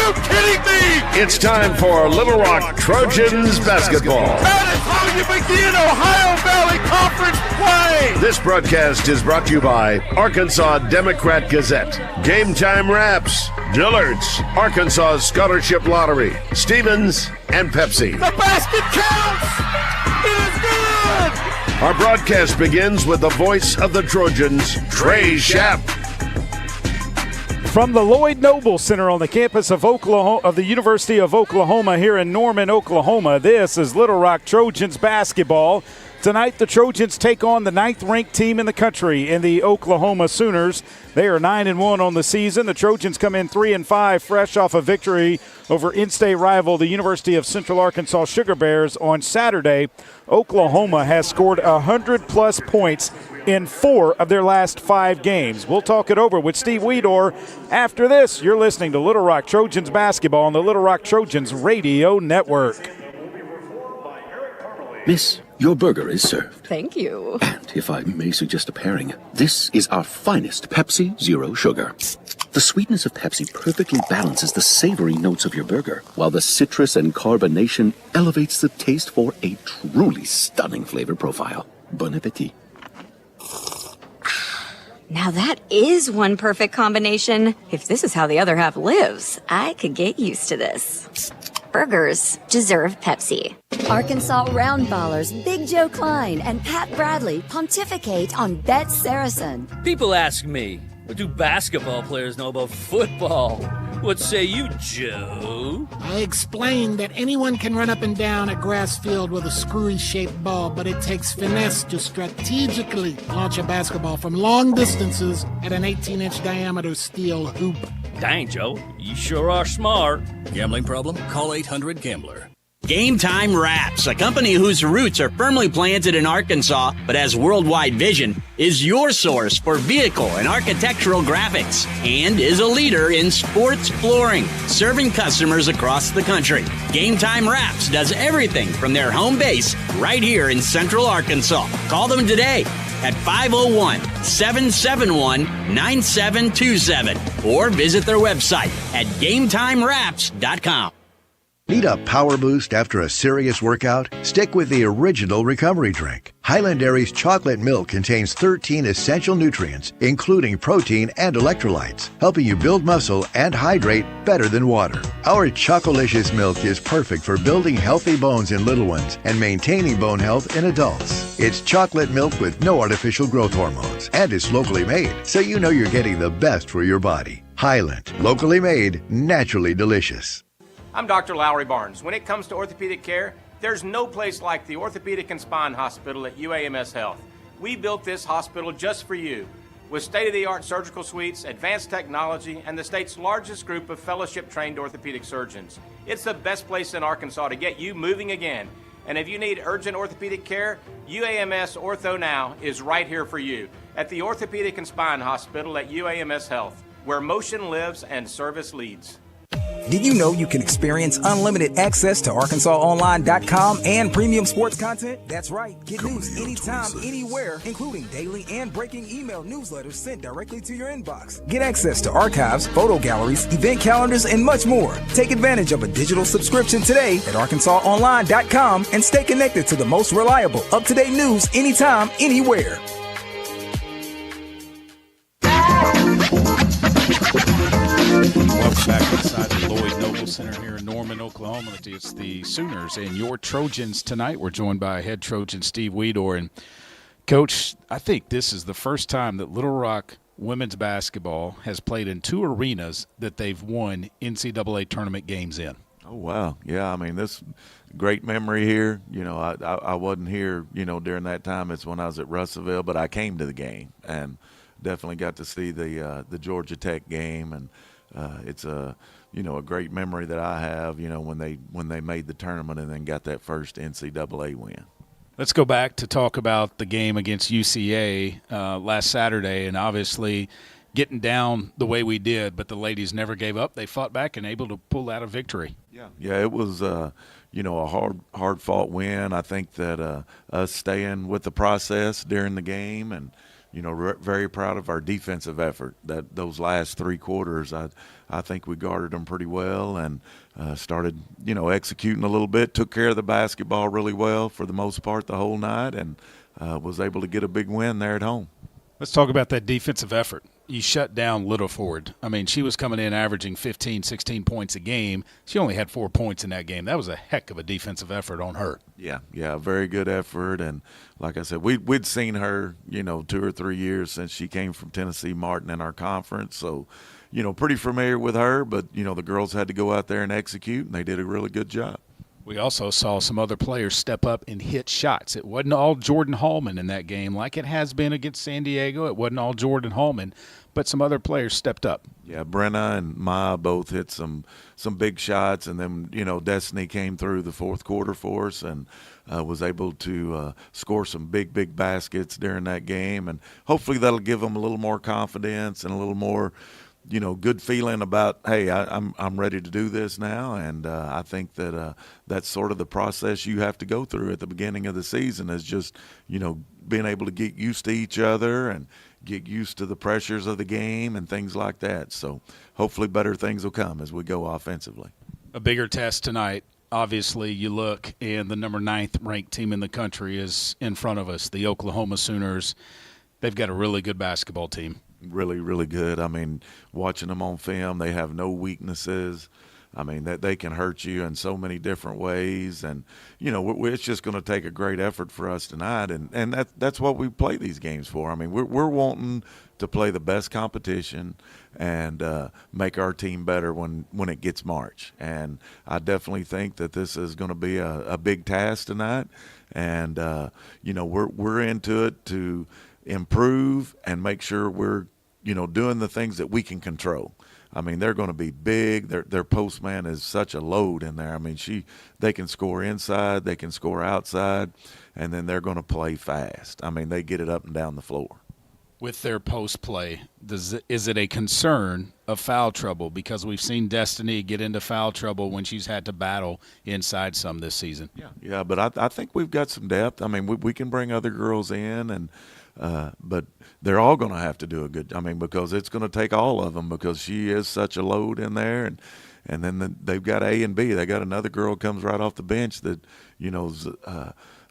you kidding me? It's time for Little Rock Trojans basketball. That is how you begin Ohio Valley Conference play. This broadcast is brought to you by Arkansas Democrat Gazette, Game Time Wraps, Dillard's, Arkansas Scholarship Lottery, Stevens, and Pepsi. The basket counts. It is good. Our broadcast begins with the voice of the Trojans, Trey Schapp. From the Lloyd Noble Center on the campus of the University of Oklahoma here in Norman, Oklahoma, this is Little Rock Trojans basketball. Tonight, the Trojans take on the 9th-ranked team in the country in the Oklahoma Sooners. They are 9-1 on the season. The Trojans come in 3-5, fresh off a victory over in-state rival, the University of Central Arkansas Sugar Bears, on Saturday. Oklahoma has scored 100-plus points in 4 of their last 5 games. We'll talk it over with Steve Weedor. After this, you're listening to Little Rock Trojans basketball on the Little Rock Trojans Radio Network. Miss, your burger is served. Thank you. And if I may suggest a pairing, this is our finest Pepsi Zero Sugar. The sweetness of Pepsi perfectly balances the savory notes of your burger, while the citrus and carbonation elevates the taste for a truly stunning flavor profile. Bon appetit. Now that is one perfect combination. If this is how the other half lives, I could get used to this. Burgers deserve Pepsi. Arkansas Roundballers Big Joe Klein and Pat Bradley pontificate on Bet Saracen. People ask me, what do basketball players know about football? What say you, Joe? I explained that anyone can run up and down a grass field with a screwy-shaped ball, but it takes finesse to strategically launch a basketball from long distances at an 18-inch diameter steel hoop. Dang, Joe, you sure are smart. Gambling problem? Call 800-GAMBLER. Game Time Wraps, a company whose roots are firmly planted in Arkansas but has worldwide vision, is your source for vehicle and architectural graphics and is a leader in sports flooring, serving customers across the country. Game Time Wraps does everything from their home base right here in Central Arkansas. Call them today at 501-771-9727 or visit their website at GameTimeWraps.com. Need a power boost after a serious workout? Stick with the original recovery drink. Highland Dairy's chocolate milk contains 13 essential nutrients, including protein and electrolytes, helping you build muscle and hydrate better than water. Our Chocolicious milk is perfect for building healthy bones in little ones and maintaining bone health in adults. It's chocolate milk with no artificial growth hormones, and it's locally made, so you know you're getting the best for your body. Highland, locally made, naturally delicious. I'm Dr. Lowry Barnes. When it comes to orthopedic care, there's no place like the Orthopedic and Spine Hospital at UAMS Health. We built this hospital just for you, with state-of-the-art surgical suites, advanced technology, and the state's largest group of fellowship-trained orthopedic surgeons. It's the best place in Arkansas to get you moving again. And if you need urgent orthopedic care, UAMS Ortho Now is right here for you at the Orthopedic and Spine Hospital at UAMS Health, where motion lives and service leads. Did you know you can experience unlimited access to ArkansasOnline.com and premium sports content? That's right. Get news anytime, anywhere, including daily and breaking email newsletters sent directly to your inbox. Get access to archives, photo galleries, event calendars, and much more. Take advantage of a digital subscription today at ArkansasOnline.com and stay connected to the most reliable, up-to-date news anytime, anywhere. Welcome back inside the Lloyd Noble Center here in Norman, Oklahoma. It's the Sooners and your Trojans tonight. We're joined by head Trojan Steve Weedor. And, Coach, I think this is the first time that Little Rock women's basketball has played in 2 arenas that they've won NCAA tournament games in. Oh, wow. Yeah, I mean, this great memory here. You know, I wasn't here, during that time. It's when I was at Russellville, but I came to the game and definitely got to see the Georgia Tech game. And it's a great memory that I have, when they made the tournament and then got that first NCAA win. Let's go back to talk about the game against UCA last Saturday, and obviously getting down the way we did, but the ladies never gave up. They fought back and able to pull out a victory. Yeah, it was a hard-fought win. I think that us staying with the process during the game and very proud of our defensive effort. That those last 3 quarters, I think we guarded them pretty well and started, executing a little bit. Took care of the basketball really well for the most part the whole night, and was able to get a big win there at home. Let's talk about that defensive effort. You shut down Little Ford. I mean, she was coming in averaging 15, 16 points a game. She only had 4 points in that game. That was a heck of a defensive effort on her. Yeah, very good effort. And like I said, we'd seen her, 2 or 3 years since she came from Tennessee Martin in our conference. So, pretty familiar with her. But, the girls had to go out there and execute, and they did a really good job. We also saw some other players step up and hit shots. It wasn't all Jordan Hallman in that game like it has been against San Diego. It wasn't all Jordan Hallman, but some other players stepped up. Yeah, Brenna and Maya both hit some big shots, and then, Destiny came through the fourth quarter for us and was able to score some big baskets during that game. And hopefully that'll give them a little more confidence and a little more good feeling about, hey, I'm ready to do this now. And I think that that's sort of the process you have to go through at the beginning of the season, is just, being able to get used to each other and get used to the pressures of the game and things like that. So hopefully better things will come as we go offensively. A bigger test tonight. Obviously, you look, and the number 9th ranked team in the country is in front of us, the Oklahoma Sooners. They've got a really good basketball team. Really, really good. I mean, watching them on film, they have no weaknesses. I mean, that they can hurt you in so many different ways. And, it's just going to take a great effort for us tonight. And that's what we play these games for. I mean, we're wanting to play the best competition and make our team better when it gets March. And I definitely think that this is going to be a big task tonight. And, we're into it to improve and make sure we're, doing the things that we can control. I mean, they're going to be big. Their postman is such a load in there. I mean, they can score inside, they can score outside, and then they're going to play fast. I mean, they get it up and down the floor. With their post play, is it a concern of foul trouble? Because we've seen Destiny get into foul trouble when she's had to battle inside some this season. Yeah, but I think we've got some depth. I mean, we can bring other girls in, and but they're all going to have to do a good. I mean, because it's going to take all of them, because she is such a load in there, and then they've got A and B. They got another girl who comes right off the bench that is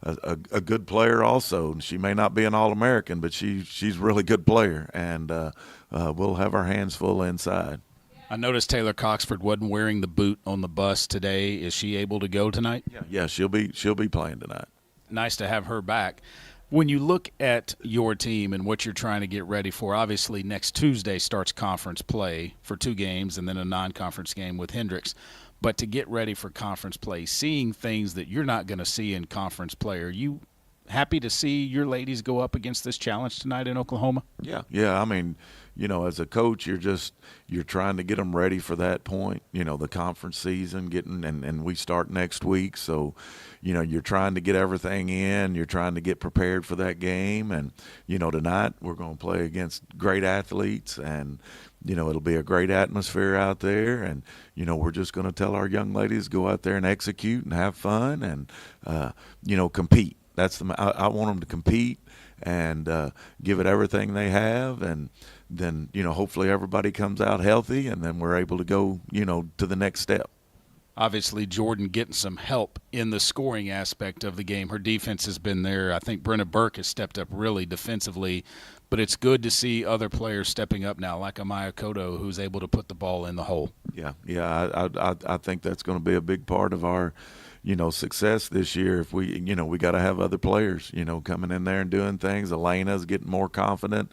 a good player also. And she may not be an All-American, but she's a really good player, and we'll have our hands full inside. I noticed Taylor Coxford wasn't wearing the boot on the bus today. Is she able to go tonight? Yeah, she'll be playing tonight. Nice to have her back. When you look at your team and what you're trying to get ready for, obviously next Tuesday starts conference play for 2 games and then a non-conference game with Hendricks. But to get ready for conference play, seeing things that you're not going to see in conference play, are you happy to see your ladies go up against this challenge tonight in Oklahoma? Yeah. I mean, as a coach, you're trying to get them ready for that point. The conference season and we start next week, so you're trying to get everything in. You're trying to get prepared for that game, and tonight we're going to play against great athletes, and it'll be a great atmosphere out there, and we're just going to tell our young ladies, go out there and execute and have fun and compete. I want them to compete and give it everything they have, and then hopefully everybody comes out healthy, and then we're able to go to the next step. Obviously, Jordan getting some help in the scoring aspect of the game. Her defense has been there. I think Brenna Burke has stepped up really defensively, but it's good to see other players stepping up now, like Amaya Koto, who's able to put the ball in the hole. Yeah. I think that's going to be a big part of our success this year. If we got to have other players coming in there and doing things. Elena's getting more confident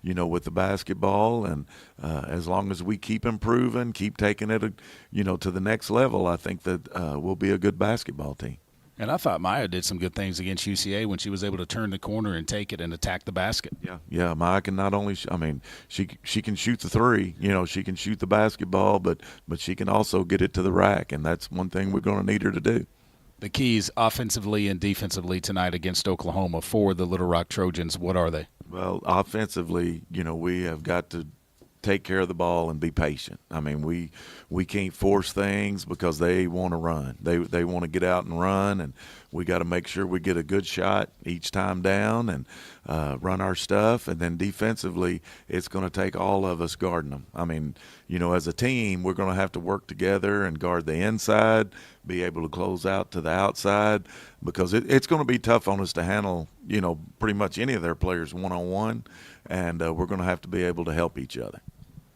with the basketball, and as long as we keep improving, keep taking it to the next level, I think that we'll be a good basketball team. And I thought Maya did some good things against UCA when she was able to turn the corner and take it and attack the basket. Yeah, Maya can not only she can shoot the three, she can shoot the basketball, but she can also get it to the rack, and that's one thing we're going to need her to do. The keys offensively and defensively tonight against Oklahoma for the Little Rock Trojans, what are they? Well, offensively, we have got to take care of the ball and be patient. I mean, we can't force things because they want to run. They want to get out and run, and we got to make sure we get a good shot each time down and run our stuff. And then defensively, it's going to take all of us guarding them. I mean, as a team, we're going to have to work together and guard the inside, be able to close out to the outside, because it's going to be tough on us to handle, pretty much any of their players one-on-one, and we're going to have to be able to help each other.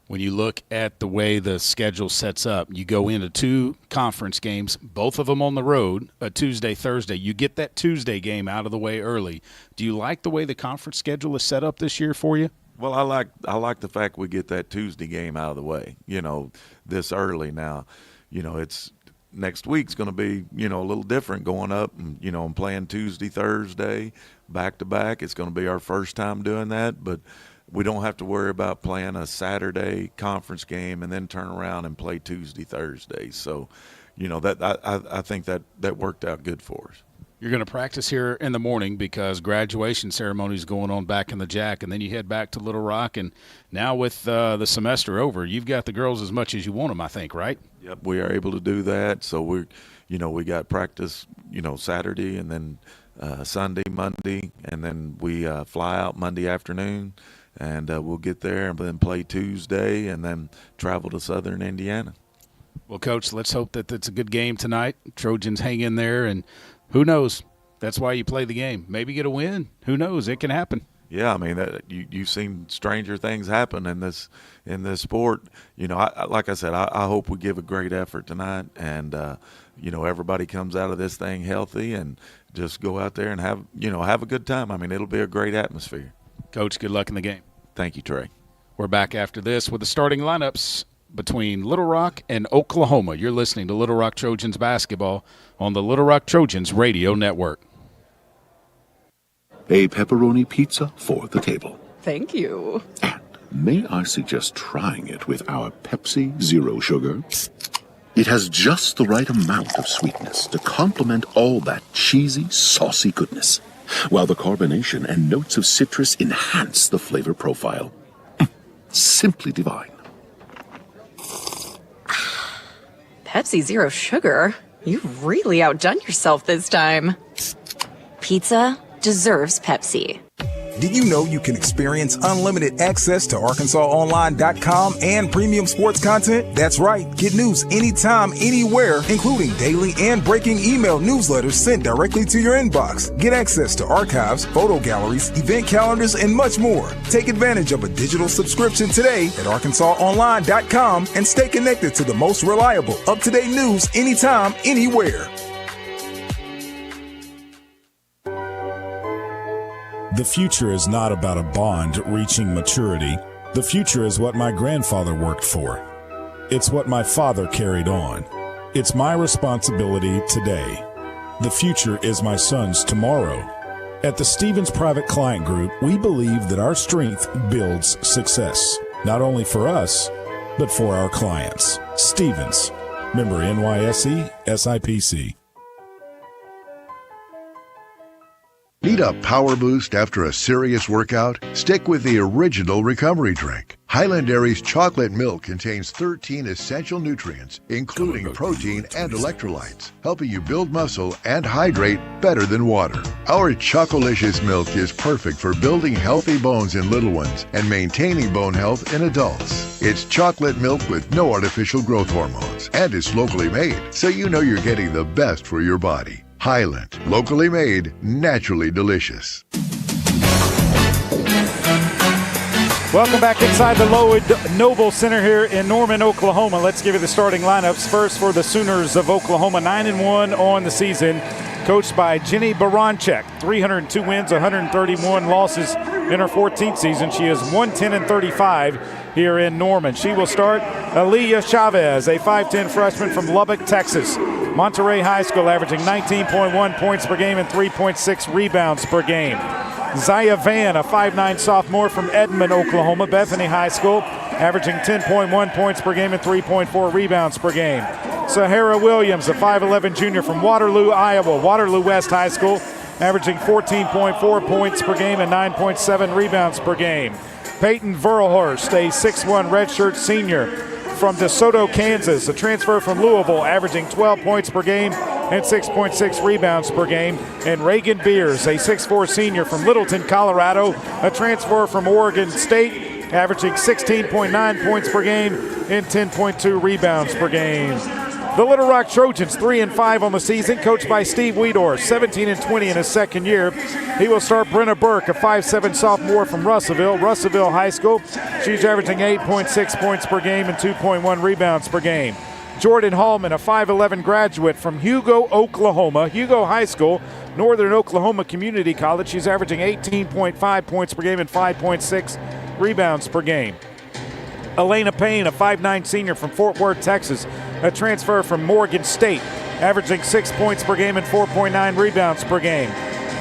When you look at the way the schedule sets up, you go into 2 conference games, both of them on the road, a Tuesday, Thursday. You get that Tuesday game out of the way early. Do you like the way the conference schedule is set up this year for you? Well, I like the fact we get that Tuesday game out of the way, this early. Now, it's next week's going to be, a little different going up and playing Tuesday, Thursday, back-to-back. It's going to be our first time doing that, but we don't have to worry about playing a Saturday conference game and then turn around and play Tuesday, Thursday. So, I think that worked out good for us. You're going to practice here in the morning because graduation ceremony is going on back in the Jack, and then you head back to Little Rock. And now with the semester over, you've got the girls as much as you want them, I think, right? Yep, we are able to do that. So we got practice, Saturday and then Sunday, Monday, and then we fly out Monday afternoon. And we'll get there and then play Tuesday and then travel to Southern Indiana. Well, Coach, let's hope that it's a good game tonight. Trojans hang in there, and who knows? That's why you play the game. Maybe get a win. Who knows? It can happen. Yeah, I mean, you've seen stranger things happen in this sport. Like I said, I hope we give a great effort tonight, and everybody comes out of this thing healthy and just go out there and have a good time. I mean, it'll be a great atmosphere. Coach, good luck in the game. Thank you, Trey. We're back after this with the starting lineups between Little Rock and Oklahoma. You're listening to Little Rock Trojans basketball on the Little Rock Trojans radio network. A pepperoni pizza for the table. Thank you. And may I suggest trying it with our Pepsi Zero Sugar? It has just the right amount of sweetness to complement all that cheesy, saucy goodness, while the carbonation and notes of citrus enhance the flavor profile. Simply divine. Pepsi Zero Sugar? You've really outdone yourself this time. Pizza deserves Pepsi. Did you know you can experience unlimited access to ArkansasOnline.com and premium sports content? That's right. Get news anytime, anywhere, including daily and breaking email newsletters sent directly to your inbox. Get access to archives, photo galleries, event calendars, and much more. Take advantage of a digital subscription today at ArkansasOnline.com and stay connected to the most reliable, up-to-date news anytime, anywhere. The future is not about a bond reaching maturity. The future is what my grandfather worked for. It's what my father carried on. It's my responsibility today. The future is my son's tomorrow. At the Stevens Private Client Group, we believe that our strength builds success, not only for us, but for our clients. Stevens, member NYSE, SIPC. Need a power boost after a serious workout? Stick with the original recovery drink. Highland Dairy's chocolate milk contains 13 essential nutrients, including protein and electrolytes, helping you build muscle and hydrate better than water. Our Chocolicious milk is perfect for building healthy bones in little ones and maintaining bone health in adults. It's chocolate milk with no artificial growth hormones, and it's locally made, so you know you're getting the best for your body. Highland, locally made, naturally delicious. Welcome back inside the Lloyd Noble Center here in Norman, Oklahoma. Let's give you the starting lineups. First for the Sooners of Oklahoma, 9-1 on the season, coached by Jenny Baranchek. 302 wins, 131 losses in her 14th season. She is 110-35 here in Norman. She will start Aaliyah Chavez, a 5'10 freshman from Lubbock, Texas. Monterey High School, averaging 19.1 points per game and 3.6 rebounds per game. Zaya Van, a 5'9 sophomore from Edmond, Oklahoma, Bethany High School, averaging 10.1 points per game and 3.4 rebounds per game. Sahara Williams, a 5'11 junior from Waterloo, Iowa, Waterloo West High School, averaging 14.4 points per game and 9.7 rebounds per game. Peyton Verhulst, a 6'1 redshirt senior from DeSoto, Kansas, a transfer from Louisville, averaging 12 points per game and 6.6 rebounds per game. And Reagan Beers, a 6'4 senior from Littleton, Colorado, a transfer from Oregon State, averaging 16.9 points per game and 10.2 rebounds per game. The Little Rock Trojans 3-5 on the season, coached by Steve Weedor, 17-20 in his second year. He will start Brenna Burke, a 5'7 sophomore from Russellville High School. She's averaging 8.6 points per game and 2.1 rebounds per game. Jordan Hallman, a 5'11 graduate from Hugo, Oklahoma, Hugo High School, Northern Oklahoma Community College. She's averaging 18.5 points per game and 5.6 rebounds per game. Elena Payne, a 5'9 senior from Fort Worth, Texas, a transfer from Morgan State, averaging 6 points per game and 4.9 rebounds per game.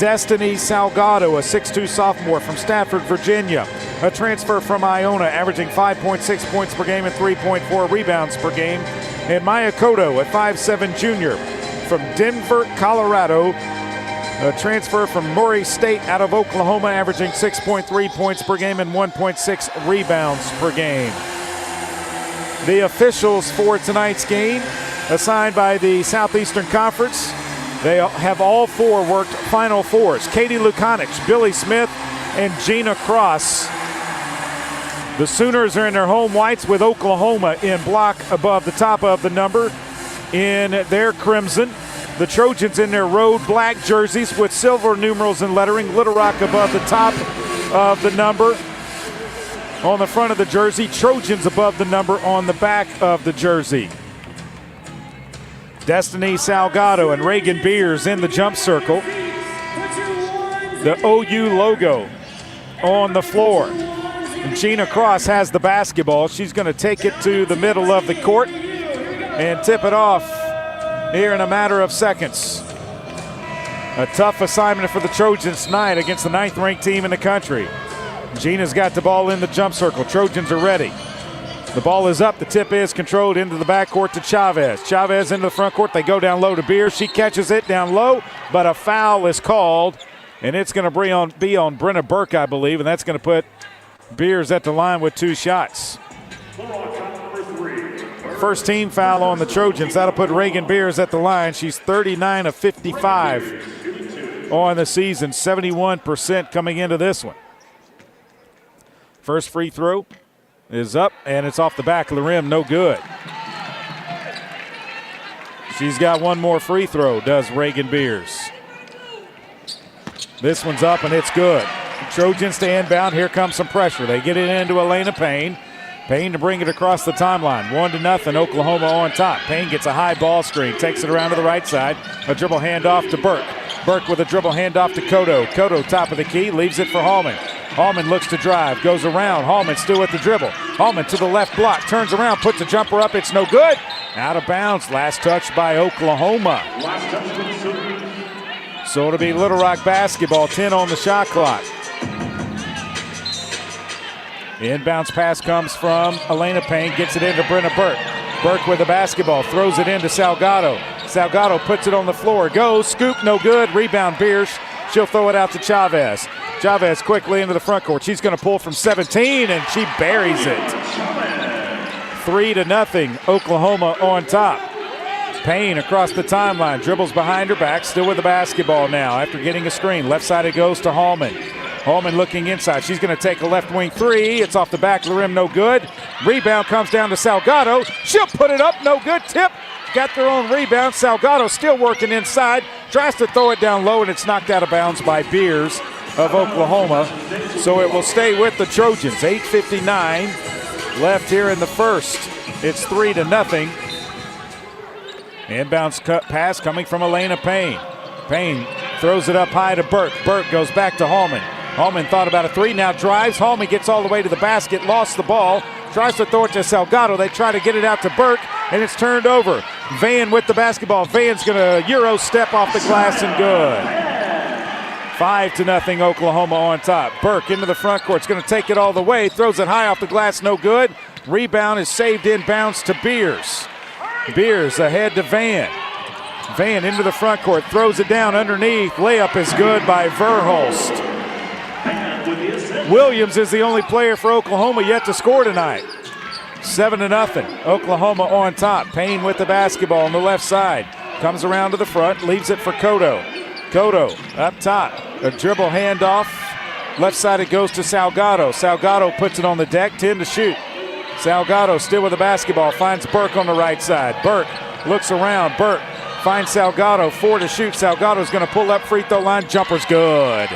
Destiny Salgado, a 6'2 sophomore from Stafford, Virginia, a transfer from Iona, averaging 5.6 points per game and 3.4 rebounds per game. And Maya Cotto, a 5'7 junior from Denver, Colorado, a transfer from Murray State out of Oklahoma, averaging 6.3 points per game and 1.6 rebounds per game. The officials for tonight's game, assigned by the Southeastern Conference, they have all four worked Final Fours. Katie Lukanich, Billy Smith, and Gina Cross. The Sooners are in their home whites with Oklahoma in block above the top of the number in their crimson. The Trojans in their road black jerseys with silver numerals and lettering. Little Rock above the top of the number on the front of the jersey. Trojans above the number on the back of the jersey. Destiny Salgado and Reagan Beers in the jump circle. The OU logo on the floor. And Gina Cross has the basketball. She's going to take it to the middle of the court and tip it off here in a matter of seconds. A tough assignment for the Trojans tonight against the 9th-ranked team in the country. Gina's got the ball in the jump circle. Trojans are ready. The ball is up. The tip is controlled into the backcourt to Chavez. Chavez into the front court. They go down low to Beers. She catches it down low, but a foul is called, and it's going to be on Brenna Burke, I believe, and that's going to put Beers at the line with 2 shots. First team foul on the Trojans. That'll put Reagan Beers at the line. She's 39 of 55 on the season, 71% coming into this one. First free throw is up, and it's off the back of the rim, no good. She's got one more free throw, does Reagan Beers. This one's up, and it's good. Trojans to inbound. Here comes some pressure. They get it into Elena Payne. Payne to bring it across the timeline. 1-0, Oklahoma on top. Payne gets a high ball screen, takes it around to the right side. A dribble handoff to Burke. Burke with a dribble handoff to Cotto. Cotto top of the key, leaves it for Hallman. Hallman looks to drive, goes around. Hallman still with the dribble. Hallman to the left block, turns around, puts a jumper up. It's no good. Out of bounds. Last touch by Oklahoma. So it'll be Little Rock basketball, 10 on the shot clock. The inbounds pass comes from Elena Payne, gets it into Brenna Burke. Burke with the basketball, throws it into Salgado. Salgado puts it on the floor, goes, scoop, no good, rebound Beers. She'll throw it out to Chavez. Chavez quickly into the front court. She's going to pull from 17, and she buries it. 3-0, Oklahoma on top. Payne across the timeline, dribbles behind her back, still with the basketball now after getting a screen. Left side it goes to Hallman. Hallman looking inside. She's going to take a left wing three. It's off the back of the rim, no good. Rebound comes down to Salgado. She'll put it up, no good. Tip, got their own rebound. Salgado still working inside. Tries to throw it down low, and it's knocked out of bounds by Beers of Oklahoma. So it will stay with the Trojans. 8:59 left here in the first. It's 3-0. Inbounds pass coming from Elena Payne. Payne throws it up high to Burke. Burke goes back to Hallman. Hallman thought about a three, now drives. Hallman gets all the way to the basket, lost the ball. Tries to throw it to Salgado. They try to get it out to Burke, and it's turned over. Van with the basketball. Van's going to Euro step off the glass and good. 5-0 Oklahoma on top. Burke into the front court. It's going to take it all the way. Throws it high off the glass, no good. Rebound is saved inbounds to Beers. Beers ahead to Van. Van into the front court, throws it down underneath. Layup is good by Verhulst. Williams is the only player for Oklahoma yet to score tonight. 7-0. Oklahoma on top. Payne with the basketball on the left side. Comes around to the front, leaves it for Cotto. Cotto up top. A dribble handoff. Left side it goes to Salgado. Salgado puts it on the deck, 10 to shoot. Salgado still with the basketball, finds Burke on the right side. Burke looks around. Burke finds Salgado, 4 to shoot. Salgado's going to pull up, free throw line. Jumper's good.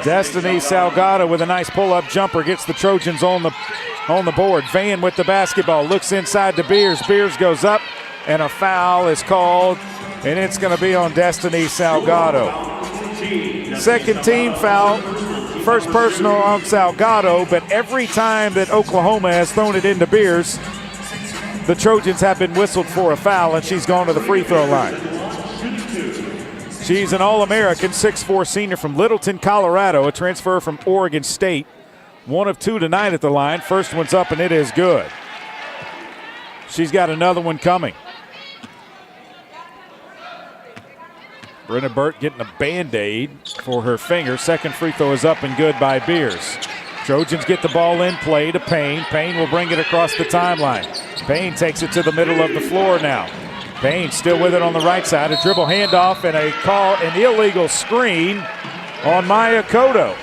Destiny Salgado with a nice pull-up jumper gets the Trojans on the board. Van with the basketball, looks inside to Beers. Beers goes up, and a foul is called, and it's going to be on Destiny Salgado. Second team foul, first personal on Salgado, but every time that Oklahoma has thrown it into Beers, the Trojans have been whistled for a foul, and she's gone to the free throw line. She's an All-American, 6'4" senior from Littleton, Colorado, a transfer from Oregon State. 1 of 2 tonight at the line. First one's up, and it is good. She's got another one coming. Brenna Burt getting a Band-Aid for her finger. Second free throw is up and good by Beers. Trojans get the ball in play to Payne. Payne will bring it across the timeline. Payne takes it to the middle of the floor now. Payne still with it on the right side. A dribble handoff and an illegal screen on Maya Cotto.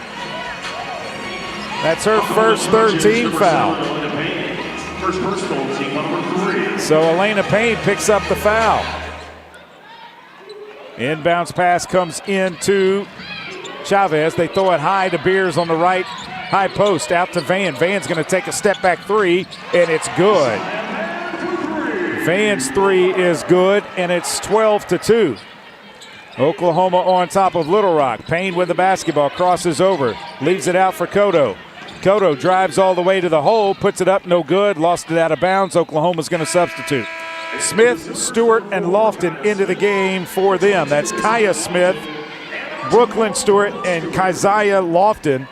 That's her first third-team foul. So Elena Payne picks up the foul. Inbounds pass comes into Chavez. They throw it high to Beers on the right high post. Out to Van. Van's going to take a step-back three, and it's good. Van's three is good, and it's 12-2. Oklahoma on top of Little Rock. Payne with the basketball, crosses over, leaves it out for Cotto. Cotto drives all the way to the hole, puts it up, no good, lost it out of bounds. Oklahoma's going to substitute. Smith, Stewart, and Lofton into the game for them. That's Kaya Smith, Brooklyn Stewart, and Keziah Lofton.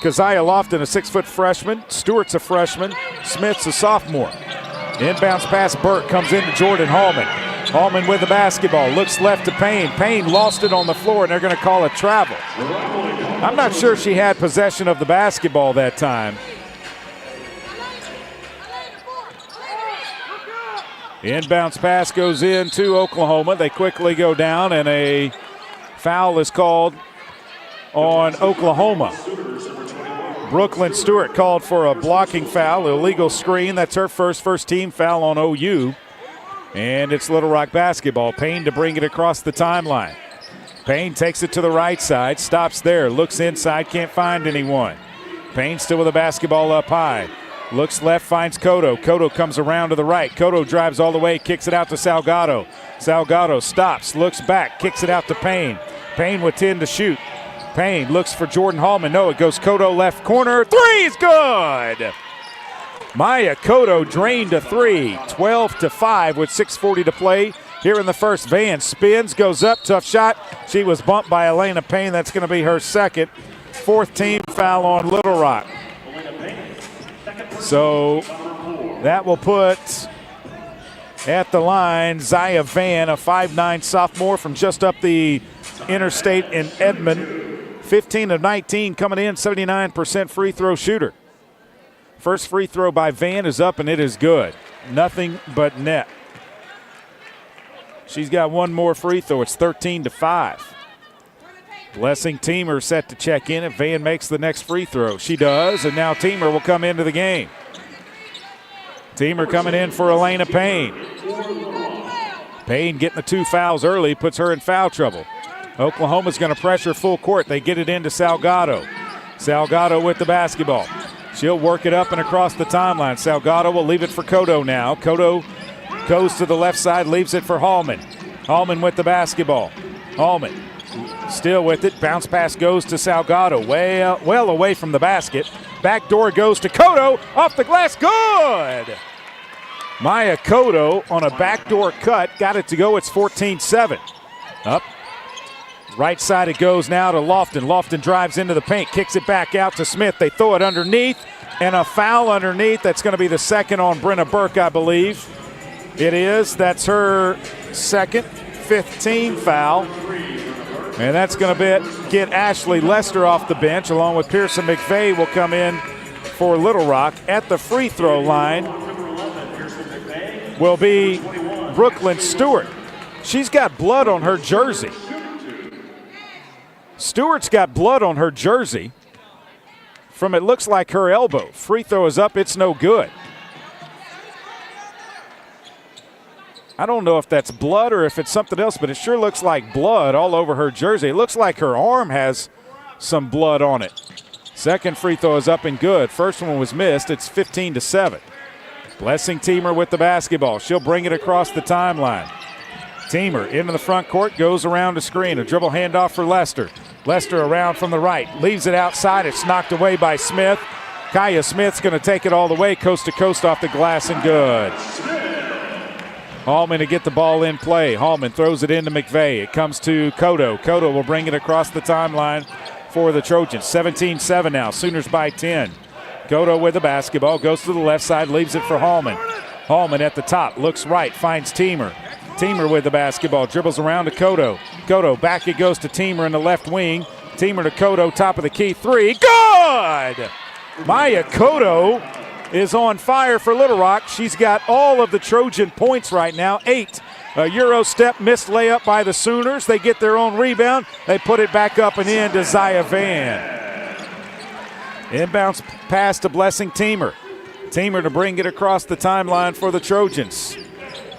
Keziah Lofton, a 6-foot freshman. Stewart's a freshman. Smith's a sophomore. Inbounds pass, Burke comes into Jordan Hallman. Hallman with the basketball, looks left to Payne. Payne lost it on the floor, and they're going to call a travel. I'm not sure she had possession of the basketball that time. Inbounds pass goes into Oklahoma. They quickly go down, and a foul is called on Oklahoma. Brooklyn Stewart called for a blocking foul, illegal screen. That's her first team foul on OU. And it's Little Rock basketball. Payne to bring it across the timeline. Payne takes it to the right side, stops there, looks inside, can't find anyone. Payne still with the basketball up high. Looks left, finds Cotto. Cotto comes around to the right. Cotto drives all the way, kicks it out to Salgado. Salgado stops, looks back, kicks it out to Payne. Payne with 10 to shoot. Payne looks for Jordan Hallman. No, it goes Cotto left corner. Three is good! Maya Cotto drained a three. 12-5 with 6:40 to play here in the first. Van spins, goes up, tough shot. She was bumped by Elena Payne. That's going to be her second. Fourth team foul on Little Rock. So that will put at the line Zaya Van, a 5'9" sophomore from just up the interstate in Edmond. 15 of 19 coming in, 79% free throw shooter. First free throw by Van is up, and it is good. Nothing but net. She's got one more free throw. It's 13-5. Blessing Teamer set to check in if Van makes the next free throw. She does, and now Teamer will come into the game. Teamer coming in for Elena Payne. Payne getting the two fouls early, puts her in foul trouble. Oklahoma's going to pressure full court. They get it into Salgado. Salgado with the basketball. She'll work it up and across the timeline. Salgado will leave it for Cotto now. Cotto goes to the left side, leaves it for Hallman. Hallman with the basketball. Hallman still with it. Bounce pass goes to Salgado. Well away from the basket. Back door goes to Cotto. Off the glass. Good! Maya Cotto on a backdoor cut. Got it to go. It's 14-7. Up. Right side it goes now to Lofton. Lofton drives into the paint, kicks it back out to Smith. They throw it underneath, and a foul underneath. That's going to be the second on Brenna Burke, I believe. It is. That's her second, 15 foul. And that's going to get Ashley Lester off the bench, along with Pearson McVeigh will come in for Little Rock. At the free throw line will be Brooklyn Stewart. She's got blood on her jersey. Stewart's got blood on her jersey from it looks like her elbow. Free throw is up, it's no good. I don't know if that's blood or if it's something else, but it sure looks like blood all over her jersey. It looks like her arm has some blood on it. Second free throw is up and good. First one was missed. It's 15-7. Blessing Teamer with the basketball. She'll bring it across the timeline. Teamer into the front court, goes around the screen. A dribble handoff for Lester. Lester around from the right, leaves it outside. It's knocked away by Smith. Kaya Smith's going to take it all the way, coast to coast off the glass and good. Hallman to get the ball in play. Hallman throws it into McVeigh. It comes to Cotto. Cotto will bring it across the timeline for the Trojans. 17-7 now. Sooners by 10. Cotto with the basketball. Goes to the left side. Leaves it for Hallman. Hallman at the top. Looks right. Finds Teamer. Teamer with the basketball. Dribbles around to Cotto. Cotto back it goes to Teamer in the left wing. Teamer to Cotto. Top of the key. Three. Good! Maya Cotto is on fire for Little Rock. She's got all of the Trojan points right now, 8. A Euro step missed layup by the Sooners. They get their own rebound. They put it back up and in to Zaya Van. Inbounds pass to Blessing Teamer. Teamer to bring it across the timeline for the Trojans.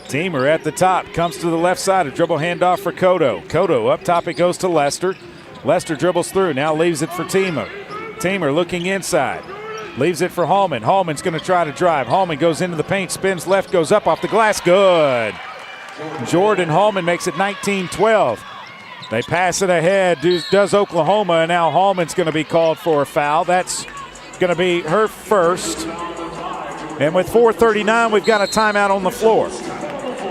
Teamer at the top, comes to the left side. A dribble handoff for Cotto. Cotto up top, it goes to Lester. Lester dribbles through, now leaves it for Teamer. Teamer looking inside. Leaves it for Hallman. Hallman's going to try to drive. Hallman goes into the paint, spins left, goes up off the glass. Good. Jordan Hallman makes it 19-12. They pass it ahead, does Oklahoma, and now Hallman's going to be called for a foul. That's going to be her first. And with 4:39, we've got a timeout on the floor.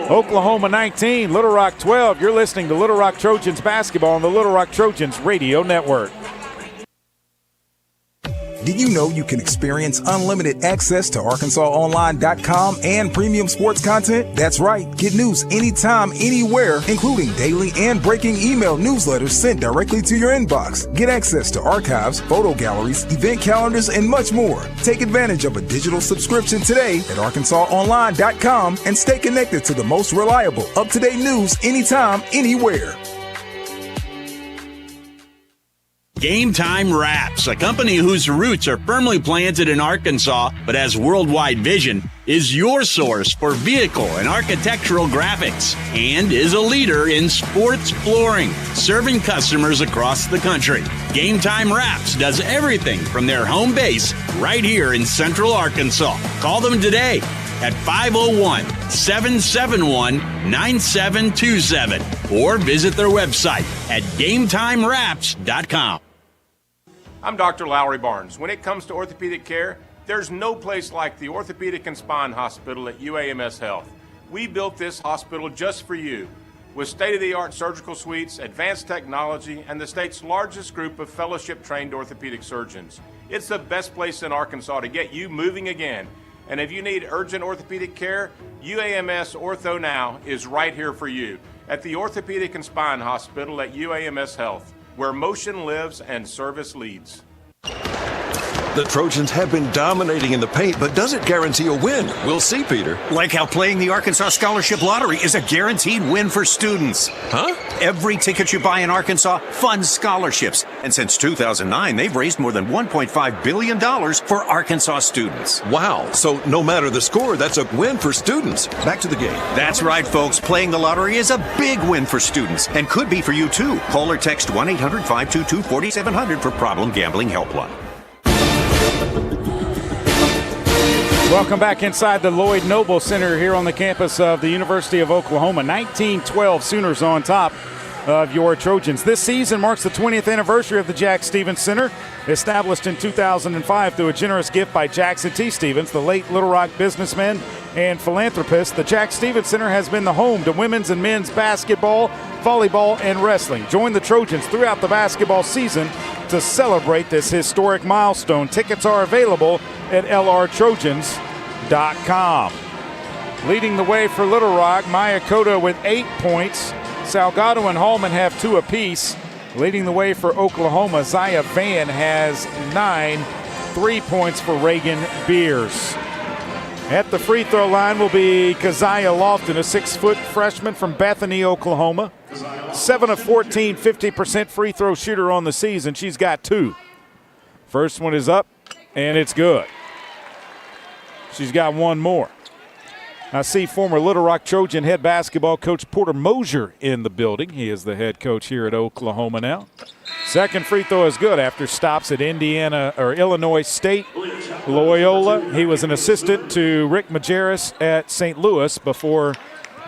Oklahoma 19, Little Rock 12. You're listening to Little Rock Trojans basketball on the Little Rock Trojans Radio Network. Did you know you can experience unlimited access to ArkansasOnline.com and premium sports content? That's right. Get news anytime, anywhere, including daily and breaking email newsletters sent directly to your inbox. Get access to archives, photo galleries, event calendars, and much more. Take advantage of a digital subscription today at ArkansasOnline.com and stay connected to the most reliable, up-to-date news anytime, anywhere. Game Time Wraps, a company whose roots are firmly planted in Arkansas but has worldwide vision, is your source for vehicle and architectural graphics and is a leader in sports flooring, serving customers across the country. Game Time Wraps does everything from their home base right here in Central Arkansas. Call them today at 501-771-9727 or visit their website at GameTimeWraps.com. I'm Dr. Lowry Barnes. When it comes to orthopedic care, there's no place like the Orthopedic and Spine Hospital at UAMS Health. We built this hospital just for you, with state-of-the-art surgical suites, advanced technology, and the state's largest group of fellowship-trained orthopedic surgeons. It's the best place in Arkansas to get you moving again. And if you need urgent orthopedic care, UAMS Ortho Now is right here for you at the Orthopedic and Spine Hospital at UAMS Health, where motion lives and service leads. The Trojans have been dominating in the paint, but does it guarantee a win? We'll see, Peter. Like how playing the Arkansas Scholarship Lottery is a guaranteed win for students. Huh? Every ticket you buy in Arkansas funds scholarships. And since 2009, they've raised more than $1.5 billion for Arkansas students. Wow. So no matter the score, that's a win for students. Back to the game. That's right, folks. Playing the lottery is a big win for students and could be for you, too. Call or text 1-800-522-4700 for Problem Gambling Helpline. Welcome back inside the Lloyd Noble Center here on the campus of the University of Oklahoma. 19-12 Sooners on top of your Trojans. This season marks the 20th anniversary of the Jack Stevens Center, established in 2005 through a generous gift by Jackson T. Stevens, the late Little Rock businessman and philanthropist. The Jack Stevens Center has been the home to women's and men's basketball, volleyball, and wrestling. Join the Trojans throughout the basketball season to celebrate this historic milestone. Tickets are available at lrtrojans.com. Leading the way for Little Rock, Maya Cotto with 8 points. Salgado and Hallman have 2 apiece. Leading the way for Oklahoma, Zaya Van has 9, 3 points for Reagan Beers. At the free throw line will be Keziah Lofton, a 6-foot freshman from Bethany, Oklahoma. 7 of 14, 50% free throw shooter on the season. She's got 2. First one is up, and it's good. She's got 1 more. I see former Little Rock Trojan head basketball coach Porter Mosier in the building. He is the head coach here at Oklahoma now. Second free throw is good after stops at Illinois State, Loyola. He was an assistant to Rick Majerus at St. Louis before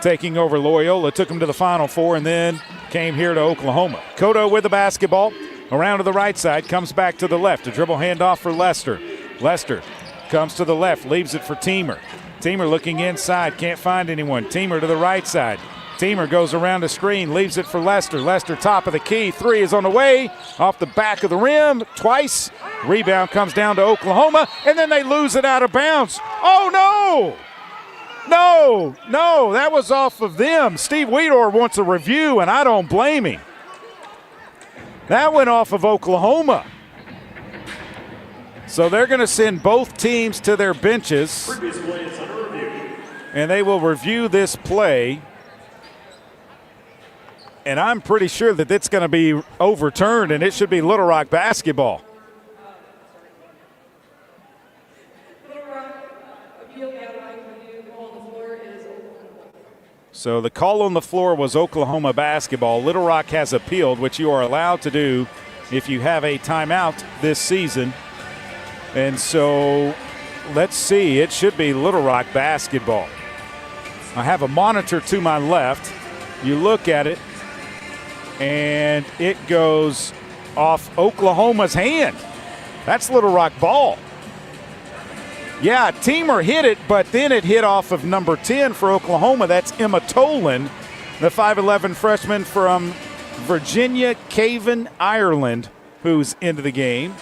taking over Loyola. Took him to the Final Four and then came here to Oklahoma. Cotto with the basketball. Around to the right side, comes back to the left. A dribble handoff for Lester. Lester comes to the left, leaves it for Teamer. Teamer looking inside, can't find anyone. Teamer to the right side. Teamer goes around the screen, leaves it for Lester. Lester top of the key, 3 is on the way. Off the back of the rim, twice. Rebound comes down to Oklahoma, and then they lose it out of bounds. Oh, no! No, that was off of them. Steve Weedor wants a review, and I don't blame him. That went off of Oklahoma. So they're going to send both teams to their benches, and they will review this play. And I'm pretty sure that it's going to be overturned, and it should be Little Rock basketball. So the call on the floor was Oklahoma basketball. Little Rock has appealed, which you are allowed to do if you have a timeout this season. And so let's see. It should be Little Rock basketball. I have a monitor to my left. You look at it, and it goes off Oklahoma's hand. That's Little Rock ball. Yeah, Teamer hit it, but then it hit off of number 10 for Oklahoma. That's Emma Tolan, the 5'11 freshman from Virginia, Cavan, Ireland, who's into the game.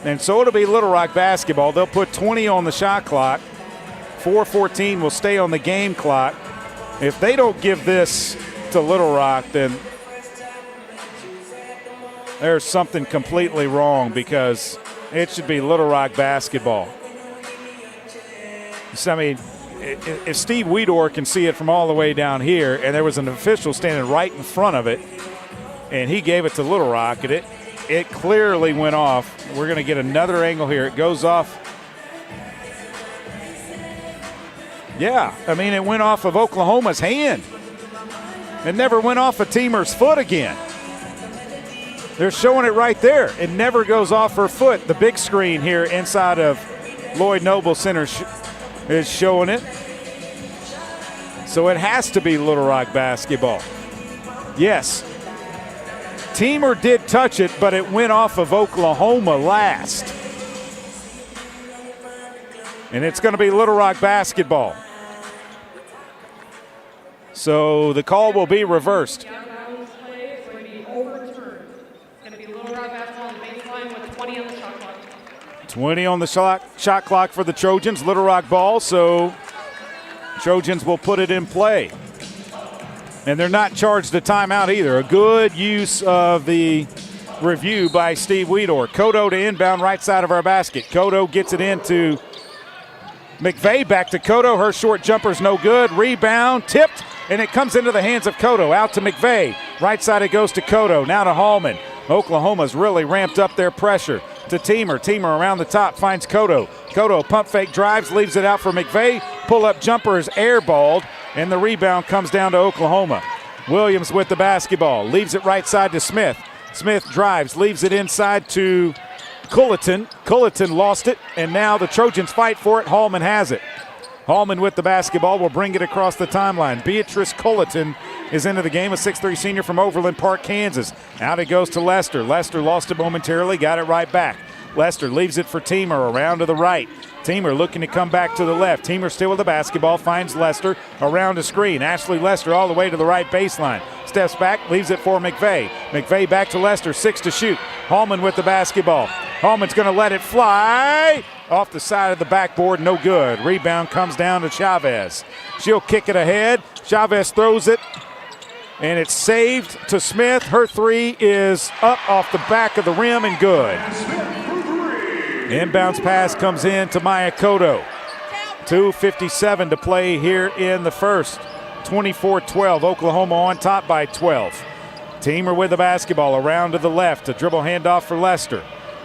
And so it'll be Little Rock basketball. They'll put 20 on the shot clock. 4:14 will stay on the game clock. If they don't give this to Little Rock, then there's something completely wrong, because it should be Little Rock basketball. So, I mean, if Steve Weedor can see it from all the way down here, and there was an official standing right in front of it, and he gave it to Little Rock, and it clearly went off. We're going to get another angle here. It goes off. Yeah, I mean, it went off of Oklahoma's hand. It never went off of Teamer's foot again. They're showing it right there. It never goes off her foot. The big screen here inside of Lloyd Noble Center is showing it. So it has to be Little Rock basketball. Yes. Teamer did touch it, but it went off of Oklahoma last. And it's going to be Little Rock basketball. So the call will be reversed. 20 on the shot clock for the Trojans. Little Rock ball, so Trojans will put it in play. And they're not charged a timeout either. A good use of the review by Steve Weedor. Cotto to inbound right side of our basket. Cotto gets it into McVeigh. Back to Cotto. Her short jumper's no good. Rebound, tipped, and it comes into the hands of Cotto. Out to McVeigh. Right side it goes to Cotto. Now to Hallman. Oklahoma's really ramped up their pressure. To Teamer. Teamer around the top finds Cotto. Cotto pump fake drives, leaves it out for McVeigh. Pull-up jumper is airballed, and the rebound comes down to Oklahoma. Williams with the basketball. Leaves it right side to Smith. Smith drives, leaves it inside to Culleton. Culleton lost it, and now the Trojans fight for it. Hallman has it. Hallman with the basketball will bring it across the timeline. Beatrice Culleton is into the game, a 6'3 senior from Overland Park, Kansas. Out it goes to Lester. Lester lost it momentarily, got it right back. Lester leaves it for Teamer around to the right. Teamer looking to come back to the left. Teamer still with the basketball, finds Lester around the screen. Ashley Lester all the way to the right baseline. Steps back, leaves it for McVeigh. McVeigh back to Lester, 6 to shoot. Hallman with the basketball. Hallman's going to let it fly. Off the side of the backboard, no good. Rebound comes down to Chavez. She'll kick it ahead. Chavez throws it, And it's saved to Smith. Her three is up off the back of the rim and good. Inbounds pass comes in to Maya Cotto. 2:57 to play here in the first. 24-12. Oklahoma on top by 12. Teamer with the basketball around to the left. A dribble handoff for Lester.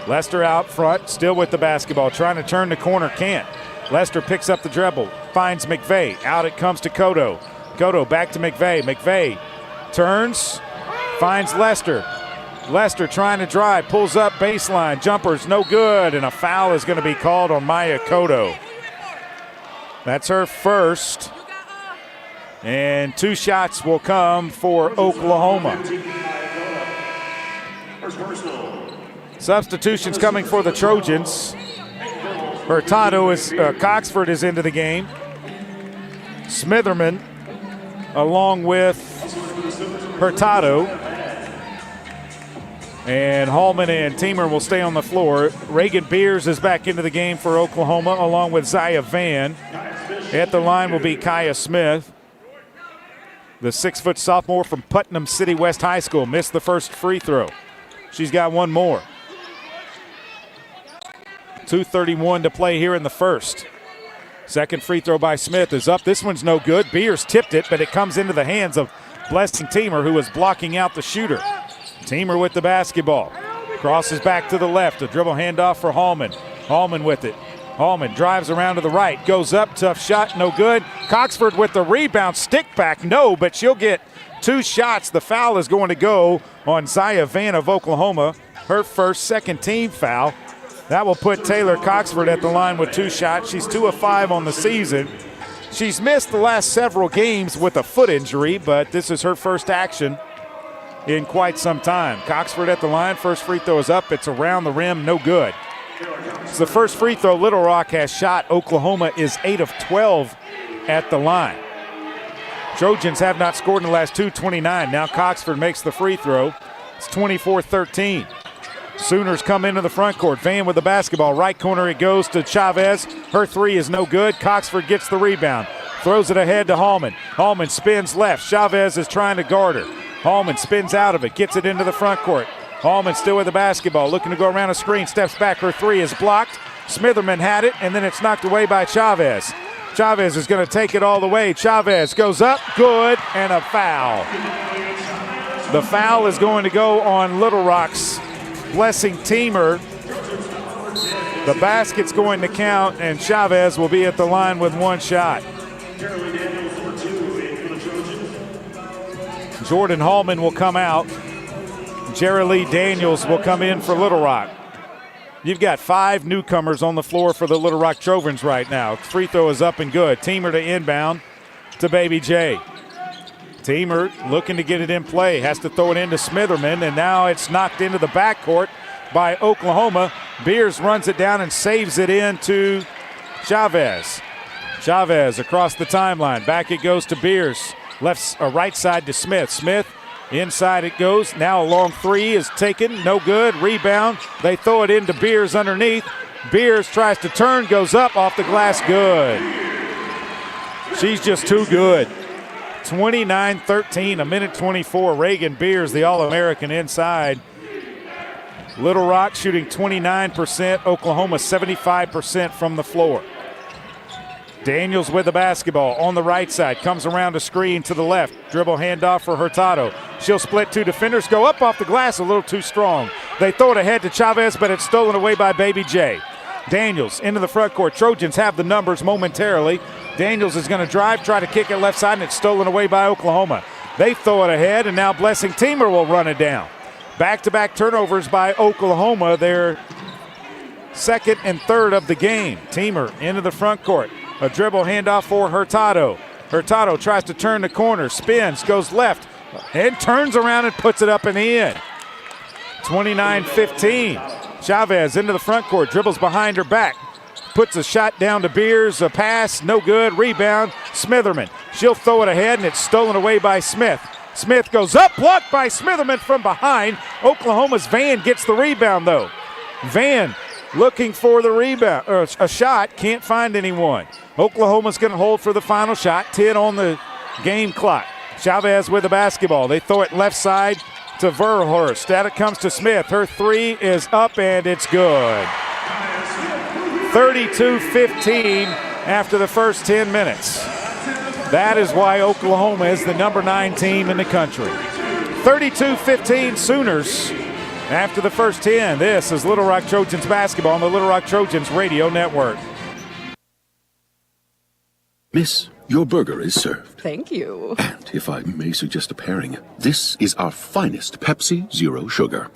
Lester out front, still with the basketball, trying to turn the corner, can't. Lester picks up the dribble, finds McVeigh. Out it comes to Cotto. Cotto back to McVeigh. McVeigh turns, finds Lester. Lester trying to drive, pulls up baseline. Jumper's no good, and a foul is going to be called on Maya Cotto. That's her first. And 2 shots will come for Oklahoma. Substitutions coming for the Trojans. Hurtado is, Coxford is into the game. Smitherman along with Hurtado. And Hallman and Teamer will stay on the floor. Reagan Beers is back into the game for Oklahoma along with Zaya Van. At the line will be Kaya Smith. The 6-foot sophomore from Putnam City West High School missed the first free throw. She's got one more. 2:31 to play here in the first. Second free throw by Smith is up. This one's no good. Beers tipped it, but it comes into the hands of Blessing Teamer, who was blocking out the shooter. Teamer with the basketball. Crosses back to the left. A dribble handoff for Hallman. Hallman with it. Hallman drives around to the right. Goes up. Tough shot. No good. Coxford with the rebound. Stick back. No, but she'll get 2 shots. The foul is going to go on Zaya Van of Oklahoma. Her first second team foul. That will put Taylor Coxford at the line with 2 shots. She's 2 of 5 on the season. She's missed the last several games with a foot injury, but this is her first action in quite some time. Coxford at the line. First free throw is up. It's around the rim. No good. It's the first free throw Little Rock has shot. Oklahoma is 8 of 12 at the line. Trojans have not scored in the last 2:29. Now Coxford makes the free throw. It's 24-13. Sooners come into the front court. Van with the basketball. Right corner it goes to Chavez. Her three is no good. Coxford gets the rebound. Throws it ahead to Hallman. Hallman spins left. Chavez is trying to guard her. Hallman spins out of it. Gets it into the front court. Hallman still with the basketball. Looking to go around a screen. Steps back. Her three is blocked. Smitherman had it, and then it's knocked away by Chavez. Chavez is going to take it all the way. Chavez goes up. Good. And a foul. The foul is going to go on Little Rock's Blessing Teamer. The basket's going to count, and Chavez will be at the line with 1 shot. Jordan Hallman will come out. Jerry Lee Daniels will come in for Little Rock. You've got 5 newcomers on the floor for the Little Rock Trojans right now. Free throw is up and good. Teamer to inbound to Baby J. Teamer looking to get it in play. Has to throw it into Smitherman, and now it's knocked into the backcourt by Oklahoma. Beers runs it down and saves it into Chavez. Chavez across the timeline. Back it goes to Beers. Right side to Smith. Smith, inside it goes. Now a long three is taken. No good. Rebound. They throw it into Beers underneath. Beers tries to turn, goes up off the glass. Good. She's just too good. 29-13, a minute 24. Reagan Beers, the All-American inside. Little Rock shooting 29%. Oklahoma 75% from the floor. Daniels with the basketball on the right side. Comes around a screen to the left. Dribble handoff for Hurtado. She'll split 2 defenders. Go up off the glass a little too strong. They throw it ahead to Chavez, but it's stolen away by Baby J. Daniels into the front court. Trojans have the numbers momentarily. Daniels is going to drive, try to kick it left side, and it's stolen away by Oklahoma. They throw it ahead, and now Blessing Teamer will run it down. Back-to-back turnovers by Oklahoma. Their second and third of the game. Teamer into the front court. A dribble handoff for Hurtado. Hurtado tries to turn the corner, spins, goes left, and turns around and puts it up and in. 29-15. Chavez into the front court, dribbles behind her back. Puts a shot down to Beers, a pass, no good, rebound, Smitherman. She'll throw it ahead, and it's stolen away by Smith. Smith goes up, blocked by Smitherman from behind. Oklahoma's Van gets the rebound, though. Van looking for the rebound, or a shot, can't find anyone. Oklahoma's going to hold for the final shot, 10 on the game clock. Chavez with the basketball. They throw it left side to Verhulst. Out it comes to Smith. Her three is up and it's good. 32-15 after the first 10 minutes. That is why Oklahoma is the number 9 team in the country. 32-15 Sooners after the first 10. This is Little Rock Trojans basketball on the Little Rock Trojans radio network. Miss, your burger is served. Thank you. And if I may suggest a pairing, this is our finest Pepsi Zero Sugar.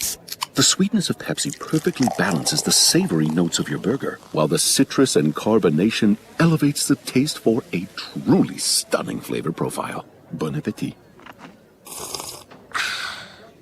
The sweetness of Pepsi perfectly balances the savory notes of your burger, while the citrus and carbonation elevates the taste for a truly stunning flavor profile. Bon appetit.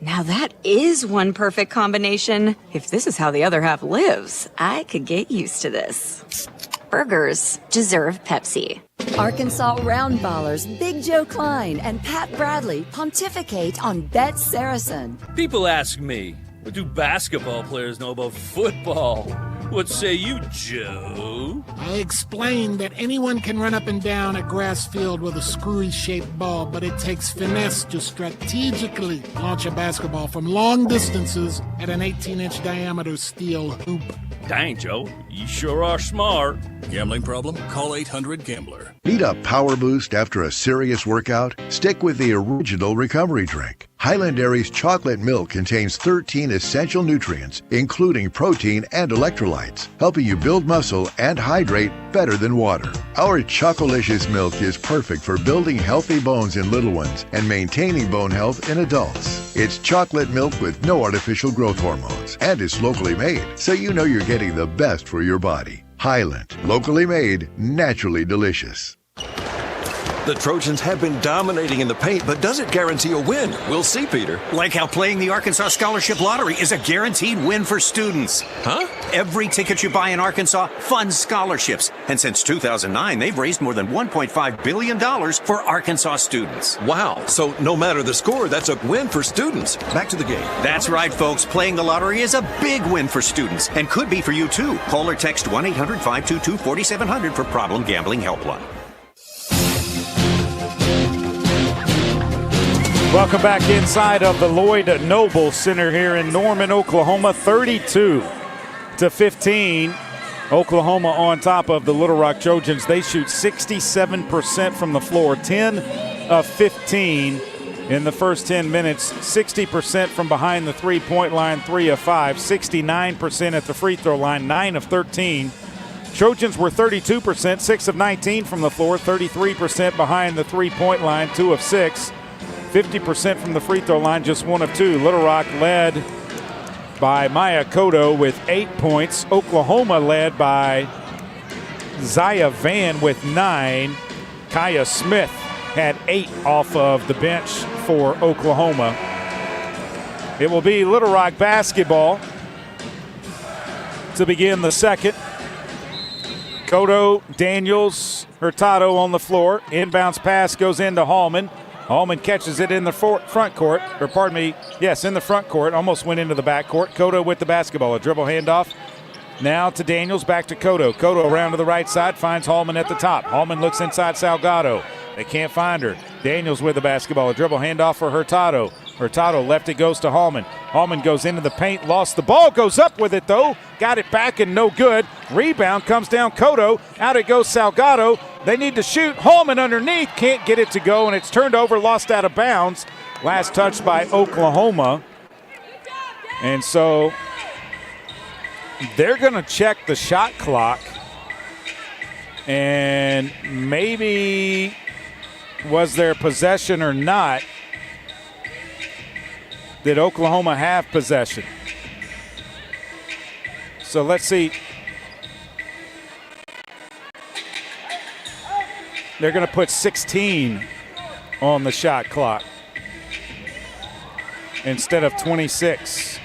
Now that is one perfect combination. If this is how the other half lives, I could get used to this. Burgers deserve Pepsi. Arkansas Roundballers Big Joe Klein and Pat Bradley pontificate on Bet Saracen. People ask me, what do basketball players know about football? What say you, Joe? I explained that anyone can run up and down a grass field with a screwy-shaped ball, but it takes finesse to strategically launch a basketball from long distances at an 18-inch diameter steel hoop. Dang, Joe, you sure are smart. Gambling problem? Call 800-GAMBLER. Need a power boost after a serious workout? Stick with the original recovery drink. Highland Dairy's chocolate milk contains 13 essential nutrients, including protein and electrolytes, helping you build muscle and hydrate better than water. Our Chocolicious milk is perfect for building healthy bones in little ones and maintaining bone health in adults. It's chocolate milk with no artificial growth hormones, and it's locally made, so you know you're getting the best for your body. Highland, locally made, naturally delicious. The Trojans have been dominating in the paint, but does it guarantee a win? We'll see, Peter. Like how playing the Arkansas Scholarship Lottery is a guaranteed win for students. Huh? Every ticket you buy in Arkansas funds scholarships. And since 2009, they've raised more than $1.5 billion for Arkansas students. Wow. So no matter the score, that's a win for students. Back to the game. That's right, folks. Playing the lottery is a big win for students and could be for you, too. Call or text 1-800-522-4700 for Problem Gambling Helpline. Welcome back inside of the Lloyd Noble Center here in Norman, Oklahoma. 32-15. Oklahoma on top of the Little Rock Trojans. They shoot 67% from the floor, 10 of 15 in the first 10 minutes, 60% from behind the three-point line, 3 of 5, 69% at the free throw line, 9 of 13. Trojans were 32%, 6 of 19 from the floor, 33% behind the three-point line, 2 of 6. 50% from the free throw line, just 1 of 2. Little Rock led by Maya Cotto with 8 points. Oklahoma led by Zaya Van with 9. Kaya Smith had 8 off of the bench for Oklahoma. It will be Little Rock basketball to begin the second. Cotto, Daniels, Hurtado on the floor. Inbounds pass goes into Hallman. Hallman catches it in the front court, or pardon me, yes, in the front court. Almost went into the back court. Cotto with the basketball. A dribble handoff. Now to Daniels, back to Cotto. Cotto around to the right side, finds Hallman at the top. Hallman looks inside Salgado. They can't find her. Daniels with the basketball. A dribble handoff for Hurtado. Hurtado left, it goes to Hallman. Hallman goes into the paint, lost the ball, goes up with it though. Got it back and no good. Rebound comes down Cotto. Out it goes Salgado. They need to shoot. Hallman underneath, can't get it to go, and it's turned over, lost out of bounds. Last touch by Oklahoma. And so they're going to check the shot clock. And maybe was there possession or not? Did Oklahoma have possession? So let's see. They're going to put 16 on the shot clock instead of 26.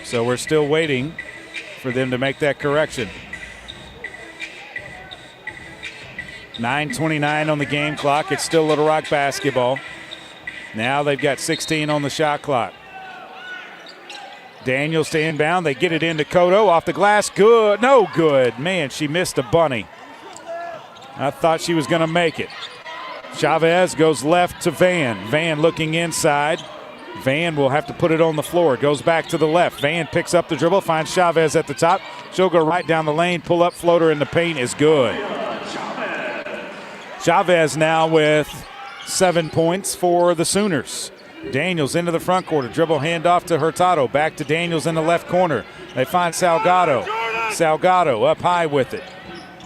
So we're still waiting for them to make that correction. 9:29 on the game clock. It's still Little Rock basketball. Now they've got 16 on the shot clock. Daniels to inbound. They get it into Cotto. Off the glass. Good. No good. Man, she missed a bunny. I thought she was going to make it. Chavez goes left to Van. Van looking inside. Van will have to put it on the floor. Goes back to the left. Van picks up the dribble, finds Chavez at the top. She'll go right down the lane, pull up floater in the paint is good. Chavez now with 7 points for the Sooners. Daniels into the front court. A dribble handoff to Hurtado. Back to Daniels in the left corner. They find Salgado. Salgado up high with it.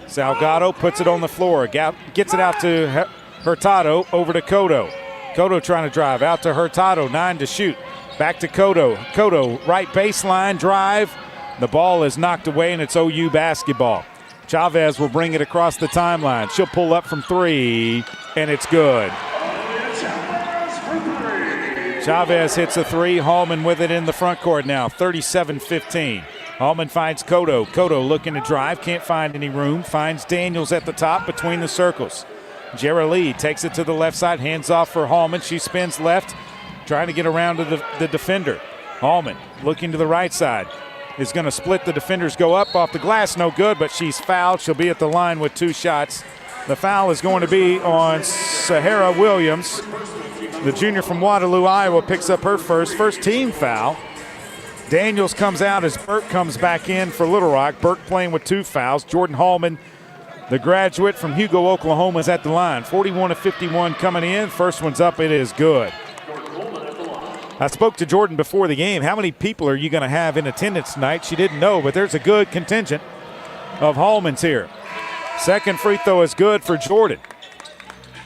Salgado puts it on the floor. Gets it out to Hurtado. Over to Cotto. Cotto trying to drive. Out to Hurtado. 9 to shoot. Back to Cotto. Cotto right baseline drive. The ball is knocked away and it's OU basketball. Chavez will bring it across the timeline. She'll pull up from 3 and it's good. Chavez hits a 3. Hallman with it in the front court now. 37-15. Hallman finds Cotto. Cotto looking to drive. Can't find any room. Finds Daniels at the top between the circles. Jara Lee takes it to the left side. Hands off for Hallman. She spins left. Trying to get around to the defender. Hallman looking to the right side. Is going to split the defenders. Go up off the glass. No good, but she's fouled. She'll be at the line with 2 shots. The foul is going to be on Sahara Williams. The junior from Waterloo, Iowa, picks up her first team foul. Daniels comes out as Burke comes back in for Little Rock. Burke playing with 2 fouls. Jordan Hallman, the graduate from Hugo, Oklahoma, is at the line. 41-51 coming in. First one's up. It is good. I spoke to Jordan before the game. How many people are you going to have in attendance tonight? She didn't know, but there's a good contingent of Hallmans here. Second free throw is good for Jordan.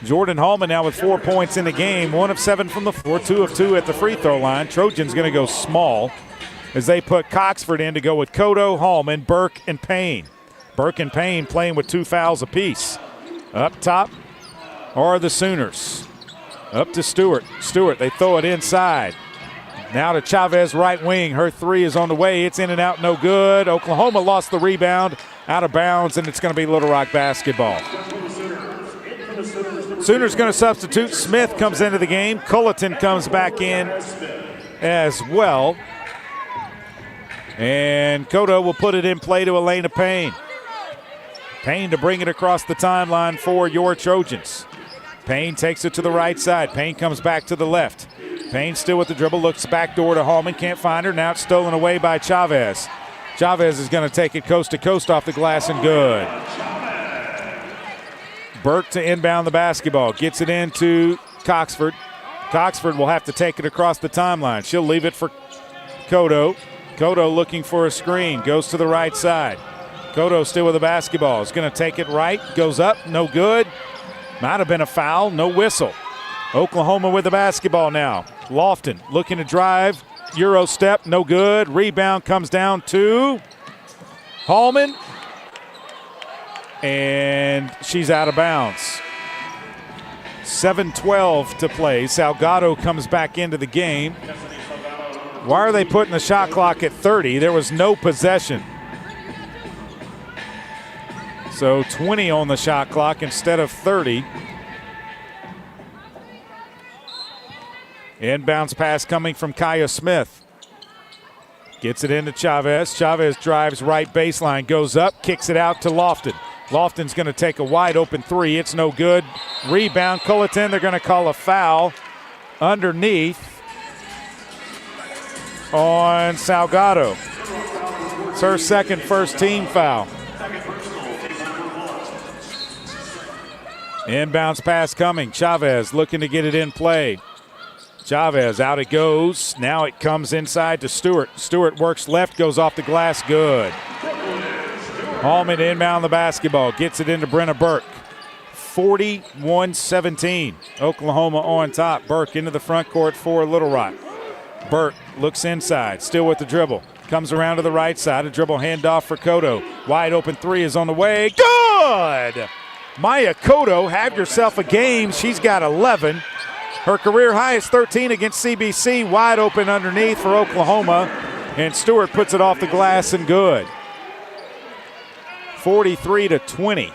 Jordan Hallman now with 4 points in the game. 1 of 7 from the floor, 2 of 2 at the free throw line. Trojans going to go small as they put Coxford in to go with Cotto, Hallman, Burke, and Payne. Burke and Payne playing with 2 fouls apiece. Up top are the Sooners. Up to Stewart. Stewart, they throw it inside. Now to Chavez, right wing. Her 3 is on the way. It's in and out, no good. Oklahoma lost the rebound, out of bounds, and it's going to be Little Rock basketball. Sooners going to substitute. Smith comes into the game. Culleton comes back in as well. And Cotto will put it in play to Elena Payne. Payne to bring it across the timeline for your Trojans. Payne takes it to the right side. Payne comes back to the left. Payne still with the dribble, looks back door to Hallman, can't find her. Now it's stolen away by Chavez. Chavez is going to take it coast to coast off the glass and good. Burke to inbound the basketball. Gets it into Coxford. Coxford will have to take it across the timeline. She'll leave it for Cotto. Cotto looking for a screen. Goes to the right side. Cotto still with the basketball. Is going to take it right. Goes up. No good. Might have been a foul. No whistle. Oklahoma with the basketball now. Lofton looking to drive. Euro step. No good. Rebound comes down to Hallman. And she's out of bounds. 7:12 to play. Salgado comes back into the game. Why are they putting the shot clock at 30? There was no possession. So 20 on the shot clock instead of 30. Inbounds pass coming from Kaya Smith. Gets it into Chavez. Chavez drives right baseline, goes up, kicks it out to Lofton. Lofton's going to take a wide open 3. It's no good. Rebound, Culleton. They're going to call a foul underneath on Salgado. It's her second first team foul. Inbounds pass coming. Chavez looking to get it in play. Chavez, out it goes. Now it comes inside to Stewart. Stewart works left, goes off the glass, good. Hallman to inbound the basketball. Gets it into Brenna Burke. 41-17. Oklahoma on top. Burke into the front court for Little Rock. Burke looks inside, still with the dribble. Comes around to the right side. A dribble handoff for Cotto. Wide open 3 is on the way. Good! Maya Cotto, have yourself a game. She's got 11. Her career high is 13 against CBC. Wide open underneath for Oklahoma. And Stewart puts it off the glass and good. 43-20.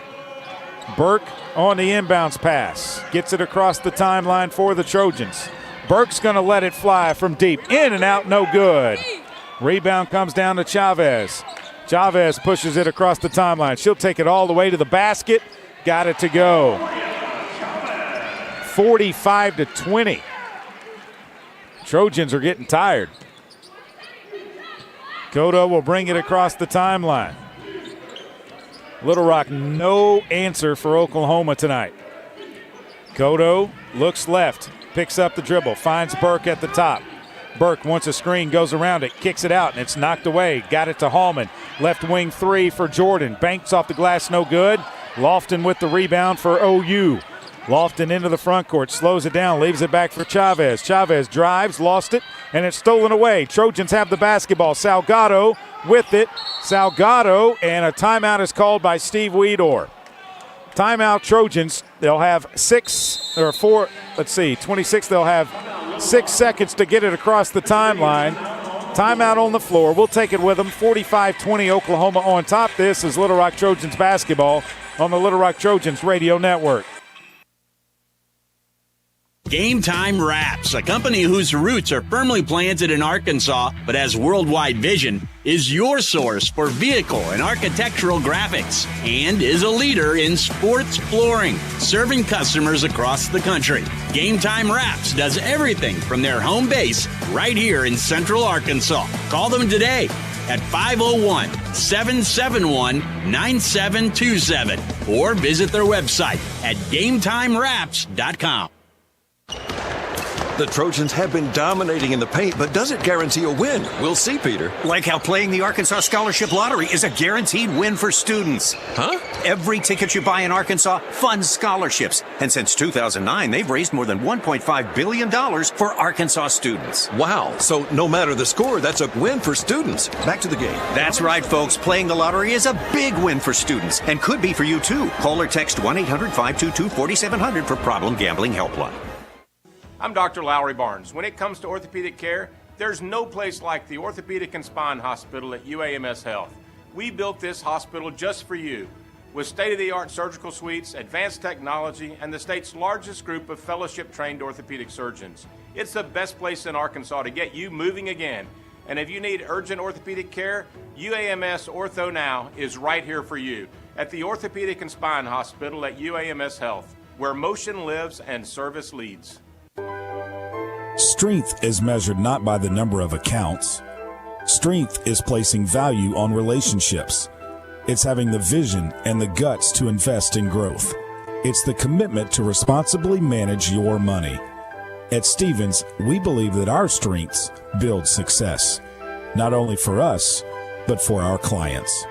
Burke on the inbounds pass. Gets it across the timeline for the Trojans. Burke's going to let it fly from deep. In and out, no good. Rebound comes down to Chavez. Chavez pushes it across the timeline. She'll take it all the way to the basket. got it to go. 45-20. Trojans are getting tired. Cotto will bring it across the timeline. Little Rock, no answer for Oklahoma tonight. Cotto looks left, picks up the dribble, finds Burke at the top. Burke wants a screen, goes around it, kicks it out, and it's knocked away. Got it to Hallman. Left wing three for Jordan. Banks off the glass, no good. Lofton with the rebound for OU. Lofton into the front court, slows it down, leaves it back for Chavez. Chavez drives, lost it, and it's stolen away. Trojans have the basketball. Salgado with it. Salgado, and a timeout is called by Steve Weedor. Timeout Trojans. They'll have 26. They'll have 6 seconds to get it across the timeline. Timeout on the floor. We'll take it with them. 45-20 Oklahoma on top. This is Little Rock Trojans basketball on the Little Rock Trojans radio network. Game Time Wraps, a company whose roots are firmly planted in Arkansas but has worldwide vision, is your source for vehicle and architectural graphics and is a leader in sports flooring, serving customers across the country. Game Time Wraps does everything from their home base right here in Central Arkansas. Call them today at 501-771-9727 or visit their website at GameTimeWraps.com. The Trojans have been dominating in the paint, but does it guarantee a win? We'll see, Peter. Like how playing the Arkansas Scholarship Lottery is a guaranteed win for students. Huh? Every ticket you buy in Arkansas funds scholarships. And since 2009, they've raised more than $1.5 billion for Arkansas students. Wow. So no matter the score, that's a win for students. Back to the game. That's right, folks. Playing the lottery is a big win for students and could be for you, too. Call or text 1-800-522-4700 for Problem Gambling Helpline. I'm Dr. Lowry Barnes. When it comes to orthopedic care, there's no place like the Orthopedic and Spine Hospital at UAMS Health. We built this hospital just for you, with state-of-the-art surgical suites, advanced technology, and the state's largest group of fellowship-trained orthopedic surgeons. It's the best place in Arkansas to get you moving again. And if you need urgent orthopedic care, UAMS Ortho Now is right here for you at the Orthopedic and Spine Hospital at UAMS Health, where motion lives and service leads. Strength is measured not by the number of accounts. Strength is placing value on relationships. It's having the vision and the guts to invest in growth. It's the commitment to responsibly manage your money. At Stevens, we believe that our strengths build success, not only for us, but for our clients.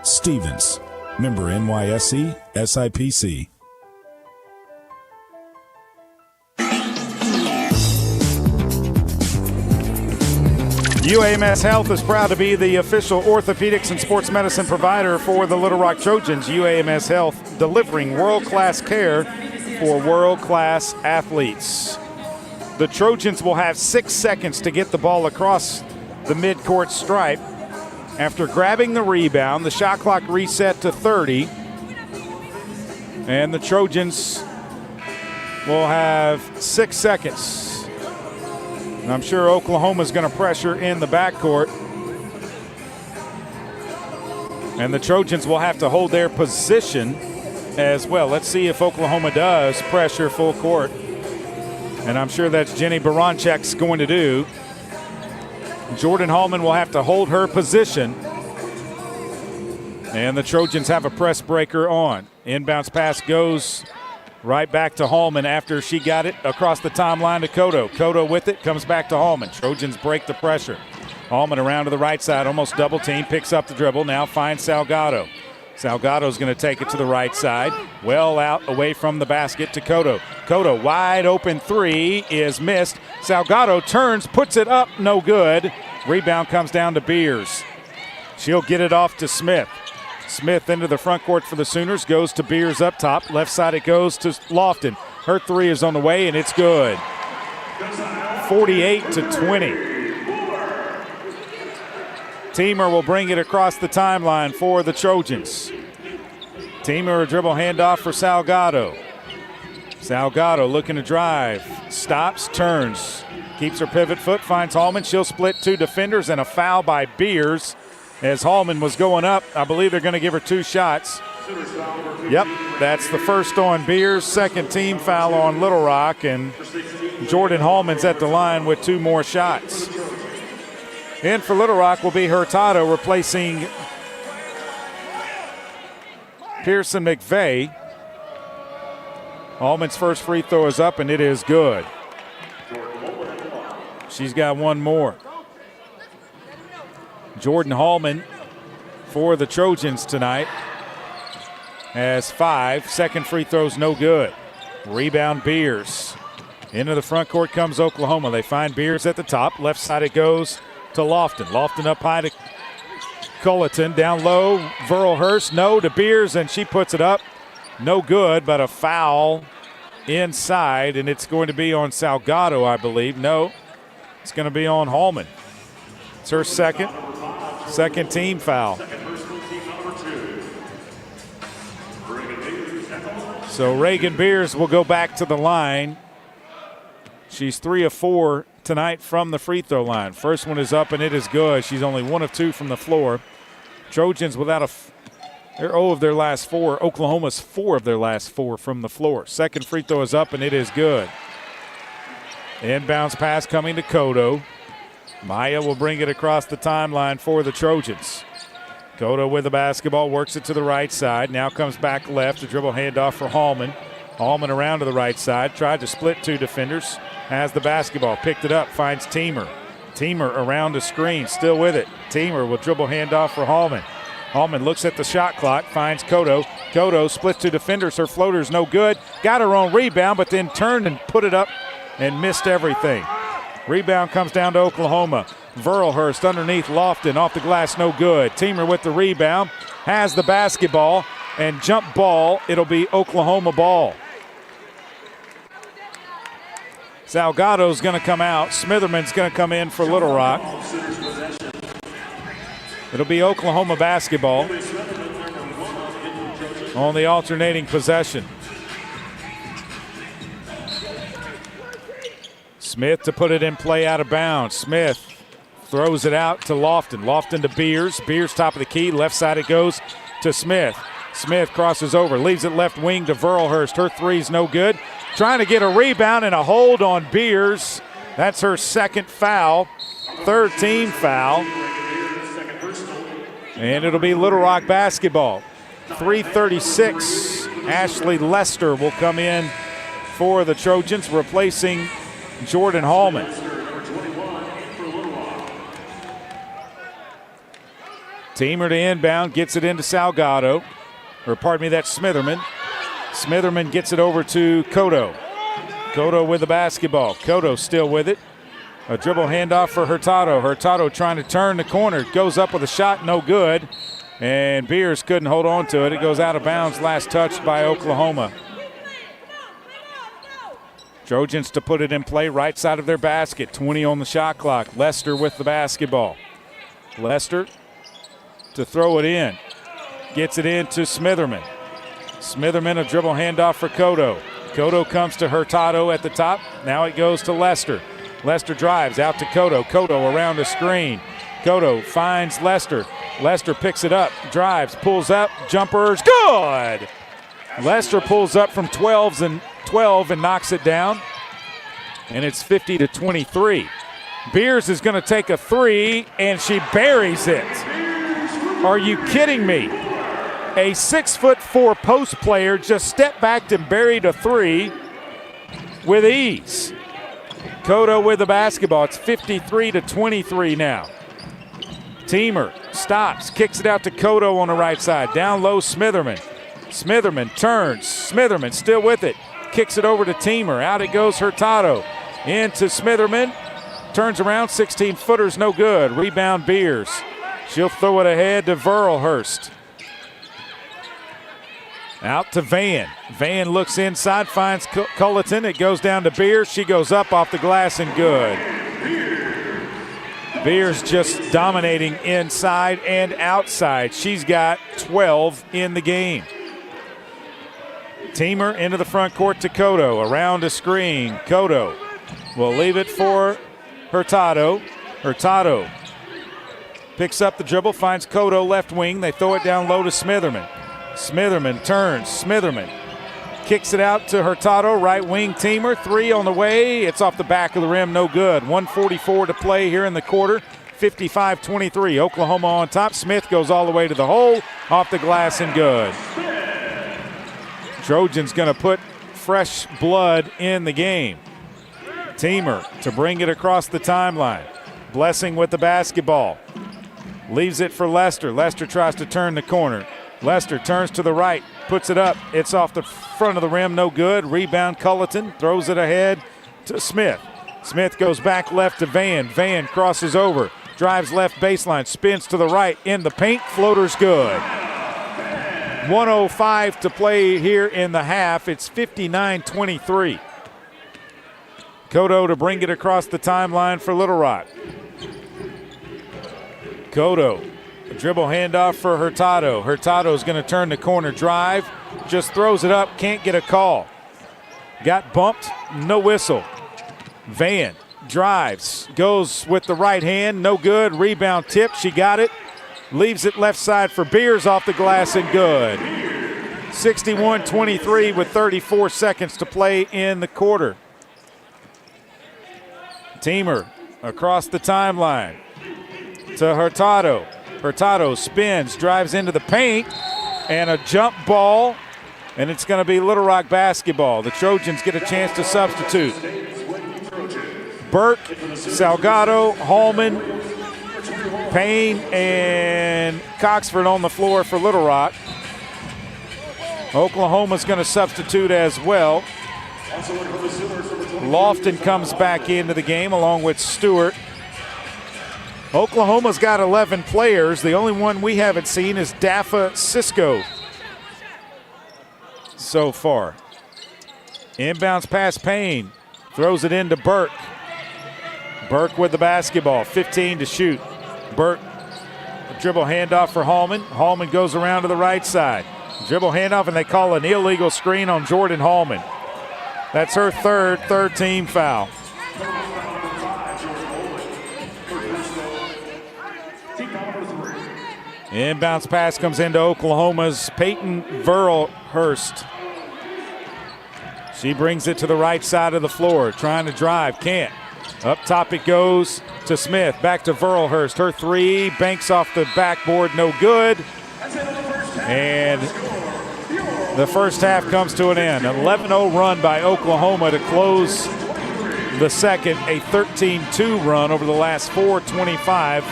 Stevens, member NYSE, SIPC. UAMS Health is proud to be the official orthopedics and sports medicine provider for the Little Rock Trojans. UAMS Health delivering world-class care for world-class athletes. The Trojans will have 6 seconds to get the ball across the midcourt stripe. After grabbing the rebound, the shot clock reset to 30. And the Trojans will have 6 seconds. And I'm sure Oklahoma's going to pressure in the backcourt. And the Trojans will have to hold their position as well. Let's see if Oklahoma does pressure full court. And I'm sure that's Jenny Baranchek's going to do. Jordan Hallman will have to hold her position. And the Trojans have a press breaker on. Inbounds pass goes right back to Hallman after she got it across the timeline to Cotto. Cotto with it, comes back to Hallman. Trojans break the pressure. Hallman around to the right side, almost double team, picks up the dribble, now finds Salgado. Salgado's going to take it to the right side. Well out away from the basket to Cotto. Cotto, wide open three is missed. Salgado turns, puts it up, no good. Rebound comes down to Beers. She'll get it off to Smith. Smith into the front court for the Sooners, goes to Beers up top. Left side it goes to Lofton. Her three is on the way, and it's good. 48-20. Teamer will bring it across the timeline for the Trojans. Teamer a dribble handoff for Salgado. Salgado looking to drive. Stops, turns. Keeps her pivot foot, finds Hallman. She'll split two defenders and a foul by Beers. As Hallman was going up, I believe they're going to give her 2 shots. Yep, that's the first on Beers, second team foul on Little Rock, and Jordan Hallman's at the line with 2 more shots. In for Little Rock will be Hurtado replacing Pearson McVeigh. Hallman's first free throw is up, and it is good. She's got 1 more. Jordan Hallman for the Trojans tonight has 5. Second free throw's no good. Rebound Beers. Into the front court comes Oklahoma. They find Beers at the top. Left side it goes to Lofton. Lofton up high to Culleton. Down low, Verlhurst. No to Beers, and she puts it up. No good, but a foul inside, and it's going to be on Salgado, I believe. No, it's going to be on Hallman. It's her second team foul. So Reagan Beers will go back to the line. She's 3 of 4 tonight from the free throw line. First one is up, and it is good. She's only 1 of 2 from the floor. Trojans without they're 0 of their last 4. Oklahoma's 4 of their last 4 from the floor. Second free throw is up, and it is good. Inbounds pass coming to Kodo. Maya will bring it across the timeline for the Trojans. Kodo with the basketball, works it to the right side. Now comes back left. A dribble handoff for Hallman. Hallman around to the right side. Tried to split 2 defenders. Has the basketball. Picked it up. Finds Teamer. Teamer around the screen. Still with it. Teamer will dribble handoff for Hallman. Hallman looks at the shot clock. Finds Kodo. Kodo splits 2 defenders. Her floater's no good. Got her own rebound, but then turned and put it up and missed everything. Rebound comes down to Oklahoma. Verlhurst underneath Lofton, off the glass, no good. Teamer with the rebound, has the basketball, and jump ball, it'll be Oklahoma ball. Salgado's going to come out. Smitherman's going to come in for Little Rock. It'll be Oklahoma basketball on the alternating possession. Smith to put it in play out of bounds. Smith throws it out to Lofton. Lofton to Beers. Beers top of the key. Left side it goes to Smith. Smith crosses over. Leaves it left wing to Verlhurst. Her three's no good. Trying to get a rebound and a hold on Beers. That's her second foul. Third team foul. And it'll be Little Rock basketball. 3:36. Ashley Lester will come in for the Trojans, replacing Jordan Hallman. Teamer to inbound, gets it into Salgado. That's Smitherman. Smitherman gets it over to Kodo. Kodo with the basketball. Kodo still with it. A dribble handoff for Hurtado. Hurtado trying to turn the corner. Goes up with a shot, no good. And Beers couldn't hold on to it. It goes out of bounds, last touched by Oklahoma. Trojans to put it in play, right side of their basket. 20 on the shot clock. Lester with the basketball. Lester to throw it in. Gets it in to Smitherman. Smitherman, a dribble handoff for Kodo. Kodo comes to Hurtado at the top. Now it goes to Lester. Lester drives out to Kodo. Kodo around the screen. Kodo finds Lester. Lester picks it up, drives, pulls up, jumpers, good! Lester pulls up from 12 and knocks it down, and it's 50-23. Beers is going to take a three, and she buries it. Are you kidding me? A 6'4" post player just stepped back and buried a three with ease. Kodo with the basketball. It's 53-23 now. Teamer stops, kicks it out to Kodo on the right side. Down low, Smitherman. Smitherman turns. Smitherman still with it. Kicks it over to Teamer. Out it goes Hurtado. Into Smitherman. Turns around, 16-footers, no good. Rebound Beers. She'll throw it ahead to Verlhurst. Out to Van. Van looks inside, finds Culleton. It goes down to Beers. She goes up off the glass and good. Beers just dominating inside and outside. She's got 12 in the game. Teamer into the front court to Kodo. Around a screen. Kodo will leave it for Hurtado. Hurtado picks up the dribble, finds Kodo left wing. They throw it down low to Smitherman. Smitherman turns. Smitherman kicks it out to Hurtado, right wing teamer. 3 on the way. It's off the back of the rim, no good. 1:44 to play here in the quarter. 55-23. Oklahoma on top. Smith goes all the way to the hole, off the glass and good. Trojans going to put fresh blood in the game. Teamer to bring it across the timeline. Blessing with the basketball. Leaves it for Lester. Lester tries to turn the corner. Lester turns to the right, puts it up. It's off the front of the rim, no good. Rebound, Culleton throws it ahead to Smith. Smith goes back left to Van. Van crosses over, drives left baseline, spins to the right, in the paint, floater's good. 1:05 to play here in the half. It's 59-23. Cotto to bring it across the timeline for Little Rock. Cotto, a dribble handoff for Hurtado. Hurtado's going to turn the corner, drive, just throws it up, can't get a call. Got bumped, no whistle. Van drives, goes with the right hand, no good. Rebound tip, she got it. Leaves it left side for Beers, off the glass and good. 61-23 with 34 seconds to play in the quarter. Teamer across the timeline to Hurtado. Hurtado spins, drives into the paint, and a jump ball, and it's going to be Little Rock basketball. The Trojans get a chance to substitute. Burke, Salgado, Hallman, Payne, and Coxford on the floor for Little Rock. Oklahoma's going to substitute as well. Lofton comes back into the game along with Stewart. Oklahoma's got 11 players. The only one we haven't seen is Dafa Cisco so far. Inbounds pass Payne. Throws it into Burke. Burke with the basketball. 15 to shoot. Burke, a dribble handoff for Hallman. Hallman goes around to the right side. Dribble handoff, and they call an illegal screen on Jordan Hallman. That's her third team foul. Inbounds pass comes into Oklahoma's Peyton Verlhurst. She brings it to the right side of the floor, trying to drive, can't. Up top it goes to Smith, back to Verlhurst. Her 3 banks off the backboard, no good. And the first half comes to an end. An 11-0 run by Oklahoma to close the second, a 13-2 run over the last 4:25.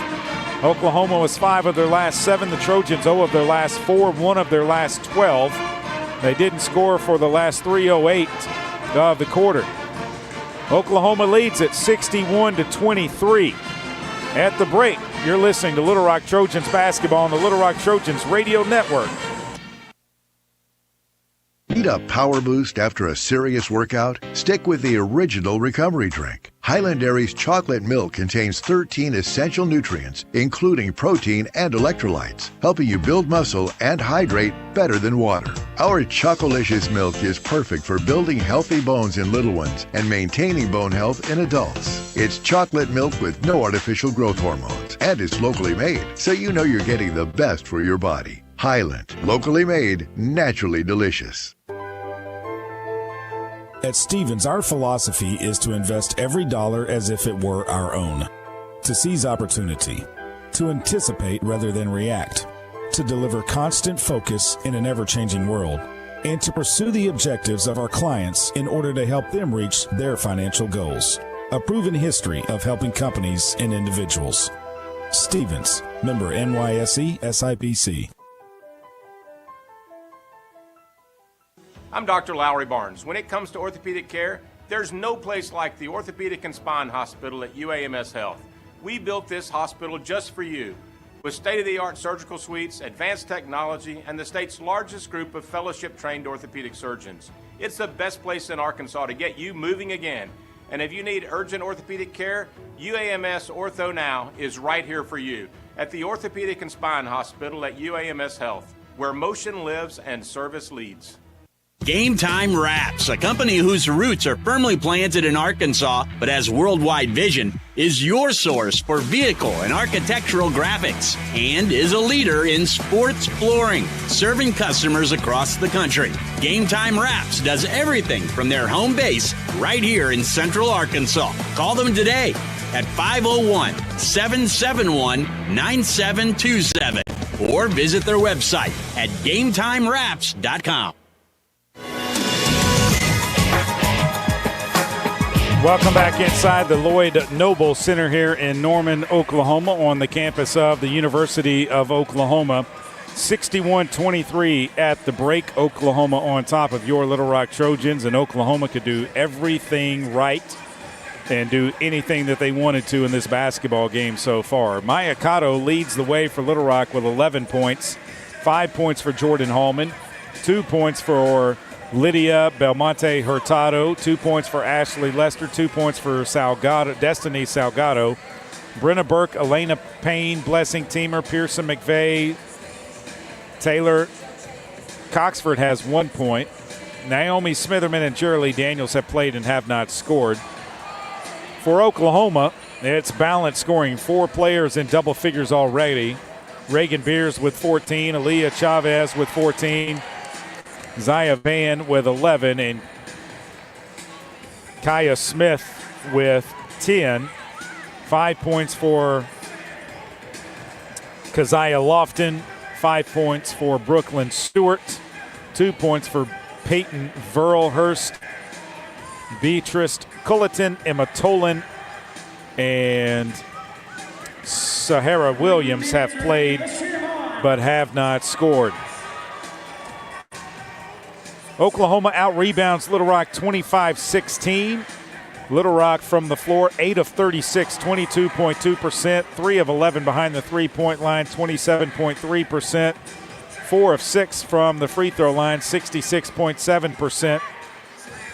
Oklahoma was 5 of their last 7. The Trojans 0 of their last 4, 1 of their last 12. They didn't score for the last 3:08 of the quarter. Oklahoma leads it 61-23. At the break, you're listening to Little Rock Trojans basketball on the Little Rock Trojans Radio Network. Need a power boost after a serious workout? Stick with the original recovery drink. Highland Dairy's chocolate milk contains 13 essential nutrients, including protein and electrolytes, helping you build muscle and hydrate better than water. Our Chocolicious milk is perfect for building healthy bones in little ones and maintaining bone health in adults. It's chocolate milk with no artificial growth hormones, and it's locally made, so you know you're getting the best for your body. Highland, locally made, naturally delicious. At Stevens, our philosophy is to invest every dollar as if it were our own, to seize opportunity, to anticipate rather than react, to deliver constant focus in an ever-changing world, and to pursue the objectives of our clients in order to help them reach their financial goals. A proven history of helping companies and individuals. Stevens, member NYSE SIPC. I'm Dr. Lowry Barnes. When it comes to orthopedic care, there's no place like the Orthopedic and Spine Hospital at UAMS Health. We built this hospital just for you, with state-of-the-art surgical suites, advanced technology, and the state's largest group of fellowship-trained orthopedic surgeons. It's the best place in Arkansas to get you moving again. And if you need urgent orthopedic care, UAMS Ortho Now is right here for you at the Orthopedic and Spine Hospital at UAMS Health, where motion lives and service leads. Game Time Wraps, a company whose roots are firmly planted in Arkansas but has worldwide vision, is your source for vehicle and architectural graphics and is a leader in sports flooring, serving customers across the country. Game Time Wraps does everything from their home base right here in Central Arkansas. Call them today at 501-771-9727 or visit their website at GameTimeWraps.com. Welcome back inside the Lloyd Noble Center here in Norman, Oklahoma, on the campus of the University of Oklahoma. 61-23 at the break. Oklahoma on top of your Little Rock Trojans, and Oklahoma could do everything right and do anything that they wanted to in this basketball game so far. Maya Cotto leads the way for Little Rock with 11 points, 5 points for Jordan Hallman, 2 points for Lydia Belmonte Hurtado, 2 points for Ashley Lester, 2 points for Destiny Salgado, Brenna Burke, Elena Payne, Blessing Teamer, Pearson McVeigh, Taylor Coxford has 1 point. Naomi Smitherman and Jerry Daniels have played and have not scored. For Oklahoma, it's balanced scoring. 4 players in double figures already. Reagan Beers with 14, Aaliyah Chavez with 14, Zaya Van with 11, and Kaya Smith with 10. 5 points for Keziah Lofton, 5 points for Brooklyn Stewart, 2 points for Peyton Verlhurst, Beatrice Culleton, Emma Tolan, and Sahara Williams have played but have not scored. Oklahoma out-rebounds Little Rock 25-16. Little Rock from the floor, 8 of 36, 22.2%, 3 of 11 behind the three-point line, 27.3%, 4 of 6 from the free throw line, 66.7%.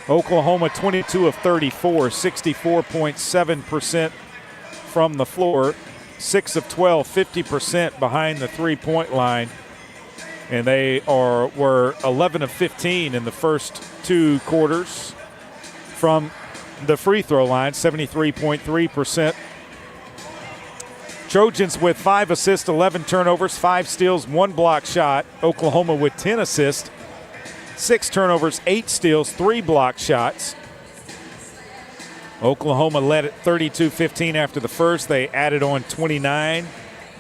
Oklahoma 22 of 34, 64.7% from the floor, 6 of 12, 50% behind the three-point line. And they were 11 of 15 in the first 2 quarters from the free throw line, 73.3%. Trojans with 5 assists, 11 turnovers, 5 steals, 1 block shot. Oklahoma with 10 assists, 6 turnovers, 8 steals, 3 block shots. Oklahoma led at 32-15 after the first. They added on 29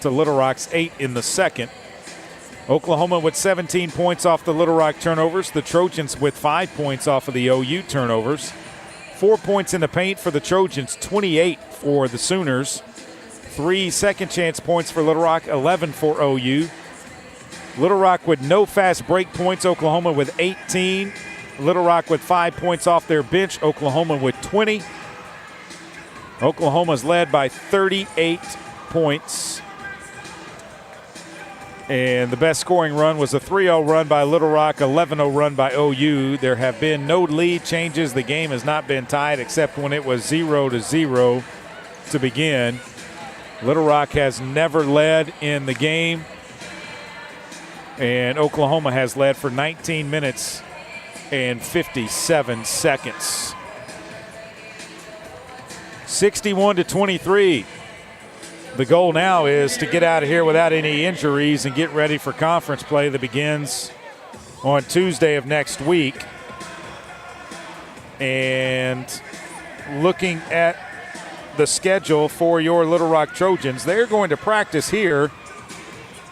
to Little Rock's 8 in the second. Oklahoma with 17 points off the Little Rock turnovers. The Trojans with 5 points off of the OU turnovers. 4 points in the paint for the Trojans, 28 for the Sooners. 3 second chance points for Little Rock, 11 for OU. Little Rock with no fast break points, Oklahoma with 18. Little Rock with 5 points off their bench, Oklahoma with 20. Oklahoma's led by 38 points. And the best scoring run was a 3-0 run by Little Rock, 11-0 run by OU. There have been no lead changes. The game has not been tied except when it was 0-0 to begin. Little Rock has never led in the game. And Oklahoma has led for 19 minutes and 57 seconds. 61-23. The goal now is to get out of here without any injuries and get ready for conference play that begins on Tuesday of next week. And looking at the schedule for your Little Rock Trojans, they're going to practice here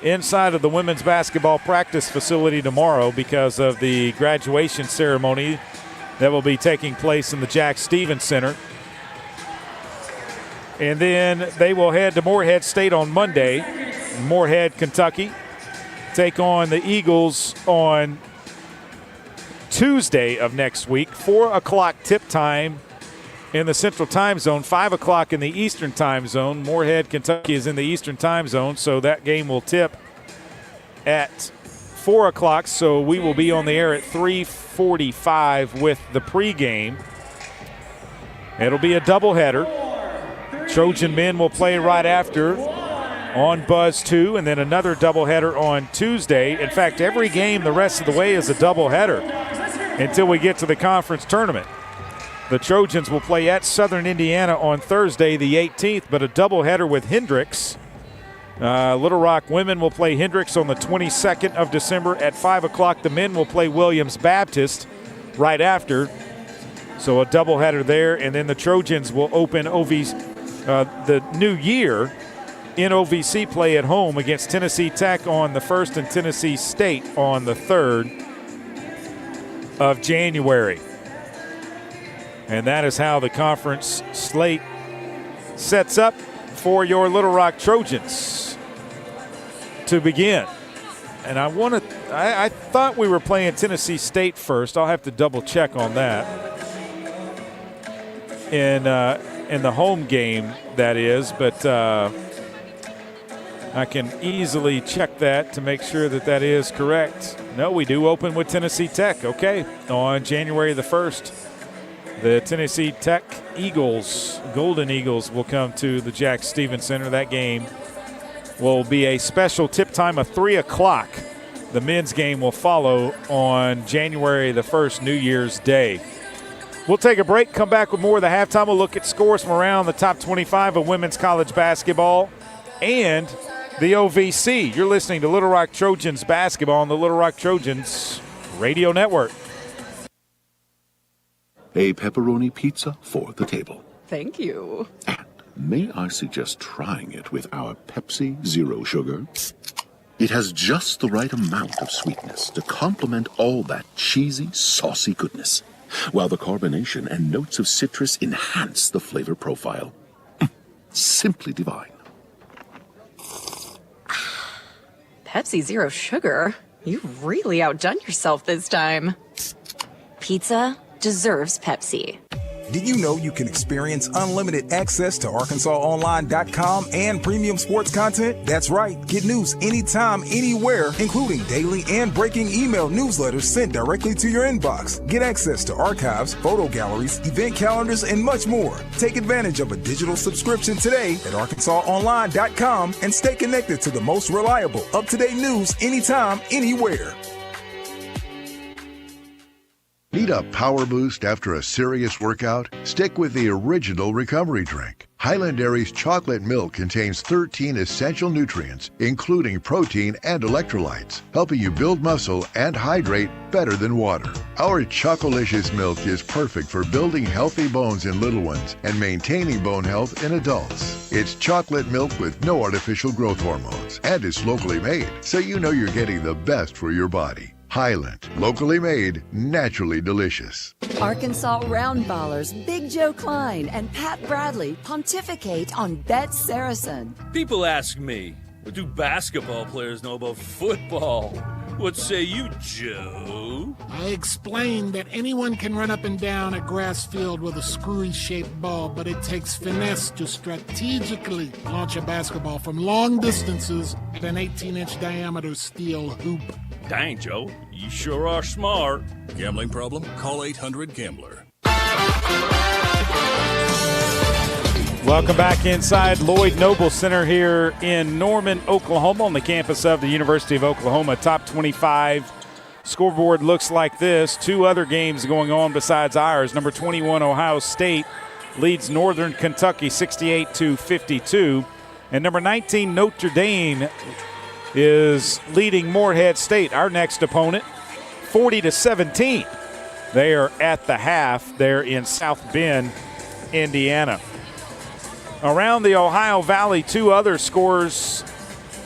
inside of the women's basketball practice facility tomorrow because of the graduation ceremony that will be taking place in the Jack Stevens Center. And then they will head to Morehead State on Monday, Morehead, Kentucky. Take on the Eagles on Tuesday of next week, 4 o'clock tip time in the Central Time Zone, 5 o'clock in the Eastern Time Zone. Morehead, Kentucky is in the Eastern Time Zone, so that game will tip at 4 o'clock. So we will be on the air at 3:45 with the pregame. It'll be a doubleheader. Trojan men will play right after on Buzz 2, and then another doubleheader on Tuesday. In fact, every game the rest of the way is a doubleheader. until we get to the conference tournament. The Trojans will play at Southern Indiana on Thursday the 18th, but a doubleheader with Hendrix. Little Rock women will play Hendrix on the 22nd of December at 5 o'clock. The men will play Williams Baptist right after. So a doubleheader there, and then the Trojans will open the new year in OVC play at home against Tennessee Tech on the 1st and Tennessee State on the 3rd of January. And that is how the conference slate sets up for your Little Rock Trojans to begin. And I thought we were playing Tennessee State first. I'll have to double check on that. In the home game, that is, but I can easily check that to make sure that is correct. No, we do open with Tennessee Tech, okay, on January the 1st. The Tennessee Tech Eagles, Golden Eagles, will come to the Jack Stevens Center. That game will be a special tip time of 3 o'clock. The men's game will follow on January the 1st, New Year's Day. We'll take a break, come back with more of the halftime. We'll look at scores from around the top 25 of women's college basketball and the OVC. You're listening to Little Rock Trojans basketball on the Little Rock Trojans Radio Network. A pepperoni pizza for the table. Thank you. And may I suggest trying it with our Pepsi Zero Sugar? It has just the right amount of sweetness to complement all that cheesy, saucy goodness, while the carbonation and notes of citrus enhance the flavor profile. Simply divine. Pepsi Zero Sugar? You've really outdone yourself this time. Pizza deserves Pepsi. Did you know you can experience unlimited access to ArkansasOnline.com and premium sports content? That's right. Get news anytime, anywhere, including daily and breaking email newsletters sent directly to your inbox. Get access to archives, photo galleries, event calendars, and much more. Take advantage of a digital subscription today at ArkansasOnline.com and stay connected to the most reliable, up-to-date news anytime, anywhere. Need a power boost after a serious workout? Stick with the original recovery drink. Highland Dairy's chocolate milk contains 13 essential nutrients, including protein and electrolytes, helping you build muscle and hydrate better than water. Our Chocolicious milk is perfect for building healthy bones in little ones and maintaining bone health in adults. It's chocolate milk with no artificial growth hormones, and it's locally made, so you know you're getting the best for your body. Highland, locally made, naturally delicious. Arkansas roundballers Big Joe Klein and Pat Bradley pontificate on Bet Saracen. People ask me, what do basketball players know about football? What say you, Joe? I explained that anyone can run up and down a grass field with a screwy-shaped ball, but it takes finesse to strategically launch a basketball from long distances at an 18-inch diameter steel hoop. Dang, Joe, you sure are smart. Gambling problem? Call 800-GAMBLER. Welcome back inside Lloyd Noble Center here in Norman, Oklahoma, on the campus of the University of Oklahoma. Top 25 scoreboard looks like this. Two other games going on besides ours. Number 21, Ohio State, leads Northern Kentucky 68-52. And number 19, Notre Dame, is leading Morehead State, our next opponent, 40-17. They are at the half there in South Bend, Indiana. Around the Ohio Valley, two other scores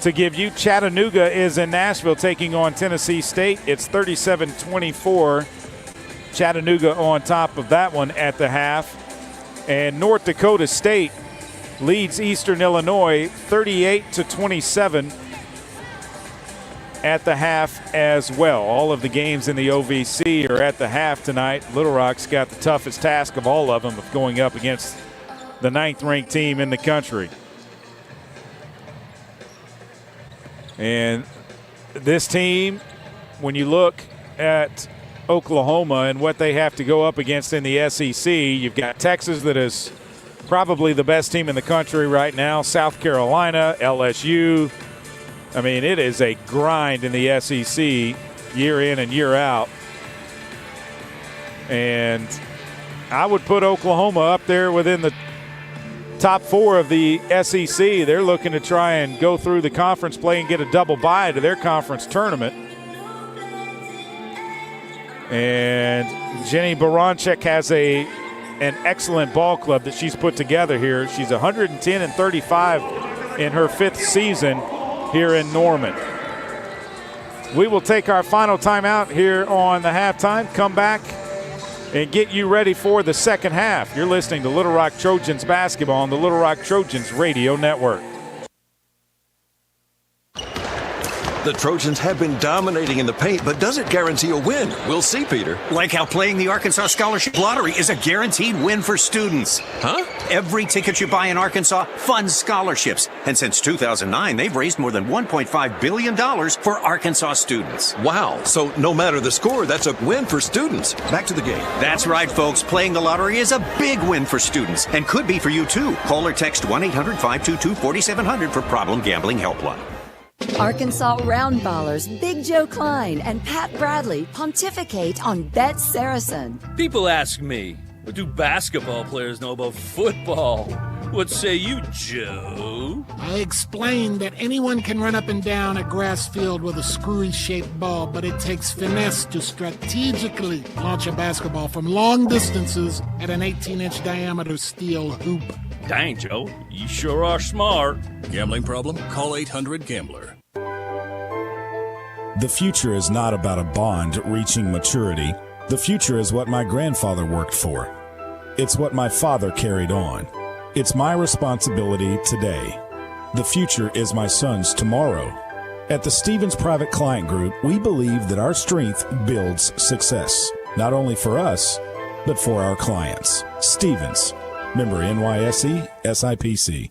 to give you. Chattanooga is in Nashville taking on Tennessee State. It's 37-24. Chattanooga on top of that one at the half. And North Dakota State leads Eastern Illinois 38-27 at the half as well. All of the games in the OVC are at the half tonight. Little Rock's got the toughest task of all of them of going up against the 9th-ranked team in the country. And this team, when you look at Oklahoma and what they have to go up against in the SEC, you've got Texas, that is probably the best team in the country right now, South Carolina, LSU. I mean, it is a grind in the SEC year in and year out. And I would put Oklahoma up there within the top 4 of the SEC. They're looking to try and go through the conference play and get a double bye to their conference tournament. And Jenny Baranczyk has an excellent ball club that she's put together here. She's 110-35 in her 5th season here in Norman. We will take our final timeout here on the halftime, come back and get you ready for the second half. You're listening to Little Rock Trojans basketball on the Little Rock Trojans Radio Network. The Trojans have been dominating in the paint, but does it guarantee a win? We'll see, Peter. Like how playing the Arkansas Scholarship Lottery is a guaranteed win for students. Huh? Every ticket you buy in Arkansas funds scholarships. And since 2009, they've raised more than $1.5 billion for Arkansas students. Wow. So no matter the score, that's a win for students. Back to the game. That's right, folks. Playing the lottery is a big win for students and could be for you, too. Call or text 1-800-522-4700 for Problem Gambling Helpline. Arkansas Roundballers Big Joe Klein and Pat Bradley pontificate on Bet Saracen. People ask me, what do basketball players know about football? What say you, Joe? I explained that anyone can run up and down a grass field with a screwy-shaped ball, but it takes finesse to strategically launch a basketball from long distances at an 18-inch diameter steel hoop. Dang, Joe, you sure are smart. Gambling problem? Call 800-GAMBLER. The future is not about a bond reaching maturity. The future is what my grandfather worked for. It's what my father carried on. It's my responsibility today. The future is my son's tomorrow. At the Stevens Private Client Group, we believe that our strength builds success, not only for us, but for our clients. Stevens, member NYSE, SIPC.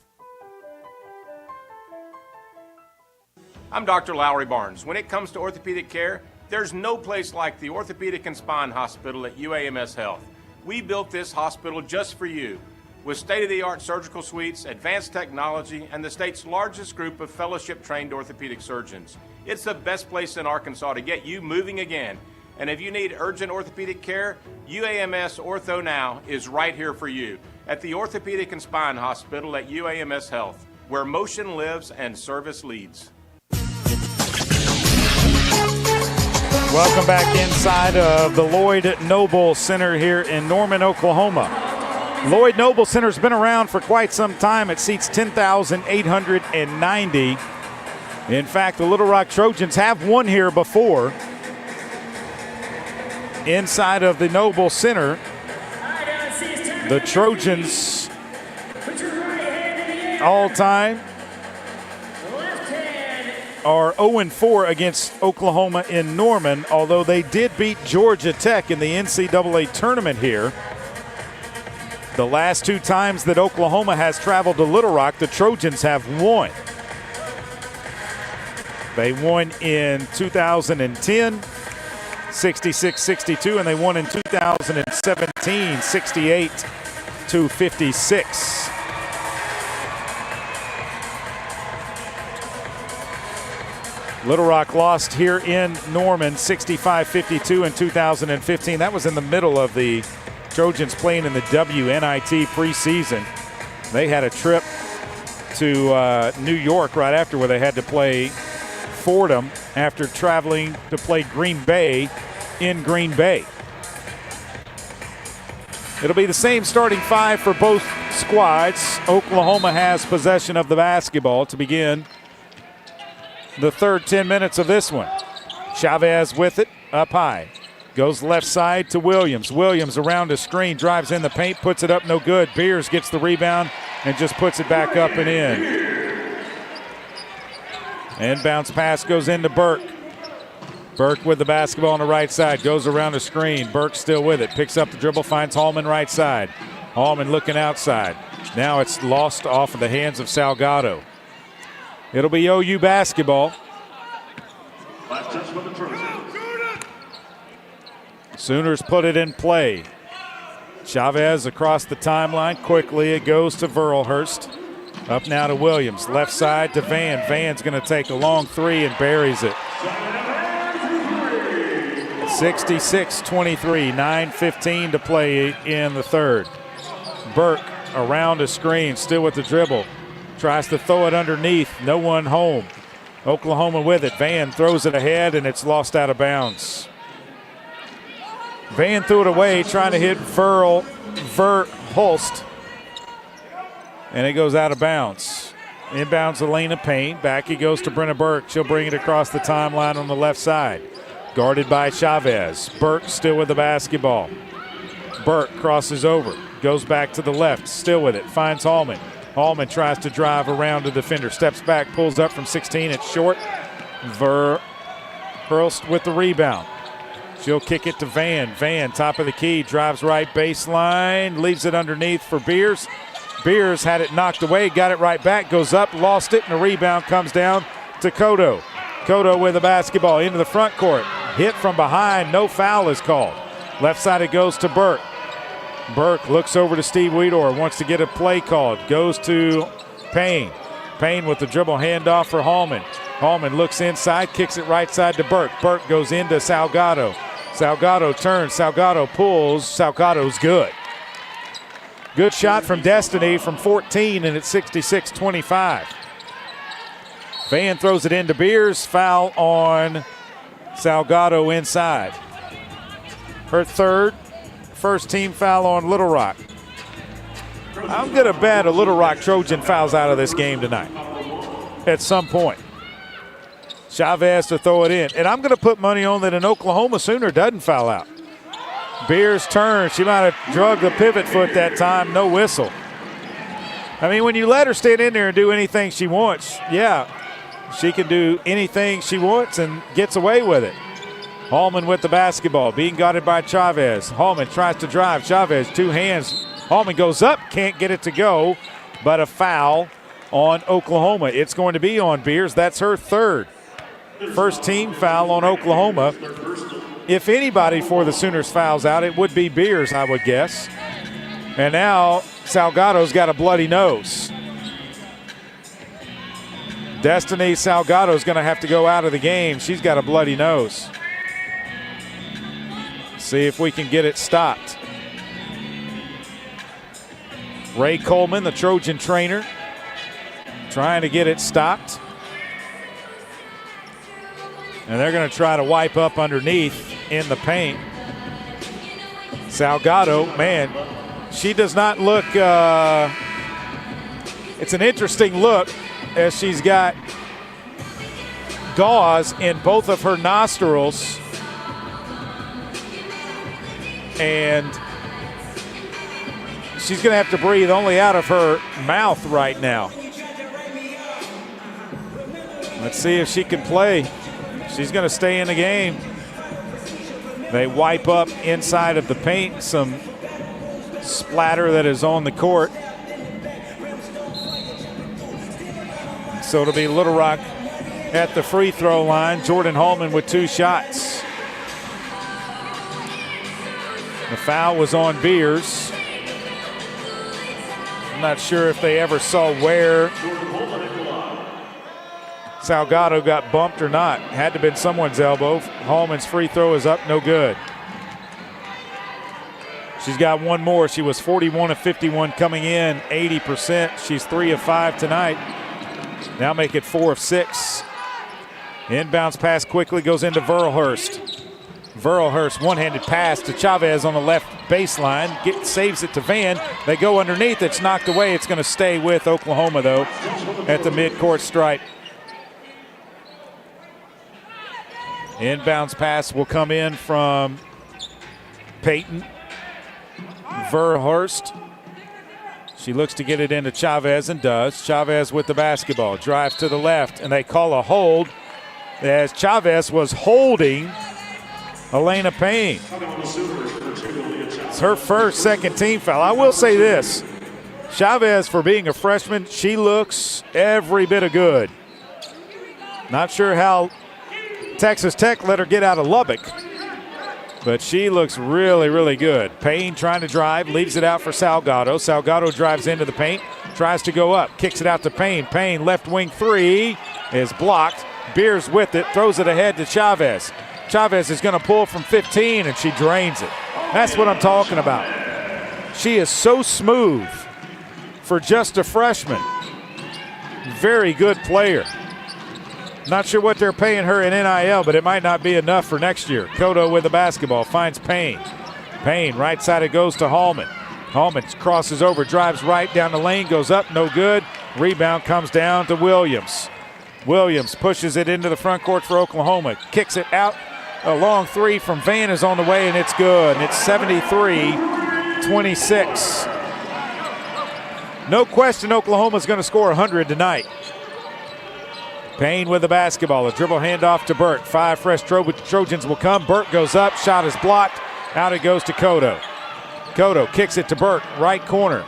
I'm Dr. Lowry Barnes. When it comes to orthopedic care, there's no place like the Orthopedic and Spine Hospital at UAMS Health. We built this hospital just for you, with state-of-the-art surgical suites, advanced technology, and the state's largest group of fellowship-trained orthopedic surgeons. It's the best place in Arkansas to get you moving again. And if you need urgent orthopedic care, UAMS Ortho Now is right here for you at the Orthopedic and Spine Hospital at UAMS Health, where motion lives and service leads. Welcome back inside of the Lloyd Noble Center here in Norman, Oklahoma. Lloyd Noble Center's been around for quite some time. It seats 10,890. In fact, the Little Rock Trojans have won here before. Inside of the Noble Center, the Trojans all-time are 0-4 against Oklahoma in Norman, although they did beat Georgia Tech in the NCAA tournament here. The last 2 times that Oklahoma has traveled to Little Rock, the Trojans have won. They won in 2010, 66-62, and they won in 2017, 68-56. Little Rock lost here in Norman 65-52 in 2015. That was in the middle of the Trojans playing in the WNIT preseason. They had a trip to New York right after where they had to play Fordham after traveling to play Green Bay in Green Bay. It'll be the same starting 5 for both squads. Oklahoma has possession of the basketball to begin the third 10 minutes of this one. Chavez with it, up high. Goes left side to Williams. Williams around a screen, drives in the paint, puts it up, no good. Beers gets the rebound and just puts it back up and in. Inbounds pass goes into Burke. Burke with the basketball on the right side, goes around a screen. Burke still with it, picks up the dribble, finds Hallman right side. Hallman looking outside. Now it's lost off of the hands of Salgado. It'll be OU basketball. Last touch for the Trojans. Sooners put it in play. Chavez across the timeline. Quickly it goes to Verlhurst. Up now to Williams. Left side to Van. Van's going to take a long 3 and buries it. 66-23, 9:15 to play in the third. Burke around a screen, still with the dribble. Tries to throw it underneath, no one home. Oklahoma with it. Van throws it ahead, and it's lost out of bounds. Van threw it away, trying to hit Holst, and it goes out of bounds. Inbounds Elena Payne. Back he goes to Brenna Burke. She'll bring it across the timeline on the left side. Guarded by Chavez. Burke still with the basketball. Burke crosses over. Goes back to the left. Still with it. Finds Hallman. Hallman tries to drive around the defender. Steps back. Pulls up from 16. It's short. Hurst with the rebound. She'll kick it to Van. Van, top of the key. Drives right baseline. Leaves it underneath for Beers. Beers had it knocked away. Got it right back. Goes up. Lost it. And the rebound comes down to Cotto. Cotto with the basketball into the front court. Hit from behind. No foul is called. Left side it goes to Burke. Burke looks over to Steve Weedor. Wants to get a play called. Goes to Payne. Payne with the dribble handoff for Hallman. Hallman looks inside. Kicks it right side to Burke. Burke goes into Salgado. Salgado turns. Salgado pulls. Salgado's good. Good shot from Destiny from 14, and it's 66-25. Van throws it into Beers. Foul on Salgado inside. Her third, first team foul on Little Rock. I'm going to bet a Little Rock Trojan fouls out of this game tonight at some point. Chavez to throw it in. And I'm going to put money on that an Oklahoma Sooner doesn't foul out. Beers turns. She might have drugged the pivot foot that time. No whistle. I mean, when you let her stand in there and do anything she wants, yeah, she can do anything she wants and gets away with it. Hallman with the basketball, being guarded by Chavez. Hallman tries to drive. Chavez, two hands. Hallman goes up, can't get it to go, but a foul on Oklahoma. It's going to be on Beers. That's her third. First team foul on Oklahoma. If anybody for the Sooners fouls out, it would be Beers, I would guess. And now Salgado's got a bloody nose. Destiny Salgado's going to have to go out of the game. She's got a bloody nose. See if we can get it stopped. Ray Coleman, the Trojan trainer, trying to get it stopped. And they're going to try to wipe up underneath in the paint. Salgado, man, she does not look, it's an interesting look as she's got gauze in both of her nostrils. And she's going to have to breathe only out of her mouth right now. Let's see if she can play. She's going to stay in the game. They wipe up inside of the paint, some splatter that is on the court. So it'll be Little Rock at the free throw line. Jordan Hallman with two shots. The foul was on Beers. I'm not sure if they ever saw where Salgado got bumped or not. Had to have been someone's elbow. Hallman's free throw is up, no good. She's got one more. She was 41 of 51 coming in, 80%. She's 3 of 5 tonight. Now make it 4 of 6. Inbounds pass quickly goes into Verlhurst. Verlhurst, one-handed pass to Chavez on the left baseline. Saves it to Van. They go underneath. It's knocked away. It's going to stay with Oklahoma, though, at the midcourt stripe. Inbounds pass will come in from Peyton Verhulst. She looks to get it into Chavez and does. Chavez with the basketball. Drives to the left, and they call a hold as Chavez was holding Elena Payne. It's her first second team foul. I will say this. Chavez, for being a freshman, she looks every bit of good. Not sure how Texas Tech let her get out of Lubbock, but she looks really, really good. Payne trying to drive, leaves it out for Salgado. Salgado drives into the paint, tries to go up, kicks it out to Payne. Payne, left wing three, is blocked. Beers with it, throws it ahead to Chavez. Chavez is going to pull from 15, and she drains it. That's what I'm talking about. She is so smooth for just a freshman. Very good player. Not sure what they're paying her in NIL, but it might not be enough for next year. Cotto with the basketball, finds Payne. Payne, right side, it goes to Hallman. Hallman crosses over, drives right down the lane, goes up, no good. Rebound comes down to Williams. Williams pushes it into the front court for Oklahoma. Kicks it out. A long three from Van is on the way, and it's good. And it's 73-26. No question Oklahoma's going to score 100 tonight. Payne with the basketball. A dribble handoff to Burt. 5 fresh Trojans will come. Burt goes up. Shot is blocked. Out it goes to Cotto. Cotto kicks it to Burt. Right corner.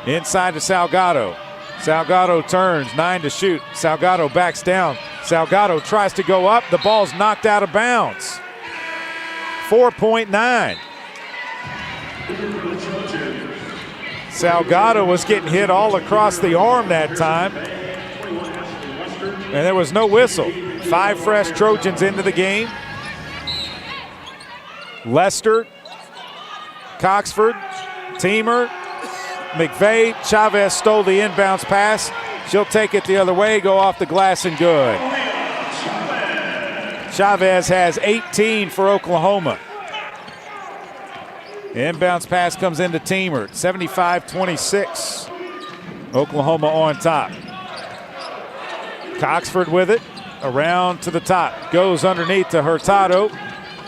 Inside to Salgado. Salgado turns. 9 to shoot. Salgado backs down. Salgado tries to go up. The ball's knocked out of bounds. 4.9. Salgado was getting hit all across the arm that time. And there was no whistle. 5 fresh Trojans into the game. Lester, Coxford, Teamer, McVeigh. Chavez stole the inbounds pass. She'll take it the other way, go off the glass and good. Chavez has 18 for Oklahoma. Inbounds pass comes into Teamer. 75-26. Oklahoma on top. Coxford with it. Around to the top. Goes underneath to Hurtado.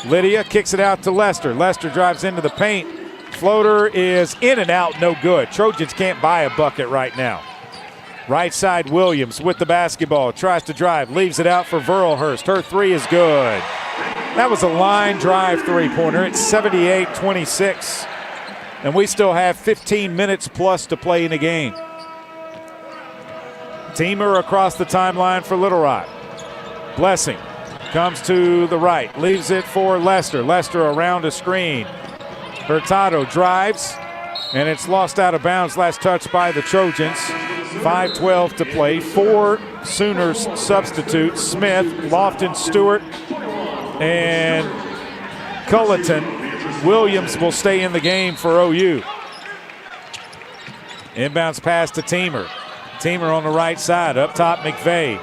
Lydia kicks it out to Lester. Lester drives into the paint. Floater is in and out, no good. Trojans can't buy a bucket right now. Right side, Williams with the basketball. Tries to drive, leaves it out for Verlhurst. Her three is good. That was a line drive three-pointer. It's 78-26. And we still have 15 minutes plus to play in the game. Teamer across the timeline for Little Rock. Blessing comes to the right, leaves it for Lester. Lester around a screen. Hurtado drives, and it's lost out of bounds. Last touch by the Trojans. 5:12 to play. 4 Sooners substitutes. Smith, Lofton, Stewart, and Culleton. Williams will stay in the game for OU. Inbounds pass to Teamer. Teamer on the right side. Up top, McVeigh.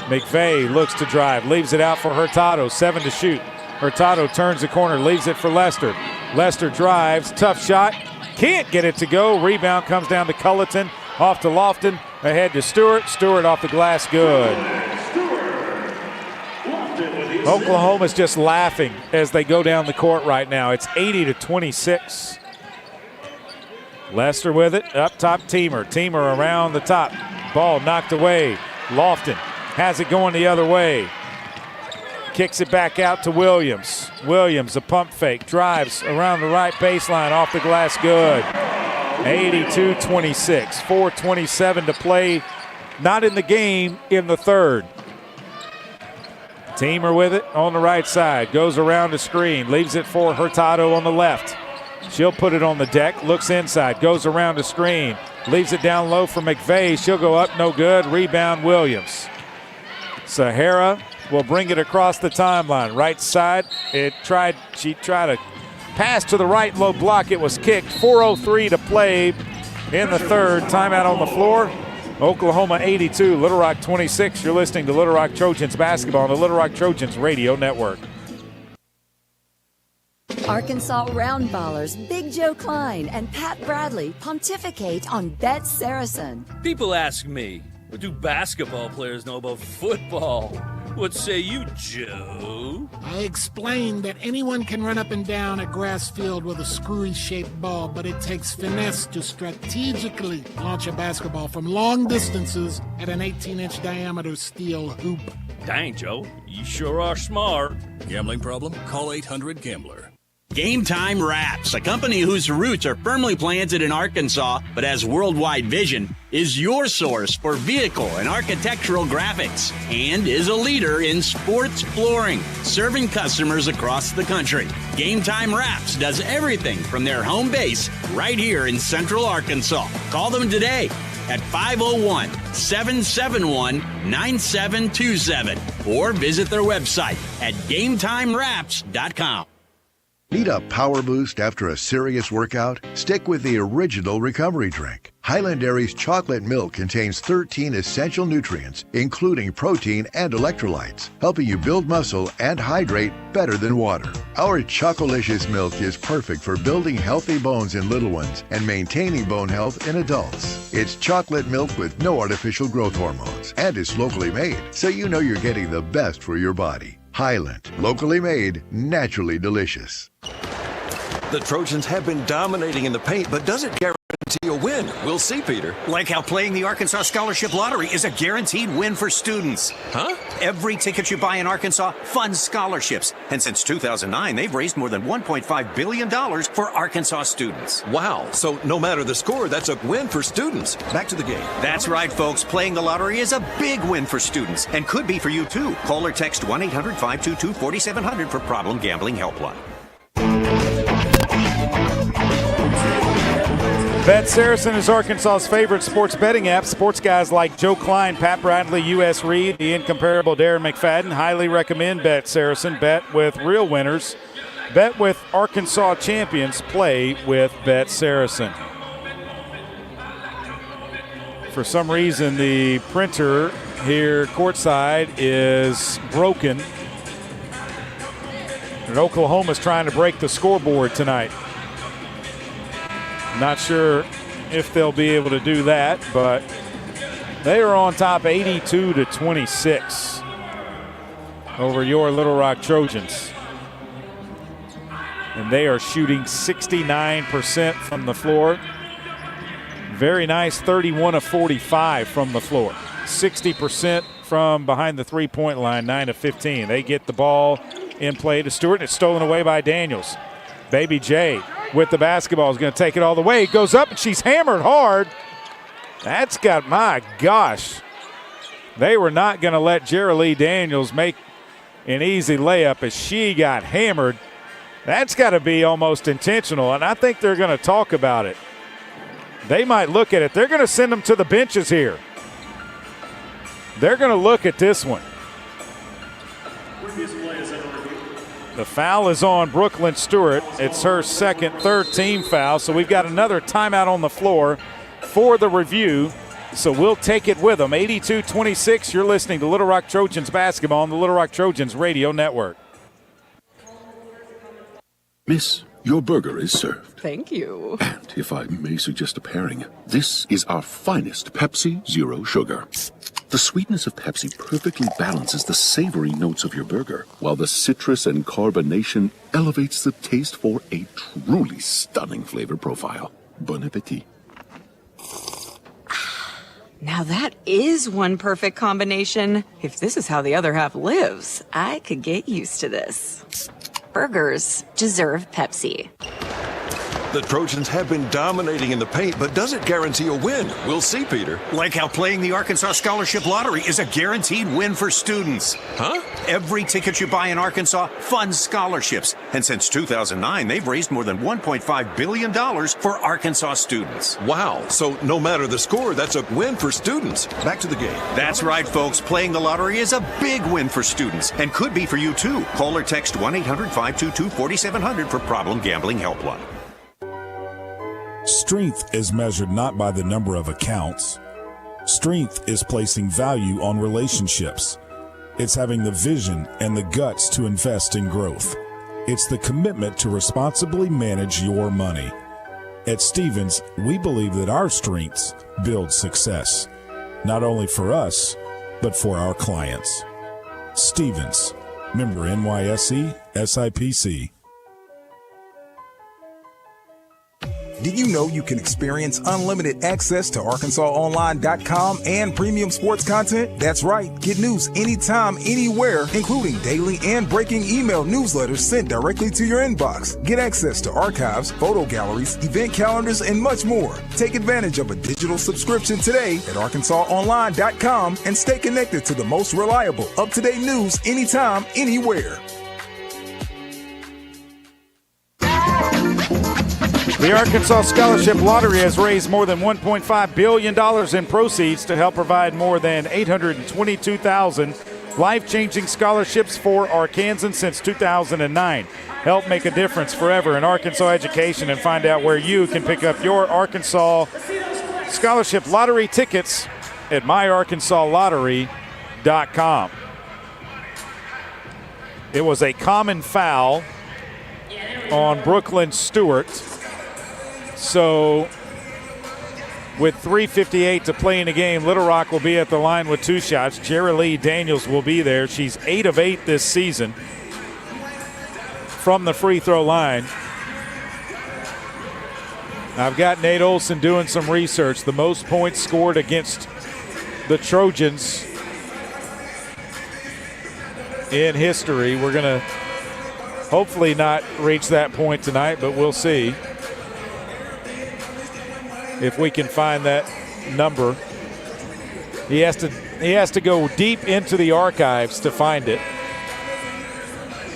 McVeigh looks to drive. Leaves it out for Hurtado. 7 to shoot. Hurtado turns the corner. Leaves it for Lester. Lester drives. Tough shot. Can't get it to go. Rebound comes down to Culleton. Off to Lofton. Ahead to Stewart. Stewart off the glass. Good. Oklahoma's just laughing as they go down the court right now. It's 80-26. Lester with it. Up top, Teamer. Teamer around the top. Ball knocked away. Lofton has it going the other way. Kicks it back out to Williams. Williams, a pump fake. Drives around the right baseline. Off the glass. Good. 82-26. 4:27 to play. Not in the game in the third. Teamer with it on the right side. Goes around the screen. Leaves it for Hurtado on the left. She'll put it on the deck. Looks inside. Goes around the screen. Leaves it down low for McVeigh. She'll go up. No good. Rebound Williams. Sahara will bring it across the timeline. Right side. She tried to pass to the right, low block. It was kicked. 4:03 to play in the third. Timeout on the floor. Oklahoma 82, Little Rock 26. You're listening to Little Rock Trojans basketball on the Little Rock Trojans radio network. Arkansas Roundballers Big Joe Klein and Pat Bradley pontificate on Bet Saracen. People ask me, what do basketball players know about football? What say you, Joe? I explained that anyone can run up and down a grass field with a screwy-shaped ball, but it takes finesse to strategically launch a basketball from long distances at an 18-inch diameter steel hoop. Dang, Joe, you sure are smart. Gambling problem? Call 800-GAMBLER. Game Time Wraps, a company whose roots are firmly planted in Arkansas but has worldwide vision, is your source for vehicle and architectural graphics and is a leader in sports flooring, serving customers across the country. Game Time Wraps does everything from their home base right here in Central Arkansas. Call them today, at 501-771-9727 or visit their website at GameTimeWraps.com. Need a power boost after a serious workout? Stick with the original recovery drink. Highland Dairy's chocolate milk contains 13 essential nutrients, including protein and electrolytes, helping you build muscle and hydrate better than water. Our Chocolicious milk is perfect for building healthy bones in little ones and maintaining bone health in adults. It's chocolate milk with no artificial growth hormones, and it's locally made, so you know you're getting the best for your body. Highland, locally made, naturally delicious. The Trojans have been dominating in the paint, but does it guarantee a win? We'll see, Peter. Like how playing the Arkansas Scholarship Lottery is a guaranteed win for students. Huh? Every ticket you buy in Arkansas funds scholarships. And since 2009, they've raised more than $1.5 billion for Arkansas students. Wow. So no matter the score, that's a win for students. Back to the game. That's right, folks. Playing the lottery is a big win for students and could be for you, too. Call or text 1-800-522-4700 for Problem Gambling Helpline. Bet Saracen is Arkansas's favorite sports betting app. Sports guys like Joe Klein, Pat Bradley, U.S. Reed, the incomparable Darren McFadden highly recommend Bet Saracen. Bet with real winners. Bet with Arkansas champions. Play with Bet Saracen. For some reason, the printer here courtside is broken. And Oklahoma's trying to break the scoreboard tonight. Not sure if they'll be able to do that, but they are on top 82-26 over your Little Rock Trojans. And they are shooting 69% from the floor. Very nice, 31 of 45 from the floor. 60% from behind the three-point line, 9 of 15. They get the ball in play to Stewart, and it's stolen away by Daniels. Baby J with the basketball is going to take it all the way. It goes up, and she's hammered hard. That's got, my gosh. They were not going to let Jerry Daniels make an easy layup as she got hammered. That's got to be almost intentional, and I think they're going to talk about it. They might look at it. They're going to send them to the benches here. They're going to look at this one. The foul is on Brooklyn Stewart. It's her third team foul. So we've got another timeout on the floor for the review. So we'll take it with them. 82-26. You're listening to Little Rock Trojans basketball on the Little Rock Trojans radio network. Miss, your burger is served. Thank you. And if I may suggest a pairing, this is our finest Pepsi Zero Sugar. The sweetness of Pepsi perfectly balances the savory notes of your burger, while the citrus and carbonation elevates the taste for a truly stunning flavor profile. Bon appetit. Now that is one perfect combination. If this is how the other half lives, I could get used to this. Burgers deserve Pepsi. The Trojans have been dominating in the paint, but does it guarantee a win? We'll see, Peter. Like how playing the Arkansas Scholarship Lottery is a guaranteed win for students. Huh? Every ticket you buy in Arkansas funds scholarships. And since 2009, they've raised more than $1.5 billion for Arkansas students. Wow. So no matter the score, that's a win for students. Back to the game. That's right, folks. Playing the lottery is a big win for students and could be for you, too. Call or text 1-800-522-4700 for Problem Gambling Helpline. Strength is measured not by the number of accounts. Strength is placing value on relationships. It's having the vision and the guts to invest in growth. It's the commitment to responsibly manage your money. At Stevens, we believe that our strengths build success, not only for us, but for our clients. Stevens, member NYSE, SIPC. Did you know you can experience unlimited access to ArkansasOnline.com and premium sports content? That's right. Get news anytime, anywhere, including daily and breaking email newsletters sent directly to your inbox. Get access to archives, photo galleries, event calendars, and much more. Take advantage of a digital subscription today at ArkansasOnline.com and stay connected to the most reliable, up-to-date news anytime, anywhere. The Arkansas Scholarship Lottery has raised more than $1.5 billion in proceeds to help provide more than 822,000 life-changing scholarships for Arkansans since 2009. Help make a difference forever in Arkansas education and find out where you can pick up your Arkansas Scholarship Lottery tickets at myarkansasLottery.com. It was a common foul on Brooklyn Stewart. So with 3:58 to play in the game, Little Rock will be at the line with 2 shots. Jerry Lee Daniels will be there. She's 8 of 8 this season from the free throw line. I've got Nate Olson doing some research. The most points scored against the Trojans in history. We're going to hopefully not reach that point tonight, but we'll see if we can find that number. He has to go deep into the archives to find it.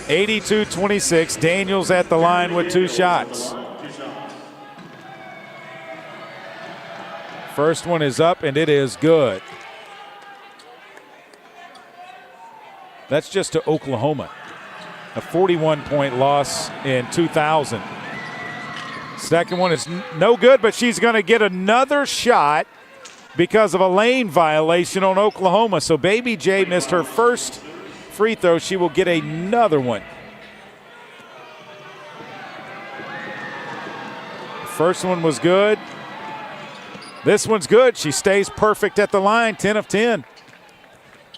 82-26, Daniels at the line with 2 shots. First one is up, and it is good. That's just to Oklahoma. A 41-point loss in 2000. Second one is no good, but she's going to get another shot because of a lane violation on Oklahoma. So Baby J missed her first free throw. She will get another one. First one was good. This one's good. She stays perfect at the line, 10 of 10.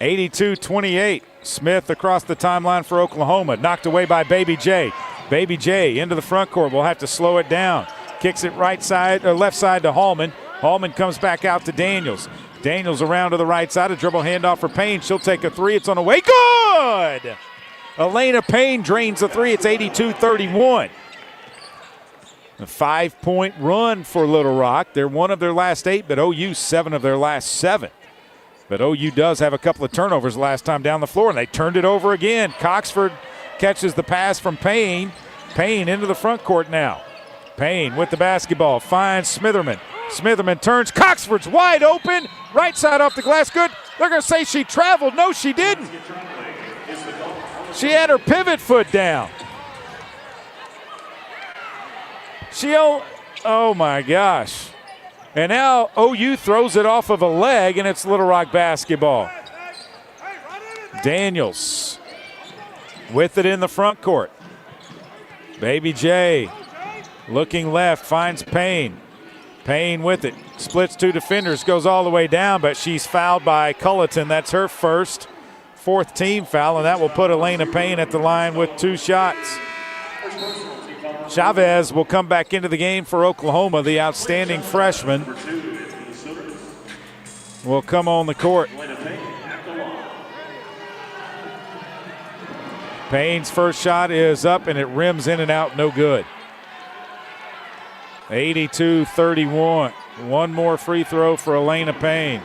82-28. Smith across the timeline for Oklahoma. Knocked away by Baby J. Baby J into the front court. We'll have to slow it down. Kicks it right side or left side to Hallman. Hallman comes back out to Daniels. Daniels around to the right side. A dribble handoff for Payne. She'll take a 3. It's on the way. Good! Elena Payne drains a 3. It's 82-31. A 5-point run for Little Rock. They're 1 of their last 8, but OU 7 of their last 7. But OU does have a couple of turnovers last time down the floor, and they turned it over again. Coxford catches the pass from Payne. Payne into the front court now. Payne with the basketball finds Smitherman. Smitherman turns. Coxford's wide open. Right side off the glass. Good. They're going to say she traveled. No, she didn't. She had her pivot foot down. Oh my gosh. And now OU throws it off of a leg, and it's Little Rock basketball. Daniels with it in the front court. Baby J looking left, finds Payne. Payne with it, splits 2 defenders, goes all the way down, but she's fouled by Culleton. That's her first, 4th team foul, and that will put Elena Payne at the line with 2 shots. Chavez will come back into the game for Oklahoma. The outstanding freshman will come on the court. Payne's first shot is up, and it rims in and out, no good. 82-31. One more free throw for Elena Payne.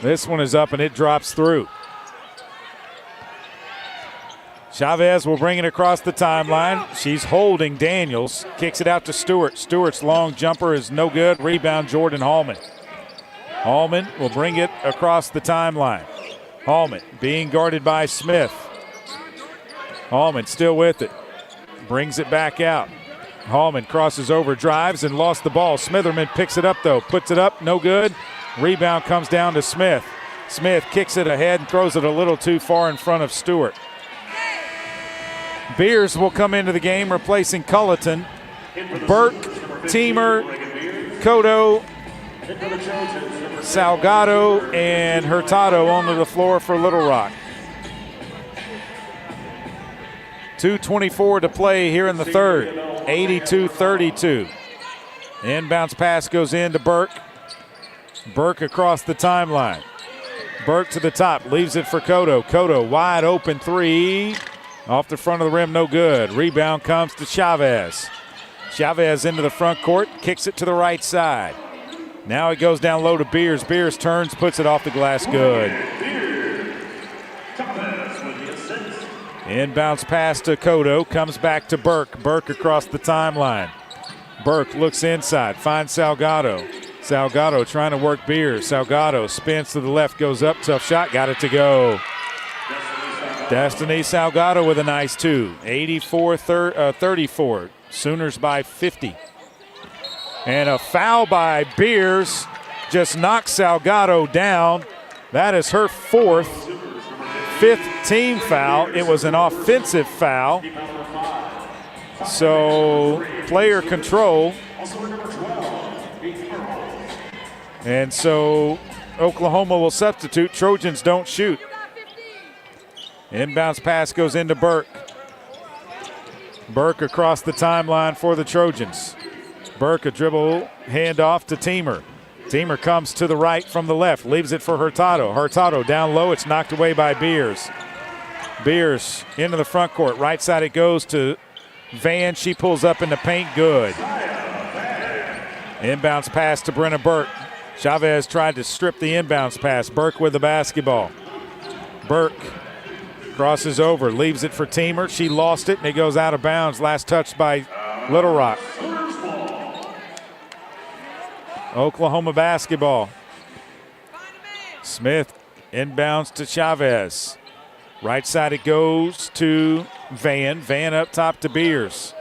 This one is up, and it drops through. Chavez will bring it across the timeline. She's holding Daniels. Kicks it out to Stewart. Stewart's long jumper is no good. Rebound, Jordan Hallman. Hallman will bring it across the timeline. Hallman being guarded by Smith. Hallman still with it. Brings it back out. Hallman crosses over, drives, and lost the ball. Smitherman picks it up, though. Puts it up, no good. Rebound comes down to Smith. Smith kicks it ahead and throws it a little too far in front of Stewart. Beers will come into the game, replacing Culleton. Burke, Teamer, Cotto, Salgado, and Hurtado onto the floor for Little Rock. 2:24 to play here in the third. 82-32. Inbounds pass goes in to Burke. Burke across the timeline. Burke to the top, leaves it for Cotto. Cotto wide open 3. Off the front of the rim, no good. Rebound comes to Chavez. Chavez into the front court, kicks it to the right side. Now it goes down low to Beers. Beers turns, puts it off the glass, good. Inbounds pass to Cotto, comes back to Burke. Burke across the timeline. Burke looks inside, finds Salgado. Salgado trying to work Beers. Salgado spins to the left, goes up, tough shot, got it to go. Destiny Salgado with a nice two. 84-34. Sooners by 50. And a foul by Beers just knocks Salgado down. That is her fifth team foul. It was an offensive foul. So player control. And so Oklahoma will substitute. Trojans don't shoot. Inbounds pass goes into Burke. Burke across the timeline for the Trojans. Burke a dribble handoff to Teamer. Teamer comes to the right from the left, leaves it for Hurtado. Hurtado down low, it's knocked away by Beers. Beers into the front court. Right side it goes to Van. She pulls up in the paint, good. Inbounds pass to Brenna Burke. Chavez tried to strip the inbounds pass. Burke with the basketball. Burke crosses over, leaves it for Teamer. She lost it, and it goes out of bounds. Last touched by Little Rock. Oklahoma basketball. Smith inbounds to Chavez. Right side it goes to Van. Van up top to Beers.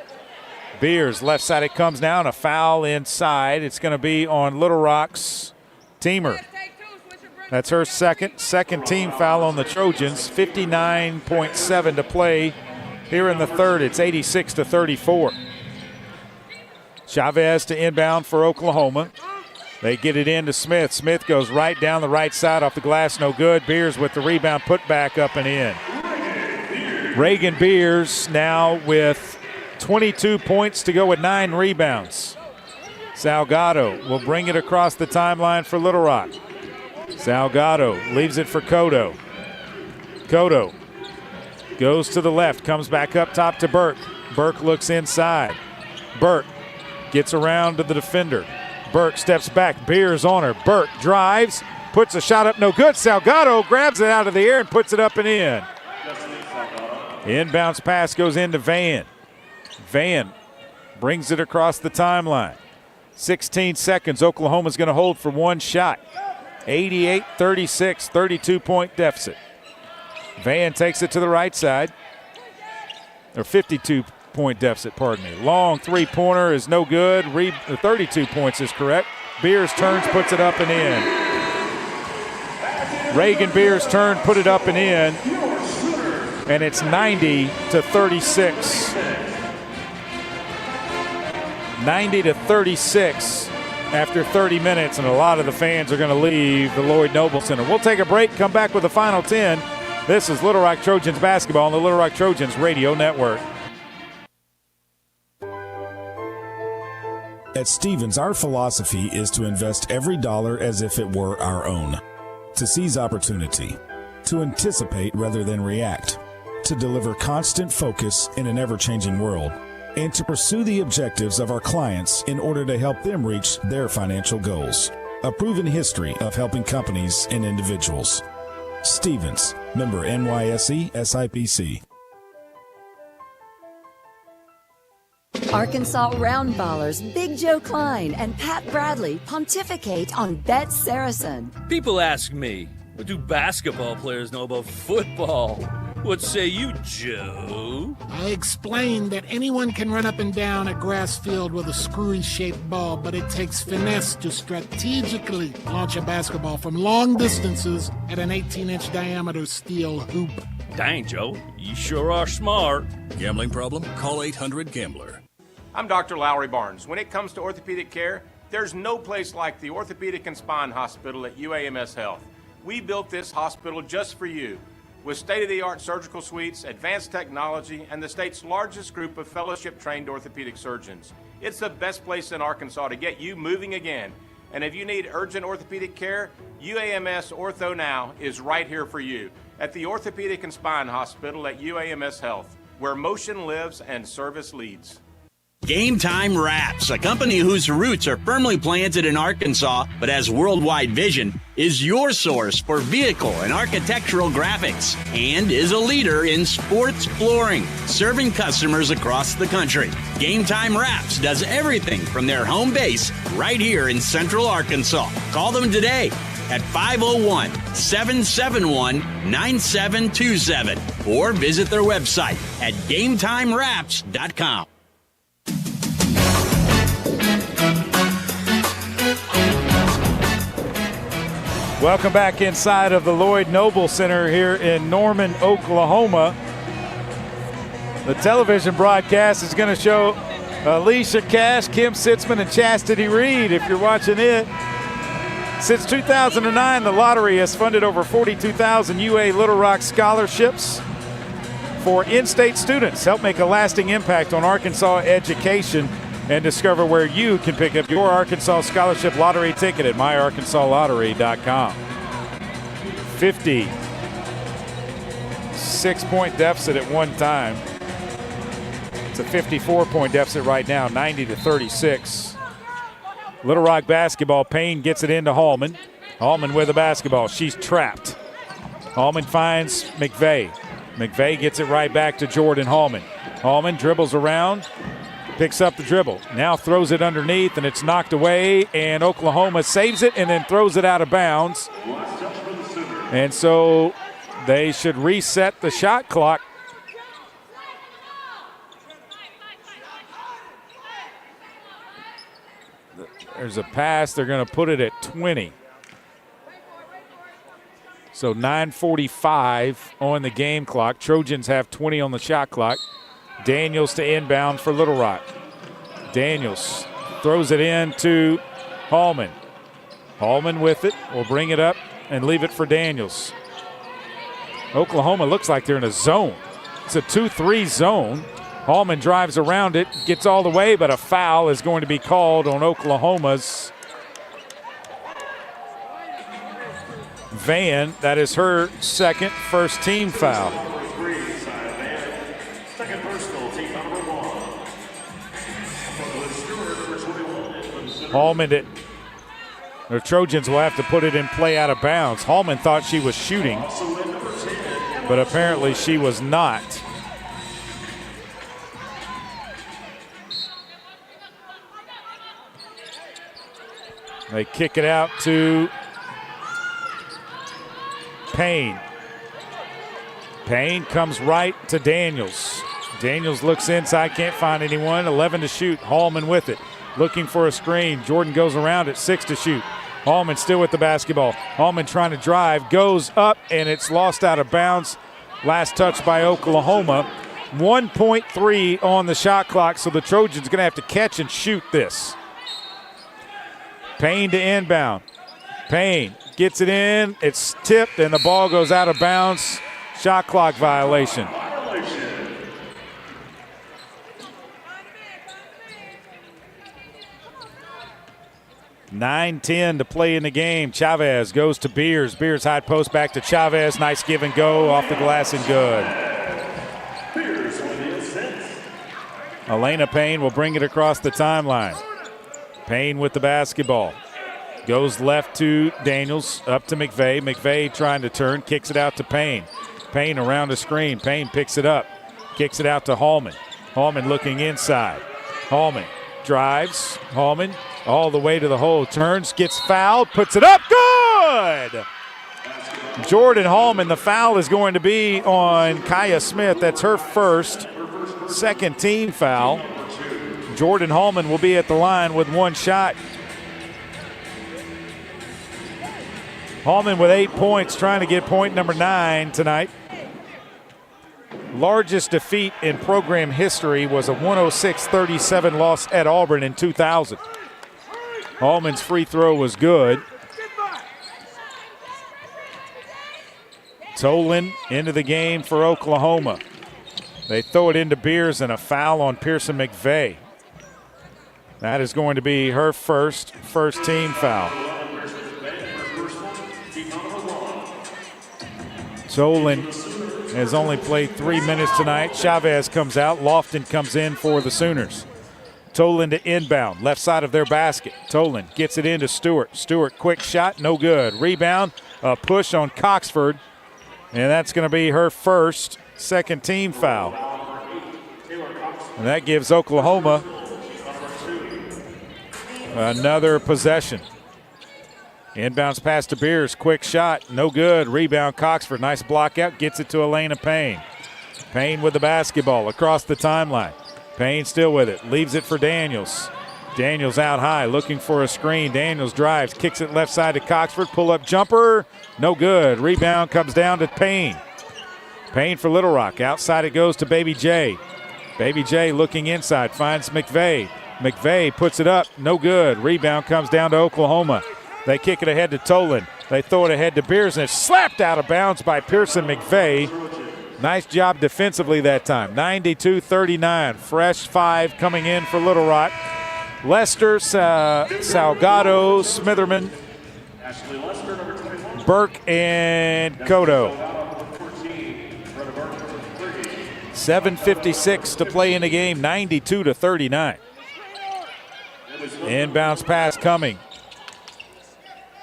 Beers, left side it comes now, and a foul inside. It's going to be on Little Rock's Teamer. That's her second team foul on the Trojans. 59.7 to play here in the third. It's 86-34. Chavez to inbound for Oklahoma. They get it in to Smith. Smith goes right down the right side off the glass, no good. Beers with the rebound, put back up and in. Reagan Beers now with 22 points to go with 9 rebounds. Salgado will bring it across the timeline for Little Rock. Salgado leaves it for Cotto. Cotto goes to the left, comes back up top to Burke. Burke looks inside. Burke gets around to the defender. Burke steps back, Beers on her. Burke drives, puts a shot up, no good. Salgado grabs it out of the air and puts it up and in. Inbounds pass goes into Van. Van brings it across the timeline. 16 seconds, Oklahoma's going to hold for one shot. 88-36, 32-point deficit. Van takes it to the right side. Or 52-point deficit, pardon me. Long three-pointer is no good. 32 points is correct. Beers turns, puts it up and in. Reagan Beers turned, put it up and in. And it's 90-36. 90-36 after 30 minutes, and a lot of the fans are going to leave the Lloyd Noble Center. We'll take a break, come back with the final 10. This is Little Rock Trojans basketball on the Little Rock Trojans Radio Network. At Stevens, our philosophy is to invest every dollar as if it were our own, to seize opportunity, to anticipate rather than react, to deliver constant focus in an ever-changing world, and to pursue the objectives of our clients in order to help them reach their financial goals. A proven history of helping companies and individuals. Stevens, member NYSE SIPC. Arkansas Roundballers Big Joe Klein and Pat Bradley pontificate on Bet Saracen. People ask me, what do basketball players know about football? What say you, Joe? I explained that anyone can run up and down a grass field with a screwy-shaped ball, but it takes finesse to strategically launch a basketball from long distances at an 18-inch diameter steel hoop. Dang, Joe, you sure are smart. Gambling problem? Call 800-GAMBLER. I'm Dr. Lowry Barnes. When it comes to orthopedic care, there's no place like the Orthopedic and Spine Hospital at UAMS Health. We built this hospital just for you. With state-of-the-art surgical suites, advanced technology, and the state's largest group of fellowship-trained orthopedic surgeons. It's the best place in Arkansas to get you moving again. And if you need urgent orthopedic care, UAMS Ortho Now is right here for you at the Orthopedic and Spine Hospital at UAMS Health, where motion lives and service leads. Game Time Wraps, a company whose roots are firmly planted in Arkansas but has worldwide vision, is your source for vehicle and architectural graphics and is a leader in sports flooring, serving customers across the country. Game Time Wraps does everything from their home base right here in Central Arkansas. Call them today at 501-771-9727 or visit their website at GameTimeWraps.com. Welcome back inside of the Lloyd Noble Center here in Norman, Oklahoma. The television broadcast is going to show Alicia Cash, Kim Sitzman, and Chastity Reed if you're watching it. Since 2009, the lottery has funded over 42,000 UA Little Rock scholarships for in-state students. Help make a lasting impact on Arkansas education and discover where you can pick up your Arkansas Scholarship Lottery ticket at myarkansaslottery.com. 56-point deficit at one time. It's a 54-point deficit right now, 90-36. Little Rock basketball, Payne gets it into Hallman. Hallman with the basketball. She's trapped. Hallman finds McVeigh. McVeigh gets it right back to Jordan Hallman. Hallman dribbles around, picks up the dribble. Now throws it underneath, and it's knocked away, and Oklahoma saves it and then throws it out of bounds. And so they should reset the shot clock. There's a pass. They're going to put it at 20. So 9:45 on the game clock. Trojans have 20 on the shot clock. Daniels to inbound for Little Rock. Daniels throws it in to Hallman. Hallman with it. Will bring it up and leave it for Daniels. Oklahoma looks like they're in a zone. It's a 2-3 zone. Hallman drives around it, gets all the way, but a foul is going to be called on Oklahoma's Van. That is her second first team foul. Hallman, the Trojans will have to put it in play out of bounds. Hallman thought she was shooting, but apparently she was not. They kick it out to Payne. Payne comes right to Daniels. Daniels looks inside, can't find anyone. 11 to shoot. Hallman with it. Looking for a screen. Jordan goes around at 6 to shoot. Hallman still with the basketball. Hallman trying to drive. Goes up, and it's lost out of bounds. Last touch by Oklahoma. 1.3 on the shot clock, so the Trojans going to have to catch and shoot this. Payne to inbound. Payne gets it in. It's tipped, and the ball goes out of bounds. Shot clock violation. $9:10 to play in the game. Chavez goes to Beers. Beers high post back to Chavez. Nice give and go off the glass and good. Elena Payne will bring it across the timeline. Payne with the basketball. Goes left to Daniels, up to McVeigh. McVeigh trying to turn, kicks it out to Payne. Payne around the screen. Payne picks it up, kicks it out to Hallman. Hallman looking inside. Hallman drives. Hallman all the way to the hole. Turns, gets fouled, puts it up. Good! Jordan Hallman, the foul is going to be on Kaya Smith. That's her first, second team foul. Jordan Hallman will be at the line with one shot. Hallman with 8 points, trying to get point number 9 tonight. Largest defeat in program history was a 106-37 loss at Auburn in 2000. Hallman's free throw was good. Tolan into the game for Oklahoma. They throw it into Beers and a foul on Pearson McVeigh. That is going to be her first team foul. Tolan has only played 3 minutes tonight. Chavez comes out. Lofton comes in for the Sooners. Tolan to inbound, left side of their basket. Tolan gets it into Stewart. Stewart, quick shot, no good. Rebound, a push on Coxford, and that's going to be her first second team foul. And that gives Oklahoma another possession. Inbounds pass to Beers, quick shot, no good. Rebound Coxford, nice block out, gets it to Elena Payne. Payne with the basketball across the timeline. Payne still with it, leaves it for Daniels. Daniels out high, looking for a screen. Daniels drives, kicks it left side to Coxford, pull-up jumper, no good. Rebound comes down to Payne. Payne for Little Rock, outside it goes to Baby J. Baby J looking inside, finds McVeigh. McVeigh puts it up, no good. Rebound comes down to Oklahoma. They kick it ahead to Tolan. They throw it ahead to Beers, and it's slapped out of bounds by Pearson McVeigh. Nice job defensively that time. 92-39. Fresh 5 coming in for Little Rock. Lester, Salgado, Smitherman, Burke, and Cotto. 7:56 to play in the game. 92-39. Inbounds pass coming.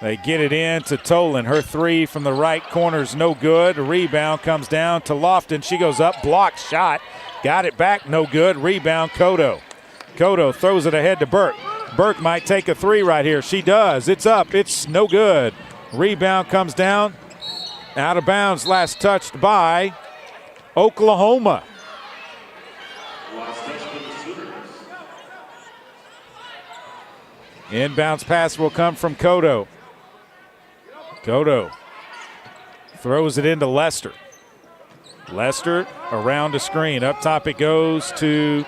They get it in to Tolan. Her three from the right corner is no good. A rebound comes down to Lofton. She goes up, blocked shot. Got it back, no good. Rebound, Cotto. Cotto throws it ahead to Burke. Burke might take a three right here. She does. It's up. It's no good. Rebound comes down. Out of bounds, last touched by Oklahoma. Inbounds pass will come from Cotto. Cotto throws it into Lester. Lester around a screen. Up top it goes to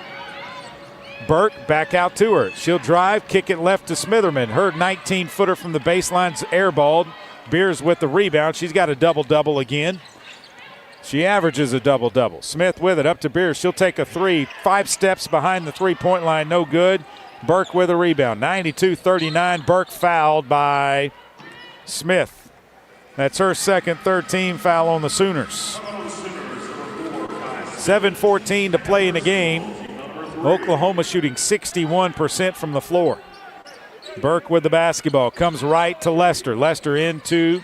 Burke. Back out to her. She'll drive, kick it left to Smitherman. Her 19-footer from the baseline's airballed. Beers with the rebound. She's got a double-double again. She averages a double-double. Smith with it, up to Beers. She'll take a three. 5 steps behind the three-point line, no good. Burke with a rebound. 92-39. Burke fouled by Smith. That's her second, third team foul on the Sooners. 7:14 to play in the game. Oklahoma shooting 61% from the floor. Burke with the basketball. Comes right to Lester. Lester into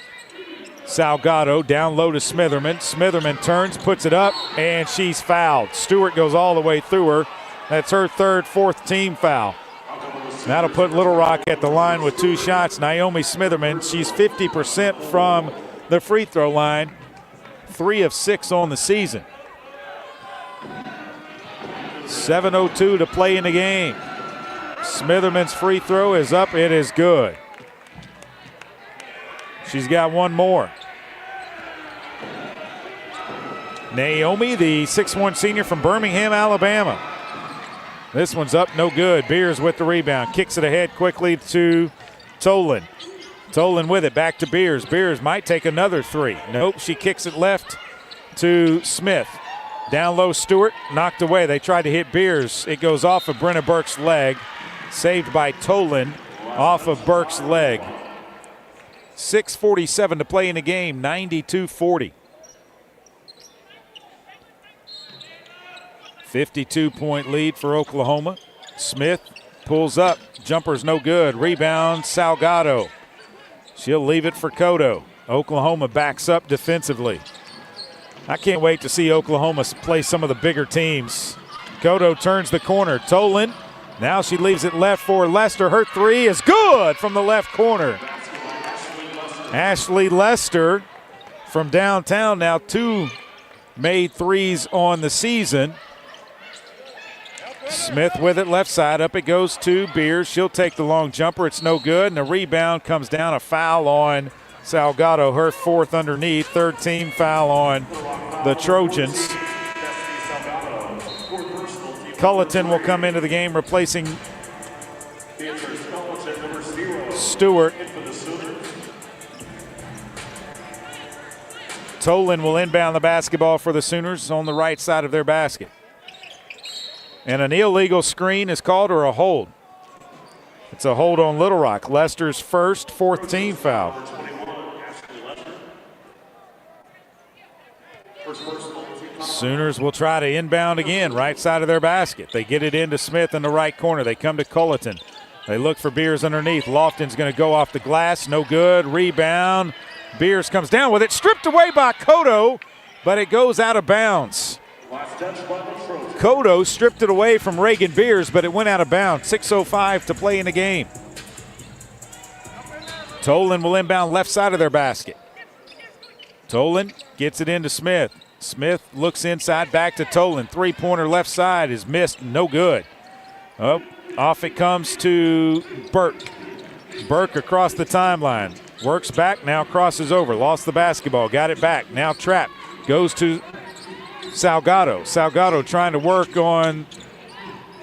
Salgado. Down low to Smitherman. Smitherman turns, puts it up, and she's fouled. Stewart goes all the way through her. That's her third, fourth team foul. That'll put Little Rock at the line with 2 shots. Naomi Smitherman, she's 50% from the free throw line. 3 of 6 on the season. 7:02 to play in the game. Smitherman's free throw is up. It is good. She's got one more. Naomi, the 6'1 senior from Birmingham, Alabama. This one's up, no good. Beers with the rebound. Kicks it ahead quickly to Tolan. Tolan with it, back to Beers. Beers might take another three. Nope, she kicks it left to Smith. Down low, Stewart, knocked away. They tried to hit Beers. It goes off of Brenna Burke's leg. Saved by Tolan off of Burke's leg. 6:47 to play in the game, 92-40. 52-point lead for Oklahoma. Smith pulls up. Jumper's no good. Rebound, Salgado. She'll leave it for Cotto. Oklahoma backs up defensively. I can't wait to see Oklahoma play some of the bigger teams. Cotto turns the corner. Tolan. Now she leaves it left for Lester. Her three is good from the left corner. Ashley Lester from downtown, now 2 made threes on the season. Smith with it left side. Up it goes to Beers. She'll take the long jumper. It's no good. And the rebound comes down. A foul on Salgado. Her 4th underneath. 3rd team foul on the Trojans. Culleton will come into the game replacing Stewart. Tolan will inbound the basketball for the Sooners on the right side of their basket. And an illegal screen is called, or a hold. It's a hold on Little Rock. Lester's first, 4th team foul. Sooners will try to inbound again, right side of their basket. They get it into Smith in the right corner. They come to Culleton. They look for Beers underneath. Lofton's going to go off the glass. No good. Rebound. Beers comes down with it. Stripped away by Cotto, but it goes out of bounds. Cotto stripped it away from Reagan Beers, but it went out of bounds. 6:05 to play in the game. Tolan will inbound left side of their basket. Tolan gets it into Smith. Smith looks inside, back to Tolan. Three-pointer left side is missed, no good. Oh, off it comes to Burke. Burke across the timeline. Works back, now crosses over. Lost the basketball, got it back. Now trapped. Goes to Salgado. Salgado trying to work on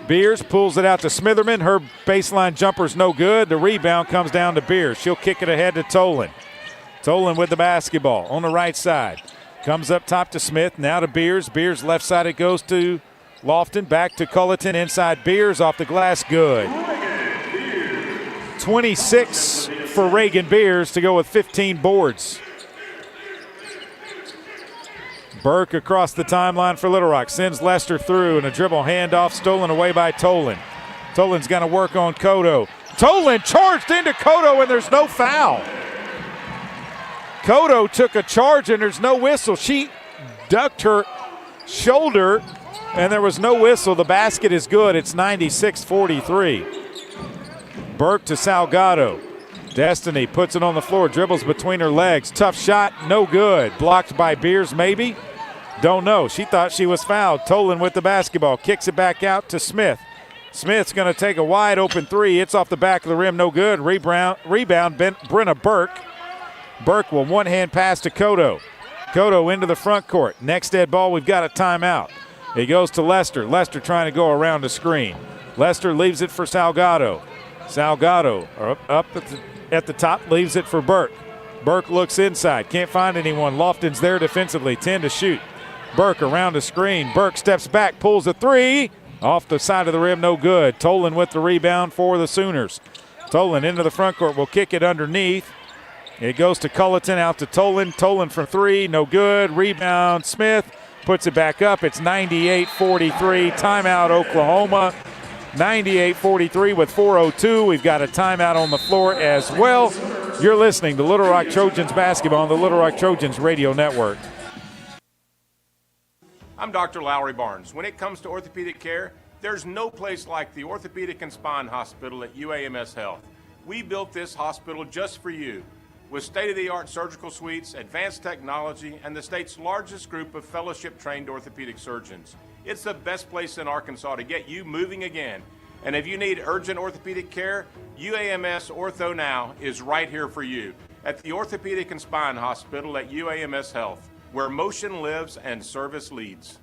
Beers. Pulls it out to Smitherman. Her baseline jumper's no good. The rebound comes down to Beers. She'll kick it ahead to Tolan. Tolan with the basketball on the right side. Comes up top to Smith. Now to Beers. Beers left side, it goes to Lofton. Back to Culleton. Inside Beers. Off the glass. Good. 26 for Reagan Beers to go with 15 boards. Burke across the timeline for Little Rock. Sends Lester through, and a dribble handoff stolen away by Tolan. Tolan's going to work on Cotto. Tolan charged into Cotto, and there's no foul. Cotto took a charge, and there's no whistle. She ducked her shoulder, and there was no whistle. The basket is good. It's 96-43. Burke to Salgado. Destiny puts it on the floor, dribbles between her legs. Tough shot, no good. Blocked by Beers, maybe? Don't know. She thought she was fouled. Tolan with the basketball. Kicks it back out to Smith. Smith's going to take a wide open three. It's off the back of the rim, no good. Rebound Brenna Burke. Burke will one-hand pass to Cotto. Cotto into the front court. Next dead ball, we've got a timeout. It goes to Lester. Lester trying to go around the screen. Lester leaves it for Salgado. Salgado up at the top, leaves it for Burke. Burke looks inside, can't find anyone. Lofton's there defensively, 10 to shoot. Burke around the screen. Burke steps back, pulls a three. Off the side of the rim, no good. Tolan with the rebound for the Sooners. Tolan into the front court, will kick it underneath. It goes to Culleton, out to Tolan. Tolan for three, no good. Rebound, Smith puts it back up. It's 98-43. Timeout, Oklahoma. 98-43 with 4:02. We've got a timeout on the floor as well. You're listening to Little Rock Trojans basketball on the Little Rock Trojans radio network. I'm Dr. Lowry Barnes. When it comes to orthopedic care, there's no place like the Orthopedic and Spine Hospital at UAMS Health. We built this hospital just for you, with state-of-the-art surgical suites, advanced technology, and the state's largest group of fellowship-trained orthopedic surgeons. It's the best place in Arkansas to get you moving again. And if you need urgent orthopedic care, UAMS Ortho Now is right here for you at the Orthopedic and Spine Hospital at UAMS Health, where motion lives and service leads.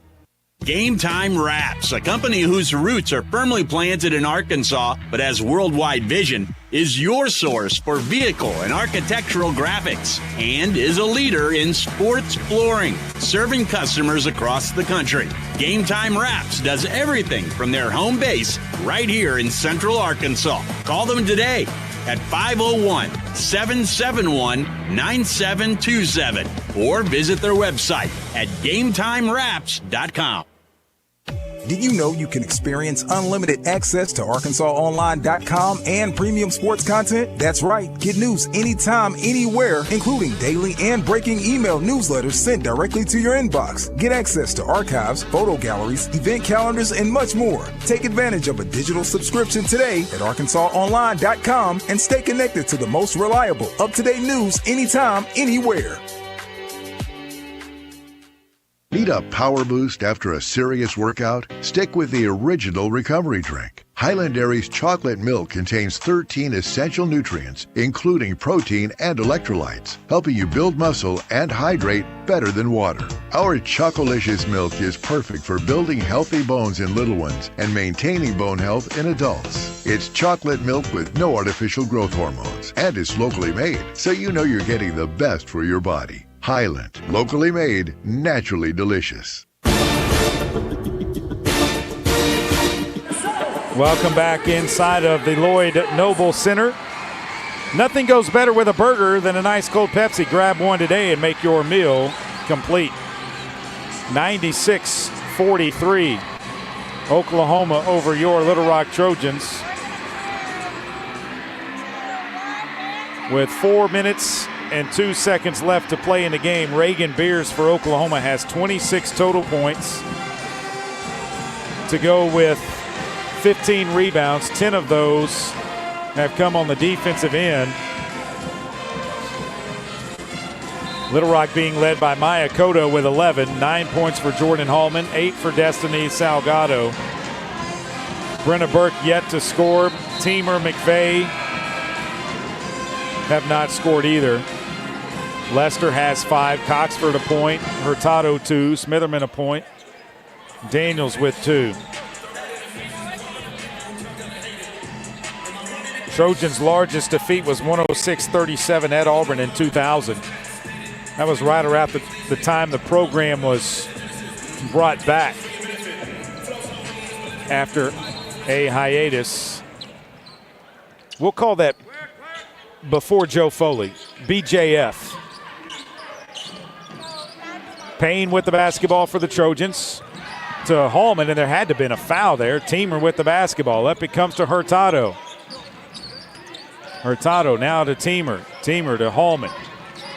Game Time Wraps, a company whose roots are firmly planted in Arkansas but has worldwide vision, is your source for vehicle and architectural graphics and is a leader in sports flooring, serving customers across the country. Game Time Wraps does everything from their home base right here in Central Arkansas. Call them today at 501-771-9727 or visit their website at GameTimeWraps.com. Did you know you can experience unlimited access to ArkansasOnline.com and premium sports content? That's right. Get news anytime, anywhere, including daily and breaking email newsletters sent directly to your inbox. Get access to archives, photo galleries, event calendars, and much more. Take advantage of a digital subscription today at ArkansasOnline.com and stay connected to the most reliable, up-to-date news anytime, anywhere. Need a power boost after a serious workout? Stick with the original recovery drink. Highland Dairy's chocolate milk contains 13 essential nutrients, including protein and electrolytes, helping you build muscle and hydrate better than water. Our Chocolicious milk is perfect for building healthy bones in little ones and maintaining bone health in adults. It's chocolate milk with no artificial growth hormones, and it's locally made, so you know you're getting the best for your body. Highland, locally made, naturally delicious. Welcome back inside of the Lloyd Noble Center. Nothing goes better with a burger than a nice cold Pepsi. Grab one today and make your meal complete. 96-43. Oklahoma over your Little Rock Trojans. With 4 minutes and 2 seconds left to play in the game, Reagan Beers for Oklahoma has 26 total points to go with 15 rebounds. 10 of those have come on the defensive end. Little Rock being led by Maya Cotto with 11, 9 points for Jordan Hallman, 8 for Destiny Salgado. Brenna Burke yet to score. Teamer, McVeigh have not scored either. Lester has 5, Coxford a point, Hurtado 2, Smitherman a point, Daniels with 2. Trojans' largest defeat was 106-37 at Auburn in 2000. That was right around the time the program was brought back after a hiatus. We'll call that before Joe Foley, BJF. Payne with the basketball for the Trojans to Hallman, and there had to have been a foul there. Teamer with the basketball. Up it comes to Hurtado. Hurtado now to Teamer. Teamer to Hallman.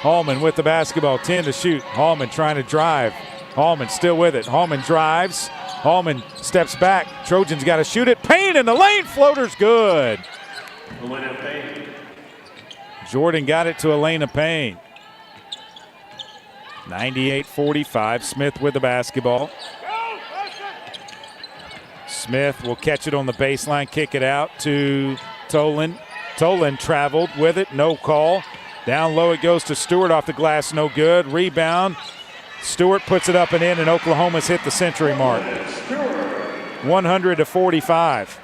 Hallman with the basketball, 10 to shoot. Hallman trying to drive. Hallman still with it. Hallman drives. Hallman steps back. Trojans got to shoot it. Payne in the lane. Floater's good. Jordan got it to Elena Payne. 98-45. Smith with the basketball. Smith will catch it on the baseline, kick it out to Tolan. Tolan traveled with it, no call. Down low it goes to Stewart off the glass, no good. Rebound. Stewart puts it up and in, and Oklahoma's hit the century mark. 100-45.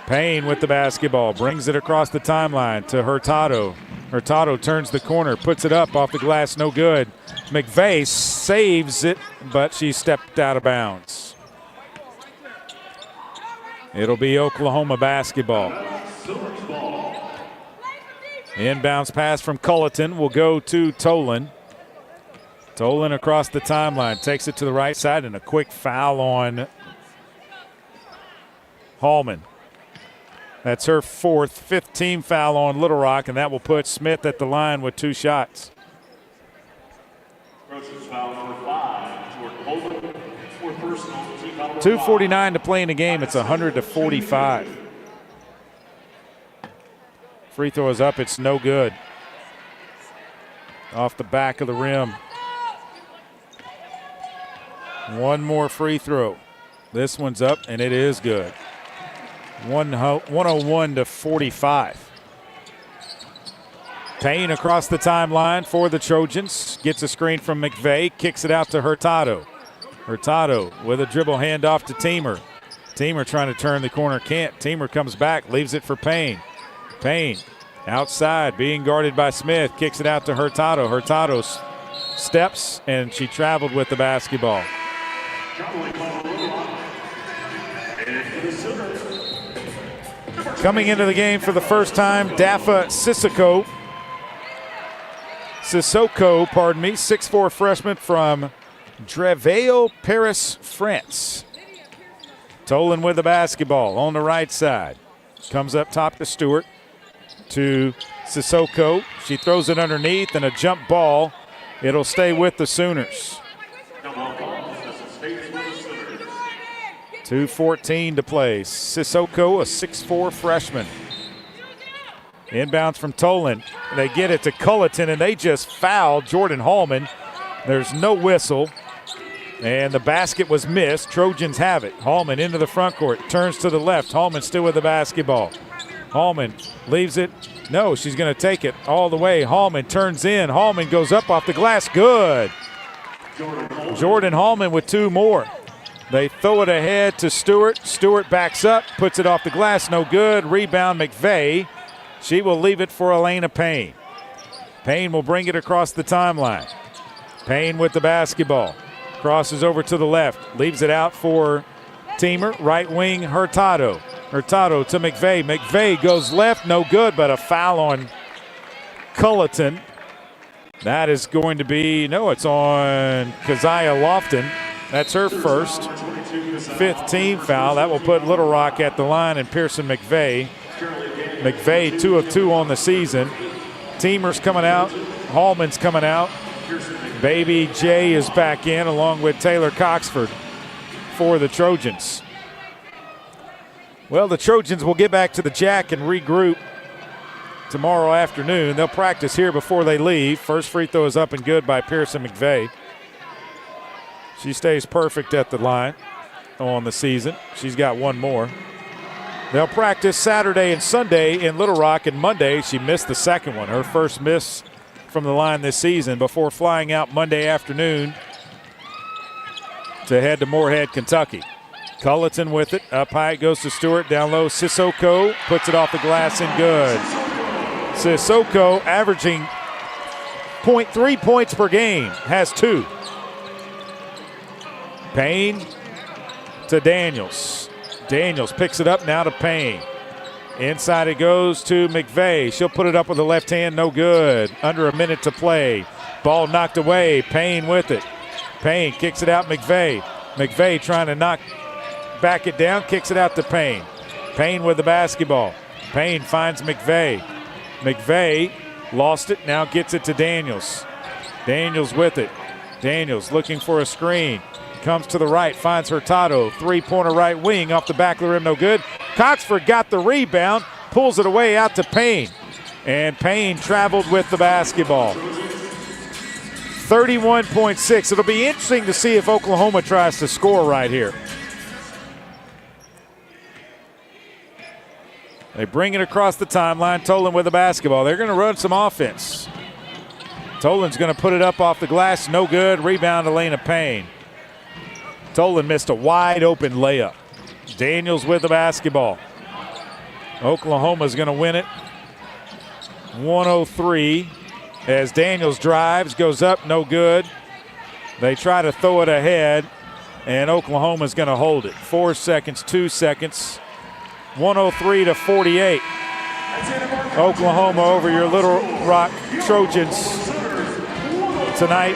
Payne with the basketball, brings it across the timeline to Hurtado. Hurtado turns the corner, puts it up off the glass, no good. McVeigh saves it, but she stepped out of bounds. It'll be Oklahoma basketball. Inbounds pass from Culleton will go to Tolan. Tolan across the timeline, takes it to the right side, and a quick foul on Hallman. That's her fifth team foul on Little Rock, and that will put Smith at the line with 2 shots. 2:49 to play in the game. It's 100-45. Free throw is up. It's no good. Off the back of the rim. One more free throw. This one's up, and it is good. 101-45. Payne across the timeline for the Trojans. Gets a screen from McVeigh. Kicks it out to Hurtado. Hurtado with a dribble handoff to Teamer. Teamer trying to turn the corner. Can't. Teamer comes back. Leaves it for Payne. Payne outside being guarded by Smith. Kicks it out to Hurtado. Hurtado steps, and she traveled with the basketball. Coming into the game for the first time, Dafa Sissoko, 6'4" freshman from Dreveo, Paris, France. Tolan with the basketball on the right side. Comes up top to Stewart, to Sissoko. She throws it underneath, and a jump ball. It'll stay with the Sooners. 2:14 to play. Sissoko, a 6'4" freshman. Inbounds from Tolan. They get it to Culleton, and they just fouled Jordan Hallman. There's no whistle, and the basket was missed. Trojans have it. Hallman into the front court, turns to the left. Hallman still with the basketball. Hallman leaves it. No, she's going to take it all the way. Hallman turns in. Hallman goes up off the glass. Good. Jordan Hallman with 2 more. They throw it ahead to Stewart. Stewart backs up, puts it off the glass, no good. Rebound McVeigh. She will leave it for Elena Payne. Payne will bring it across the timeline. Payne with the basketball. Crosses over to the left, leaves it out for Teamer. Right wing, Hurtado. Hurtado to McVeigh. McVeigh goes left, no good, but a foul on Culleton. That is going to be, it's on Keziah Lofton. That's her first. 5th team foul. That will put Little Rock at the line and Pearson McVeigh. McVeigh 2 of 2 on the season. Teamer's coming out. Hallman's coming out. Baby J is back in along with Taylor Coxford for the Trojans. Well, the Trojans will get back to the Jack and regroup tomorrow afternoon. They'll practice here before they leave. First free throw is up and good by Pearson McVeigh. She stays perfect at the line on the season. She's got one more. They'll practice Saturday and Sunday in Little Rock, and Monday she missed the second one, her first miss from the line this season, before flying out Monday afternoon to head to Moorhead, Kentucky. Culleton with it. Up high it goes to Stewart. Down low, Sissoko puts it off the glass and good. Sissoko averaging 0.3 points per game, has 2. Payne to Daniels. Daniels picks it up now to Payne. Inside it goes to McVeigh. She'll put it up with the left hand, no good. Under a minute to play. Ball knocked away. Payne with it. Payne kicks it out McVeigh. McVeigh trying to back it down, kicks it out to Payne. Payne with the basketball. Payne finds McVeigh. McVeigh lost it, now gets it to Daniels. Daniels with it. Daniels looking for a screen. Comes to the right, finds Hurtado. 3-pointer right wing off the back of the rim, no good. Coxford got the rebound, pulls it away out to Payne. And Payne traveled with the basketball. 31.6. It'll be interesting to see if Oklahoma tries to score right here. They bring it across the timeline. Tolan with the basketball. They're going to run some offense. Tolan's going to put it up off the glass. No good. Rebound to Elena Payne. Tolan missed a wide open layup. Daniels with the basketball. Oklahoma's going to win it. 103 as Daniels drives, goes up, no good. They try to throw it ahead, and Oklahoma's going to hold it. 4 seconds, 2 seconds. 103-48. Oklahoma over your Little Rock Trojans tonight.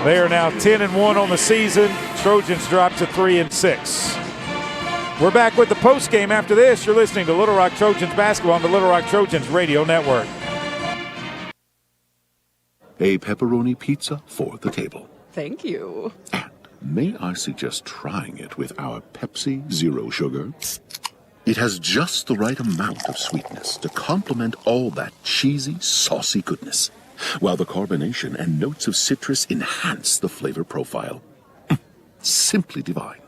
They are now 10-1 on the season. Trojans drop to 3-6. We're back with the postgame after this. You're listening to Little Rock Trojans basketball on the Little Rock Trojans Radio Network. A pepperoni pizza for the table. Thank you. May I suggest trying it with our Pepsi Zero Sugar? It has just the right amount of sweetness to complement all that cheesy, saucy goodness, while the carbonation and notes of citrus enhance the flavor profile. Simply divine.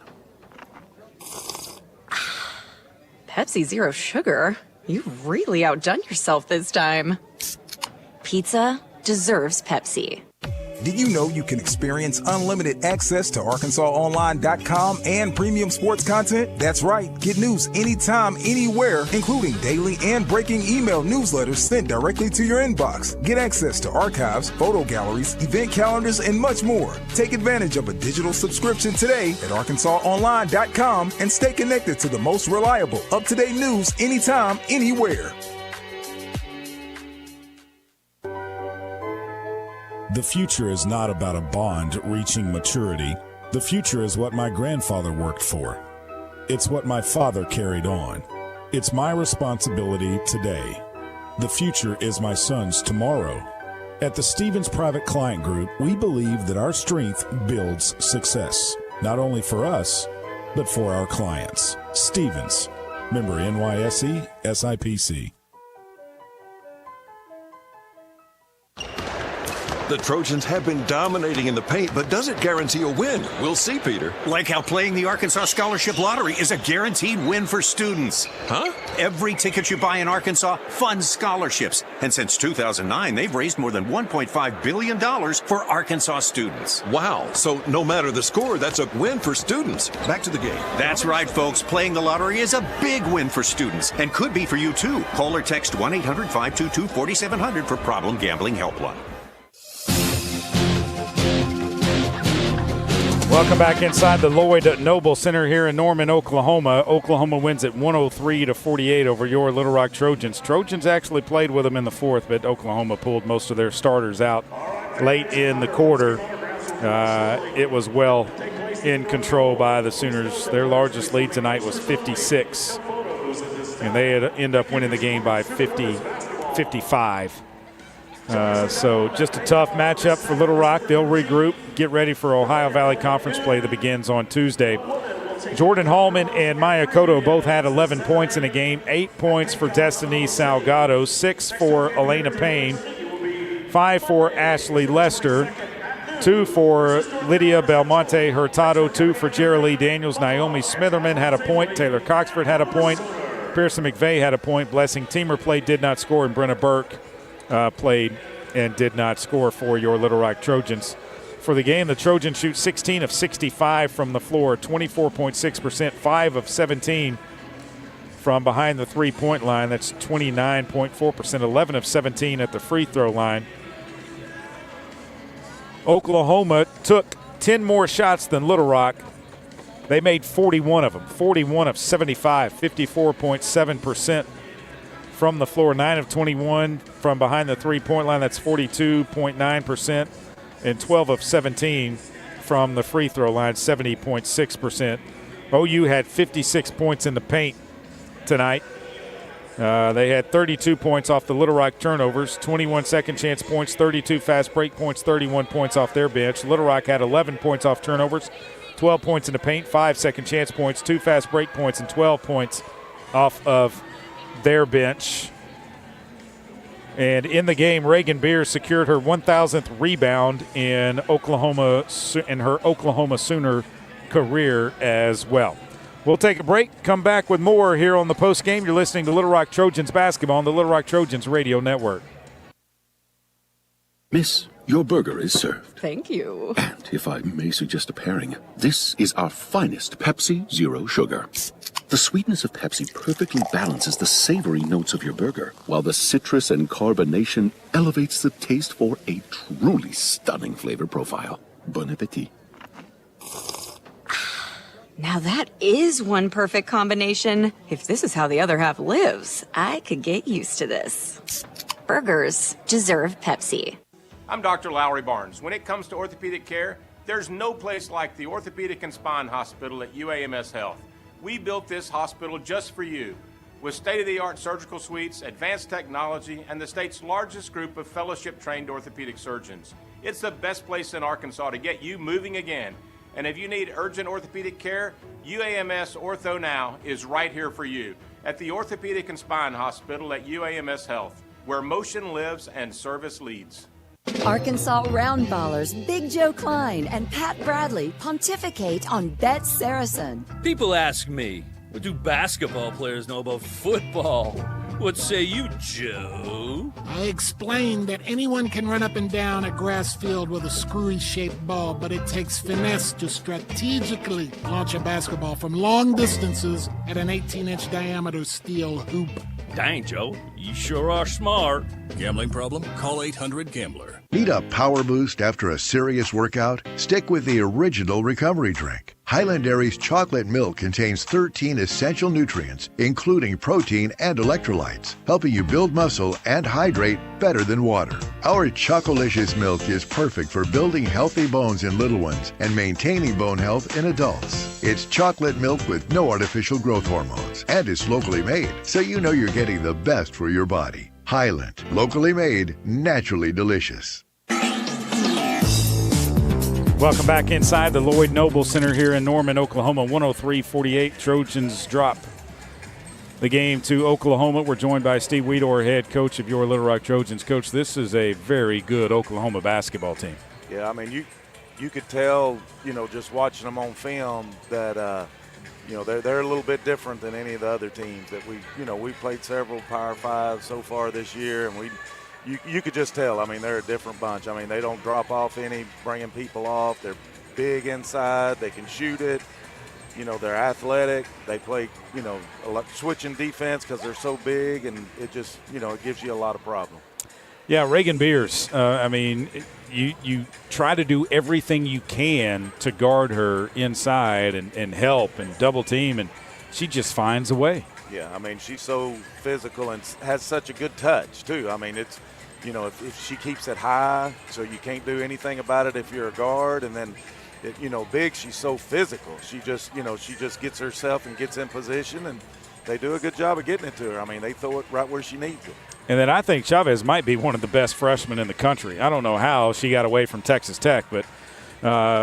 Pepsi Zero Sugar? You've really outdone yourself this time. Pizza deserves Pepsi. Did you know you can experience unlimited access to ArkansasOnline.com and premium sports content? That's right. Get news anytime, anywhere, including daily and breaking email newsletters sent directly to your inbox. Get access to archives, photo galleries, event calendars, and much more. Take advantage of a digital subscription today at ArkansasOnline.com and stay connected to the most reliable, up-to-date news anytime, anywhere. The future is not about a bond reaching maturity. The future is what my grandfather worked for. It's what my father carried on. It's my responsibility today. The future is my son's tomorrow. At the Stevens Private Client Group, we believe that our strength builds success, not only for us, but for our clients. Stevens, member NYSE, SIPC. The Trojans have been dominating in the paint, but does it guarantee a win? We'll see, Peter. Like how playing the Arkansas Scholarship Lottery is a guaranteed win for students. Huh? Every ticket you buy in Arkansas funds scholarships. And since 2009, they've raised more than $1.5 billion for Arkansas students. Wow. So no matter the score, that's a win for students. Back to the game. That's right, folks. Playing the lottery is a big win for students and could be for you, too. Call or text 1-800-522-4700 for Problem Gambling Helpline. Welcome back inside the Lloyd Noble Center here in Norman, Oklahoma. Oklahoma wins at 103-48 over your Little Rock Trojans. Trojans actually played with them in the fourth, but Oklahoma pulled most of their starters out late in the quarter. It was well in control by the Sooners. Their largest lead tonight was 56, and they had end up winning the game by 55. So just a tough matchup for Little Rock. They'll regroup, get ready for Ohio Valley Conference play that begins on Tuesday. Jordan Hallman and Maya Cotto both had 11 points in a game, 8 points for Destiny Salgado, 6 for Elena Payne, 5 for Ashley Lester, 2 for Lydia Belmonte Hurtado, 2 for Jerry Daniels. Naomi Smitherman had a point, Taylor Coxford had a point, Pearson McVeigh had a point, Blessing Teamer played, did not score, and Brenna Burke played and did not score for your Little Rock Trojans. For the game, the Trojans shoot 16 of 65 from the floor, 24.6%, 5 of 17 from behind the three-point line. That's 29.4%, 11 of 17 at the free throw line. Oklahoma took 10 more shots than Little Rock. They made 41 of them, 41 of 75, 54.7%. From the floor, 9 of 21 from behind the three-point line. That's 42.9%, and 12 of 17 from the free throw line, 70.6%. OU had 56 points in the paint tonight. They had 32 points off the Little Rock turnovers, 21 second chance points, 32 fast break points, 31 points off their bench. Little Rock had 11 points off turnovers, 12 points in the paint, 5 second chance points, 2 fast break points, and 12 points off of their bench. And in the game, Reagan Beers secured her 1,000th rebound in her Oklahoma Sooner career as well. We'll take a break, come back with more here on the post game. You're listening to Little Rock Trojans basketball on the Little Rock Trojans Radio Network. Miss, your burger is served. Thank you. And if I may suggest a pairing, this is our finest Pepsi Zero Sugar. The sweetness of Pepsi perfectly balances the savory notes of your burger, while the citrus and carbonation elevates the taste for a truly stunning flavor profile. Bon appetit. Now that is one perfect combination. If this is how the other half lives, I could get used to this. Burgers deserve Pepsi. I'm Dr. Lowry Barnes. When it comes to orthopedic care, there's no place like the Orthopedic and Spine Hospital at UAMS Health. We built this hospital just for you, with state-of-the-art surgical suites, advanced technology, and the state's largest group of fellowship-trained orthopedic surgeons. It's the best place in Arkansas to get you moving again. And if you need urgent orthopedic care, UAMS Ortho Now is right here for you at the Orthopedic and Spine Hospital at UAMS Health, where motion lives and service leads. Arkansas Roundballers Big Joe Klein and Pat Bradley pontificate on Bet Saracen. People ask me, what do basketball players know about football? What say you, Joe? I explained that anyone can run up and down a grass field with a screwy-shaped ball, but it takes finesse to strategically launch a basketball from long distances at an 18-inch diameter steel hoop. Dang, Joe, you sure are smart. Gambling problem? Call 800-GAMBLER. Need a power boost after a serious workout? Stick with the original recovery drink. Highland Dairy's chocolate milk contains 13 essential nutrients, including protein and electrolytes, helping you build muscle and hydrate better than water. Our Chocolicious milk is perfect for building healthy bones in little ones and maintaining bone health in adults. It's chocolate milk with no artificial growth hormones, and it's locally made, so you know you're getting the best for your body. Highland, locally made, naturally delicious. Welcome back inside the Lloyd Noble Center here in Norman, Oklahoma. 103-48. Trojans drop the game to Oklahoma. We're joined by Steve Weedor, head coach of your Little Rock Trojans. Coach, this is a very good Oklahoma basketball team. Yeah, I mean, you could tell, just watching them on film that, they're a little bit different than any of the other teams that we've played several Power Fives so far this year, and you could just tell. I mean, they're a different bunch. I mean, they don't drop off any, bringing people off. They're big inside. They can shoot it. They're athletic. They play, switching defense because they're so big, and it just, it gives you a lot of problems. Yeah, Reagan Beers. you try to do everything you can to guard her inside and help and double team, and she just finds a way. Yeah, I mean, she's so physical and has such a good touch, too. I mean, it's, you know, if she keeps it high, so you can't do anything about it if you're a guard, and then, big, she's so physical. She just gets herself and gets in position, and they do a good job of getting it to her. I mean, they throw it right where she needs it. And then I think Chavez might be one of the best freshmen in the country. I don't know how she got away from Texas Tech, but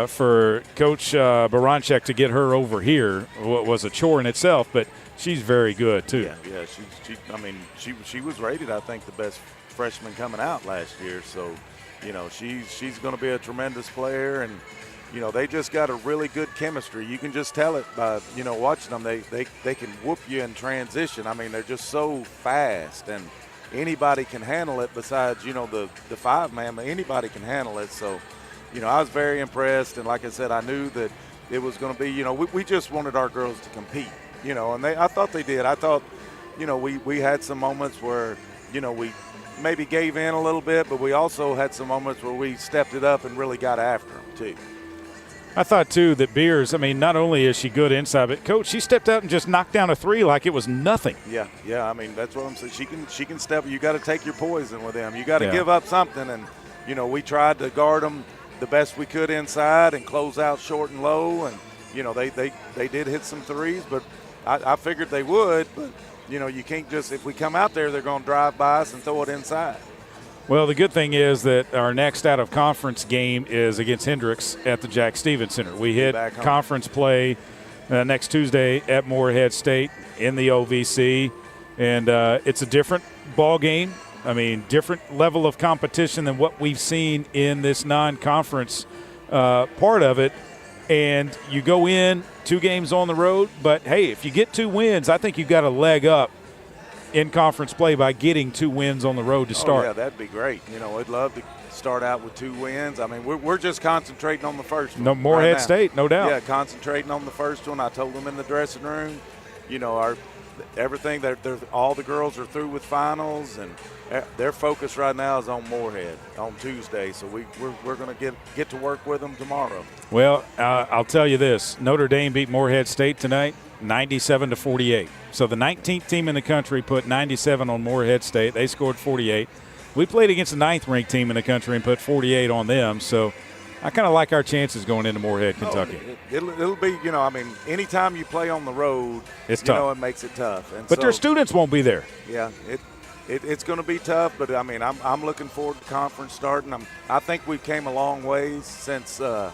for Coach Baranchek to get her over here was a chore in itself, but she's very good too. Yeah, she was rated, I think, the best freshman coming out last year. So, she's going to be a tremendous player, and they just got a really good chemistry. You can just tell it by watching them. They can whoop you in transition. I mean, they're just so fast, and anybody can handle it. Besides the 5-man, anybody can handle it. So. I was very impressed, and like I said, I knew that it was going to be, we just wanted our girls to compete, and I thought they did. I thought, we had some moments where, we maybe gave in a little bit, but we also had some moments where we stepped it up and really got after them, too. I thought, too, that Beers, not only is she good inside, but, Coach, she stepped out and just knocked down a 3 like it was nothing. Yeah, I mean, that's what I'm saying. She can step. You got to take your poison with them. You got to give up something, and, we tried to guard them the best we could inside and close out short and low, and they did hit some threes, but I figured they would, but you can't just, if we come out there, they're going to drive by us and throw it inside. Well, the good thing is that our next out of conference game is against Hendricks at the Jack Stevens Center. We hit conference play next Tuesday at Morehead State in the OVC, and it's a different ball game. Different level of competition than what we've seen in this non-conference part of it. And you go in 2 games on the road, but, hey, if you get 2 wins, I think you've got a leg up in conference play by getting 2 wins on the road to start. Oh, yeah, that'd be great. I'd love to start out with 2 wins. I mean, we're just concentrating on the first one. No, Morehead State, no doubt. Yeah, concentrating on the first one. I told them in the dressing room, everything, all the girls are through with finals, and their focus right now is on Morehead on Tuesday. So we're going to get to work with them tomorrow. Well, I'll tell you this: Notre Dame beat Morehead State tonight, 97-48. So the 19th team in the country put 97 on Morehead State. They scored 48. We played against the 9th-ranked team in the country and put 48 on them. So I kind of like our chances going into Morehead, Kentucky. It'll be, anytime you play on the road, it's tough. It makes it tough. And but their students won't be there. Yeah, it's going to be tough, but I'm looking forward to conference starting. I think we've came a long ways since the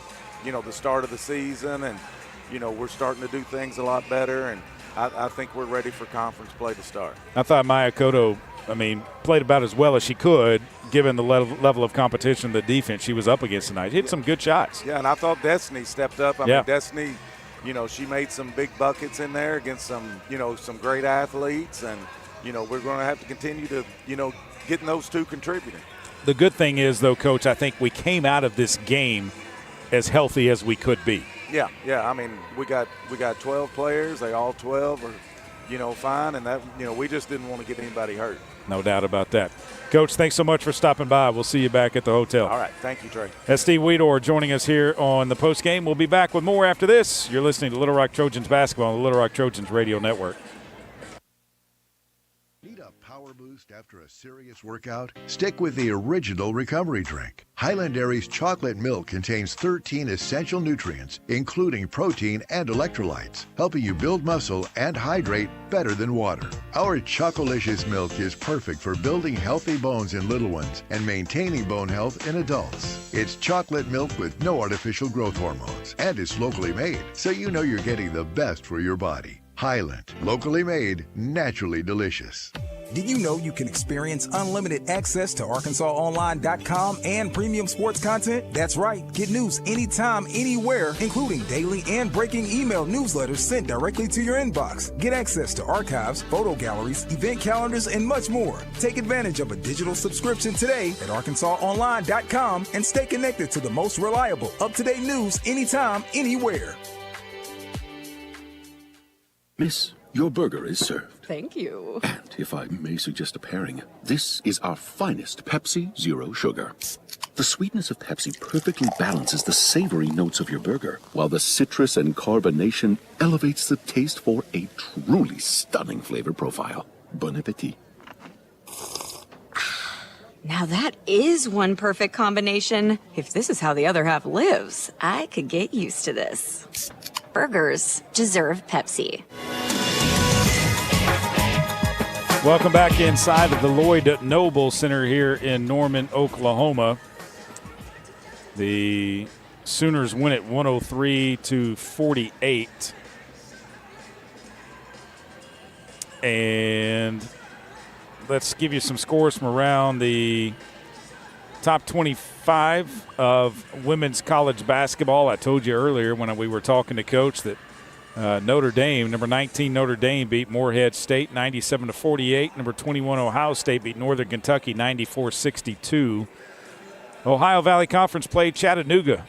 start of the season, and we're starting to do things a lot better, and I think we're ready for conference play to start. I thought Maya Cotto, played about as well as she could, given the level of competition, the defense she was up against tonight. Hit some good shots. Yeah, and I thought Destiny stepped up. I mean, Destiny, she made some big buckets in there against some great athletes, and we're going to have to continue to getting those 2 contributing. The good thing is, though, Coach, I think we came out of this game as healthy as we could be. Yeah. We got 12 players. They all 12 are fine, and that we just didn't want to get anybody hurt. No doubt about that. Coach, thanks so much for stopping by. We'll see you back at the hotel. All right. Thank you, Trey. That's Steve Weedor joining us here on the postgame. We'll be back with more after this. You're listening to Little Rock Trojans basketball on the Little Rock Trojans radio network. Need a power boost after a serious workout? Stick with the original recovery drink. Highland Dairy's chocolate milk contains 13 essential nutrients, including protein and electrolytes, helping you build muscle and hydrate better than water. Our Chocolicious milk is perfect for building healthy bones in little ones and maintaining bone health in adults. It's chocolate milk with no artificial growth hormones, and it's locally made, so you know you're getting the best for your body. Highland, locally made, naturally delicious. Did you know you can experience unlimited access to ArkansasOnline.com and premium sports content? That's right. Get news anytime, anywhere, including daily and breaking email newsletters sent directly to your inbox. Get access to archives, photo galleries, event calendars, and much more. Take advantage of a digital subscription today at ArkansasOnline.com and stay connected to the most reliable, up-to-date news anytime, anywhere. Miss, Your burger is served. Thank you. And if I may suggest a pairing, this is our finest Pepsi Zero Sugar. The sweetness of Pepsi perfectly balances the savory notes of your burger, while the citrus and carbonation elevates the taste for a truly stunning flavor profile. Bon appetit. Now that is one perfect combination. If this is how the other half lives, I could get used to this. Burgers deserve Pepsi. Welcome back inside of the Lloyd Noble Center here in Norman, Oklahoma. The Sooners win it 103-48. And let's give you some scores from around the top 25 of women's college basketball. I told you earlier when we were talking to Coach that Notre Dame, number 19 Notre Dame beat Morehead State 97-48. Number 21 Ohio State beat Northern Kentucky 94-62. Ohio Valley Conference played Chattanooga,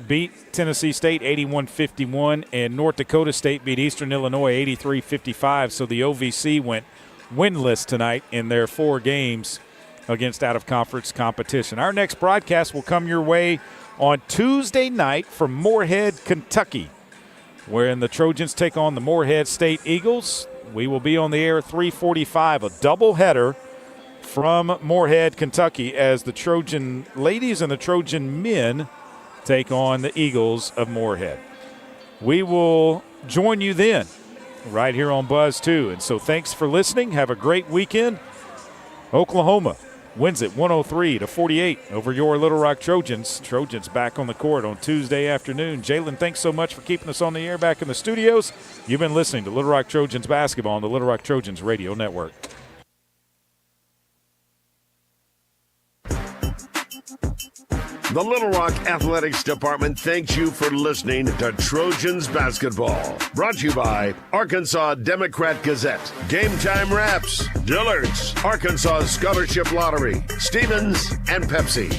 beat Tennessee State 81-51, and North Dakota State beat Eastern Illinois 83-55. So the OVC went winless tonight in their 4 games against out-of-conference competition. Our next broadcast will come your way on Tuesday night from Morehead, Kentucky, wherein the Trojans take on the Morehead State Eagles. We will be on the air at 3:45, a doubleheader from Morehead, Kentucky, as the Trojan ladies and the Trojan men take on the Eagles of Morehead. We will join you then right here on Buzz 2. And so thanks for listening. Have a great weekend. Oklahoma wins it 103-48 over your Little Rock Trojans. Trojans back on the court on Tuesday afternoon. Jalen, thanks so much for keeping us on the air back in the studios. You've been listening to Little Rock Trojans basketball on the Little Rock Trojans Radio Network. The Little Rock Athletics Department thanks you for listening to Trojans Basketball. Brought to you by Arkansas Democrat Gazette, Game Time Wraps, Dillard's, Arkansas Scholarship Lottery, Stevens, and Pepsi.